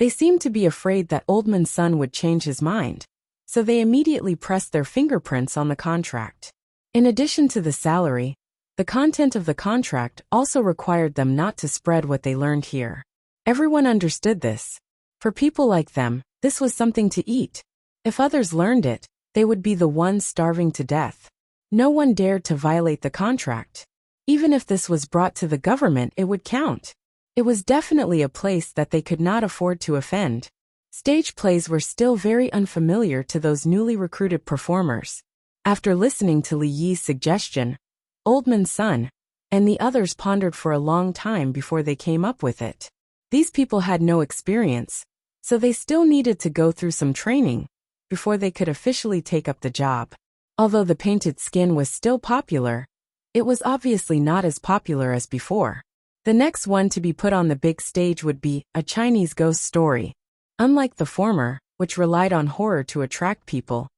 they seemed to be afraid that Old Man's son would change his mind, so they immediately pressed their fingerprints on the contract. In addition to the salary, the content of the contract also required them not to spread what they learned here. Everyone understood this. For people like them, this was something to eat. If others learned it, they would be the ones starving to death. No one dared to violate the contract. Even if this was brought to the government, it would count. It was definitely a place that they could not afford to offend. Stage plays were still very unfamiliar to those newly recruited performers. After listening to Li Yi's suggestion, Old Man's son and the others pondered for a long time before they came up with it. These people had no experience, so they still needed to go through some training before they could officially take up the job. Although the painted skin was still popular, it was obviously not as popular as before. The next one to be put on the big stage would be a Chinese ghost story. Unlike the former, which relied on horror to attract people,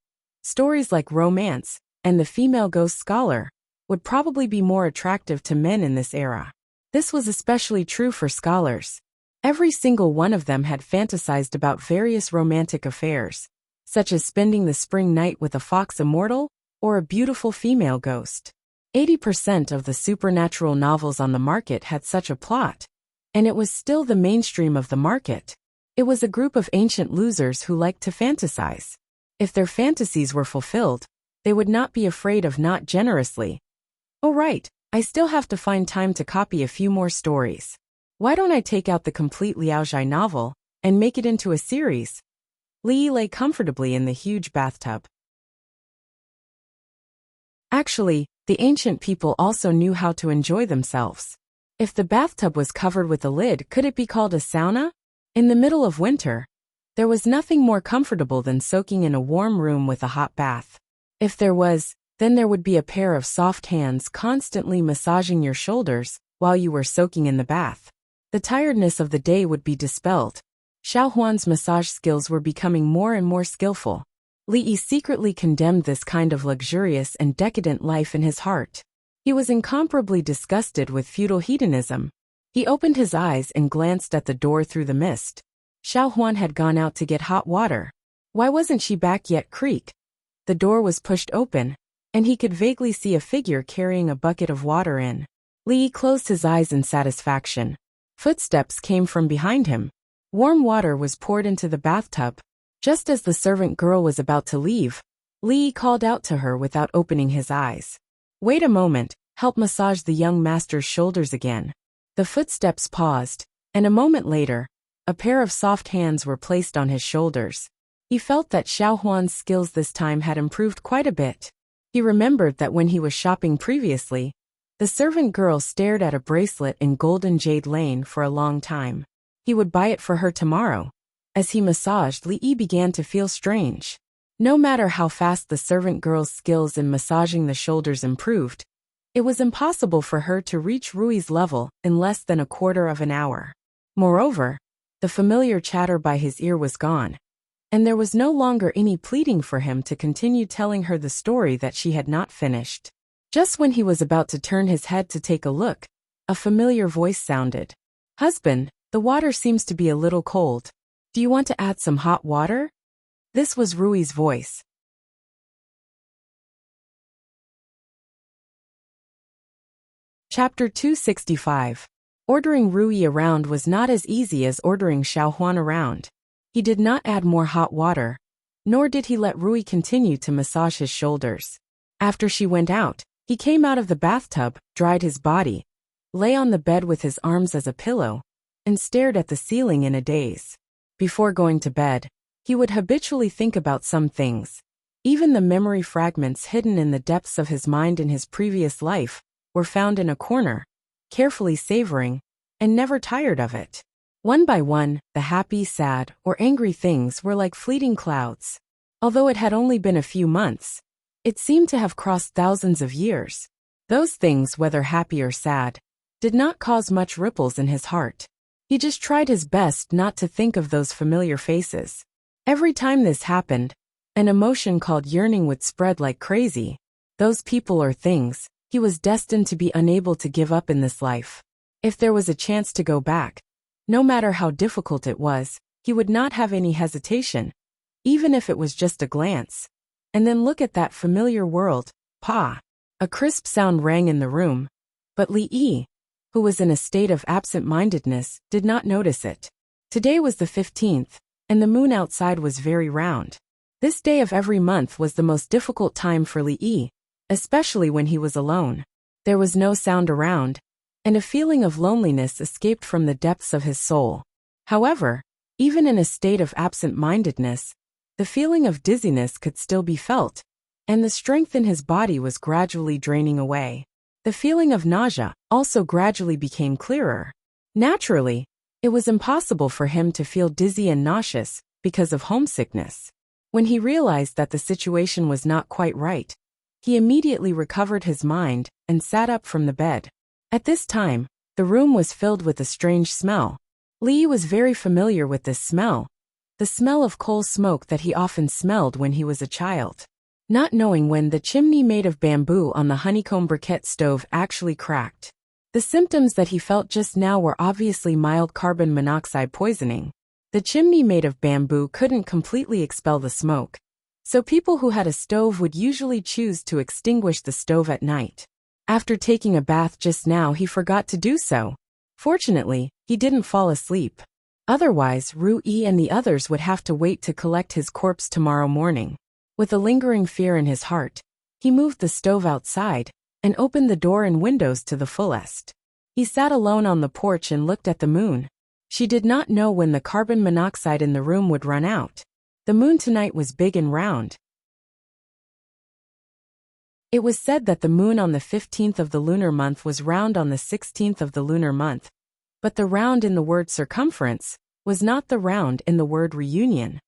stories like romance and the female ghost scholar would probably be more attractive to men in this era. This was especially true for scholars. Every single one of them had fantasized about various romantic affairs, such as spending the spring night with a fox immortal or a beautiful female ghost. 80% of the supernatural novels on the market had such a plot. And it was still the mainstream of the market. It was a group of ancient losers who liked to fantasize. If their fantasies were fulfilled, they would not be afraid of not generously. Oh right, I still have to find time to copy a few more stories. Why don't I take out the complete Liao Zhai novel and make it into a series? Li lay comfortably in the huge bathtub. Actually, the ancient people also knew how to enjoy themselves. If the bathtub was covered with a lid, could it be called a sauna? In the middle of winter, there was nothing more comfortable than soaking in a warm room with a hot bath. If there was, then there would be a pair of soft hands constantly massaging your shoulders while you were soaking in the bath. The tiredness of the day would be dispelled. Xiao Huan's massage skills were becoming more and more skillful. Li Yi secretly condemned this kind of luxurious and decadent life in his heart. He was incomparably disgusted with feudal hedonism. He opened his eyes and glanced at the door through the mist. Xiao Huan had gone out to get hot water. Why wasn't she back yet? Creak. The door was pushed open, and he could vaguely see a figure carrying a bucket of water in. Li Yi closed his eyes in satisfaction. Footsteps came from behind him. Warm water was poured into the bathtub. Just as the servant girl was about to leave, Li Yi called out to her without opening his eyes. Wait a moment, help massage the young master's shoulders again. The footsteps paused, and a moment later, a pair of soft hands were placed on his shoulders. He felt that Xiao Huan's skills this time had improved quite a bit. He remembered that when he was shopping previously, the servant girl stared at a bracelet in Golden Jade Lane for a long time. He would buy it for her tomorrow. As he massaged, Li Yi began to feel strange. No matter how fast the servant girl's skills in massaging the shoulders improved, it was impossible for her to reach Rui's level in less than a quarter of an hour. Moreover, the familiar chatter by his ear was gone, and there was no longer any pleading for him to continue telling her the story that she had not finished. Just when he was about to turn his head to take a look, a familiar voice sounded. Husband, the water seems to be a little cold. Do you want to add some hot water? This was Rui's voice. Chapter 265. Ordering Rui around was not as easy as ordering Xiao Huan around. He did not add more hot water, nor did he let Rui continue to massage his shoulders. After she went out, he came out of the bathtub, dried his body, lay on the bed with his arms as a pillow, and stared at the ceiling in a daze. Before going to bed, he would habitually think about some things. Even the memory fragments hidden in the depths of his mind in his previous life were found in a corner, carefully savoring, and never tired of it. One by one, the happy, sad, or angry things were like fleeting clouds. Although it had only been a few months, it seemed to have crossed thousands of years. Those things, whether happy or sad, did not cause much ripples in his heart. He just tried his best not to think of those familiar faces. Every time this happened, an emotion called yearning would spread like crazy. Those people or things, he was destined to be unable to give up in this life. If there was a chance to go back, no matter how difficult it was, he would not have any hesitation, even if it was just a glance. And then look at that familiar world, Pa. A crisp sound rang in the room, but Li Yi, who was in a state of absent-mindedness, did not notice it. Today was the 15th, and the moon outside was very round. This day of every month was the most difficult time for Li Yi, especially when he was alone. There was no sound around, and a feeling of loneliness escaped from the depths of his soul. However, even in a state of absent-mindedness, the feeling of dizziness could still be felt, and the strength in his body was gradually draining away. The feeling of nausea also gradually became clearer. Naturally, it was impossible for him to feel dizzy and nauseous because of homesickness. When he realized that the situation was not quite right, he immediately recovered his mind and sat up from the bed. At this time, the room was filled with a strange smell. Li was very familiar with this smell, the smell of coal smoke that he often smelled when he was a child. Not knowing when, the chimney made of bamboo on the honeycomb briquette stove actually cracked. The symptoms that he felt just now were obviously mild carbon monoxide poisoning. The chimney made of bamboo couldn't completely expel the smoke, so people who had a stove would usually choose to extinguish the stove at night. After taking a bath just now, he forgot to do so. Fortunately, he didn't fall asleep. Otherwise, Rui and the others would have to wait to collect his corpse tomorrow morning. With a lingering fear in his heart, he moved the stove outside and opened the door and windows to the fullest. He sat alone on the porch and looked at the moon. She did not know when the carbon monoxide in the room would run out. The moon tonight was big and round. It was said that the moon on the 15th of the lunar month was round on the 16th of the lunar month. But the round in the word circumference was not the round in the word reunion.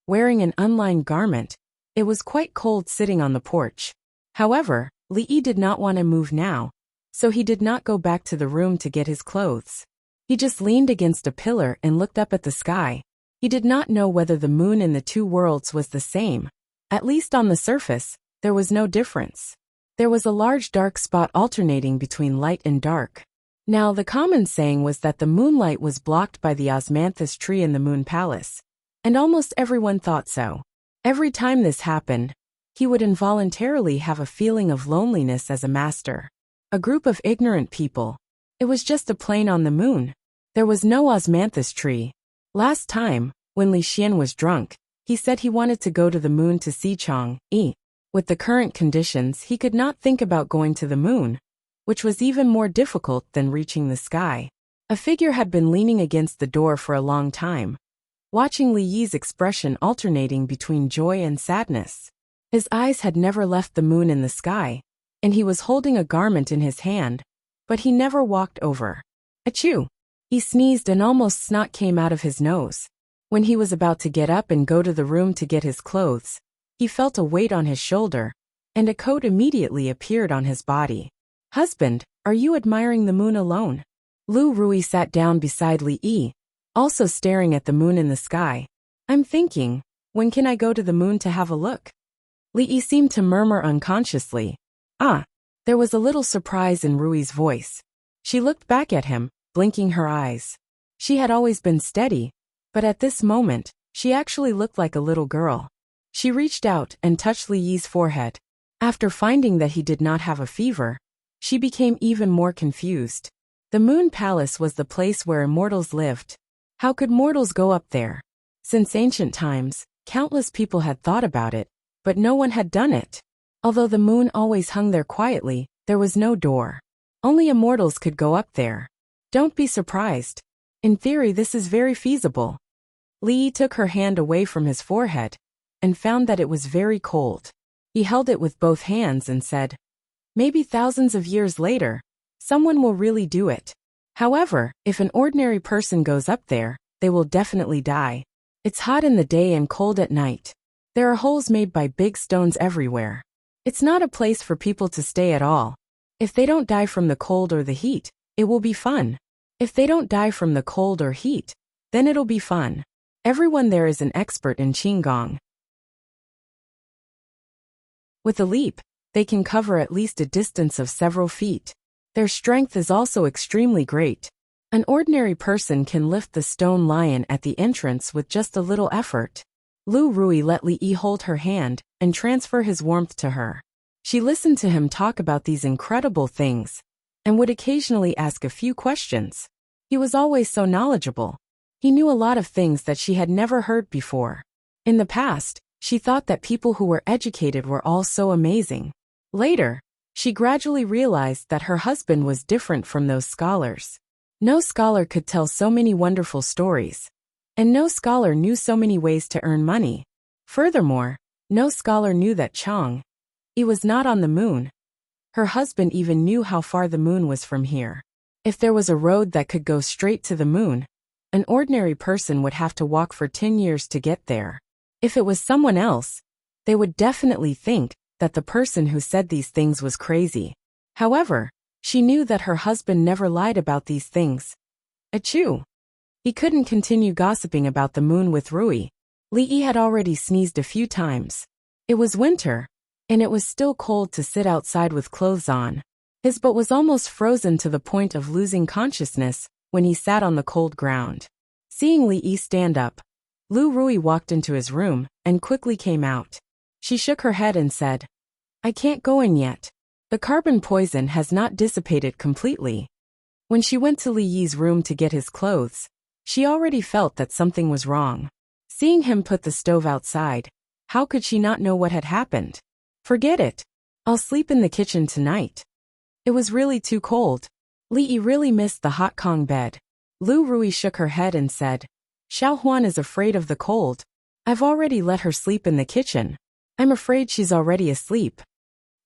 Wearing an unlined garment, it was quite cold sitting on the porch. However, Li did not want to move now, so he did not go back to the room to get his clothes. He just leaned against a pillar and looked up at the sky. He did not know whether the moon in the two worlds was the same. At least on the surface, there was no difference. There was a large dark spot alternating between light and dark. Now, the common saying was that the moonlight was blocked by the osmanthus tree in the moon palace, and almost everyone thought so. Every time this happened, he would involuntarily have a feeling of loneliness as a master. A group of ignorant people. It was just a plane on the moon. There was no osmanthus tree. Last time, when Li Xian was drunk, he said he wanted to go to the moon to see Chang'e. With the current conditions, he could not think about going to the moon, which was even more difficult than reaching the sky. A figure had been leaning against the door for a long time, watching Li Yi's expression alternating between joy and sadness. His eyes had never left the moon in the sky, and he was holding a garment in his hand, but he never walked over. Achoo! He sneezed and almost snot came out of his nose. When he was about to get up and go to the room to get his clothes, he felt a weight on his shoulder, and a coat immediately appeared on his body. Husband, are you admiring the moon alone? Lu Rui sat down beside Li Yi, also staring at the moon in the sky. I'm thinking, when can I go to the moon to have a look? Li Yi seemed to murmur unconsciously. Ah! There was a little surprise in Rui's voice. She looked back at him, blinking her eyes. She had always been steady, but at this moment, she actually looked like a little girl. She reached out and touched Li Yi's forehead. After finding that he did not have a fever, she became even more confused. The Moon Palace was the place where immortals lived. How could mortals go up there? Since ancient times, countless people had thought about it, but no one had done it. Although the moon always hung there quietly, there was no door. Only immortals could go up there. Don't be surprised. In theory, this is very feasible. Li Yi took her hand away from his forehead and found that it was very cold. He held it with both hands and said, maybe thousands of years later, someone will really do it. However, if an ordinary person goes up there, they will definitely die. It's hot in the day and cold at night. There are holes made by big stones everywhere. It's not a place for people to stay at all. If they don't die from the cold or the heat, it will be fun. If they don't die from the cold or heat, then it'll be fun. Everyone there is an expert in Qigong. With a leap, they can cover at least a distance of several feet. Their strength is also extremely great. An ordinary person can lift the stone lion at the entrance with just a little effort. Lu Rui let Li Yi hold her hand and transfer his warmth to her. She listened to him talk about these incredible things and would occasionally ask a few questions. He was always so knowledgeable. He knew a lot of things that she had never heard before. In the past, she thought that people who were educated were all so amazing. Later, she gradually realized that her husband was different from those scholars. No scholar could tell so many wonderful stories. And no scholar knew so many ways to earn money. Furthermore, no scholar knew that Chang'e was not on the moon. Her husband even knew how far the moon was from here. If there was a road that could go straight to the moon, an ordinary person would have to walk for 10 years to get there. If it was someone else, they would definitely think that the person who said these things was crazy. However, she knew that her husband never lied about these things. Achoo! He couldn't continue gossiping about the moon with Rui. Li Yi had already sneezed a few times. It was winter, and it was still cold to sit outside with clothes on. His butt was almost frozen to the point of losing consciousness when he sat on the cold ground. Seeing Li Yi stand up, Lu Rui walked into his room and quickly came out. She shook her head and said, I can't go in yet. The carbon poison has not dissipated completely. When she went to Li Yi's room to get his clothes, she already felt that something was wrong. Seeing him put the stove outside, how could she not know what had happened? Forget it. I'll sleep in the kitchen tonight. It was really too cold. Li Yi really missed the hot Kong bed. Lu Rui shook her head and said, Xiao Huan is afraid of the cold. I've already let her sleep in the kitchen. I'm afraid she's already asleep.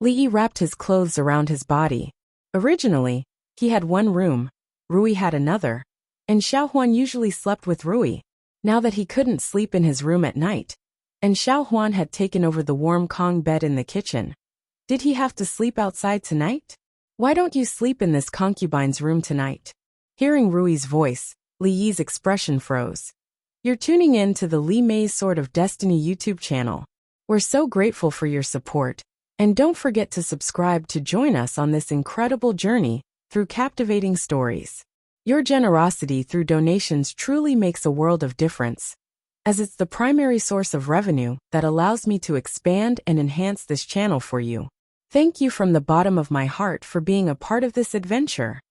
Li Yi wrapped his clothes around his body. Originally, he had one room, Rui had another, and Xiao Huan usually slept with Rui. Now that he couldn't sleep in his room at night, and Xiao Huan had taken over the warm Kong bed in the kitchen, did he have to sleep outside tonight? Why don't you sleep in this concubine's room tonight? Hearing Rui's voice, Li Yi's expression froze. You're tuning in to the Li Mei's Sword of Destiny YouTube channel. We're so grateful for your support, and don't forget to subscribe to join us on this incredible journey through captivating stories. Your generosity through donations truly makes a world of difference, as it's the primary source of revenue that allows me to expand and enhance this channel for you. Thank you from the bottom of my heart for being a part of this adventure.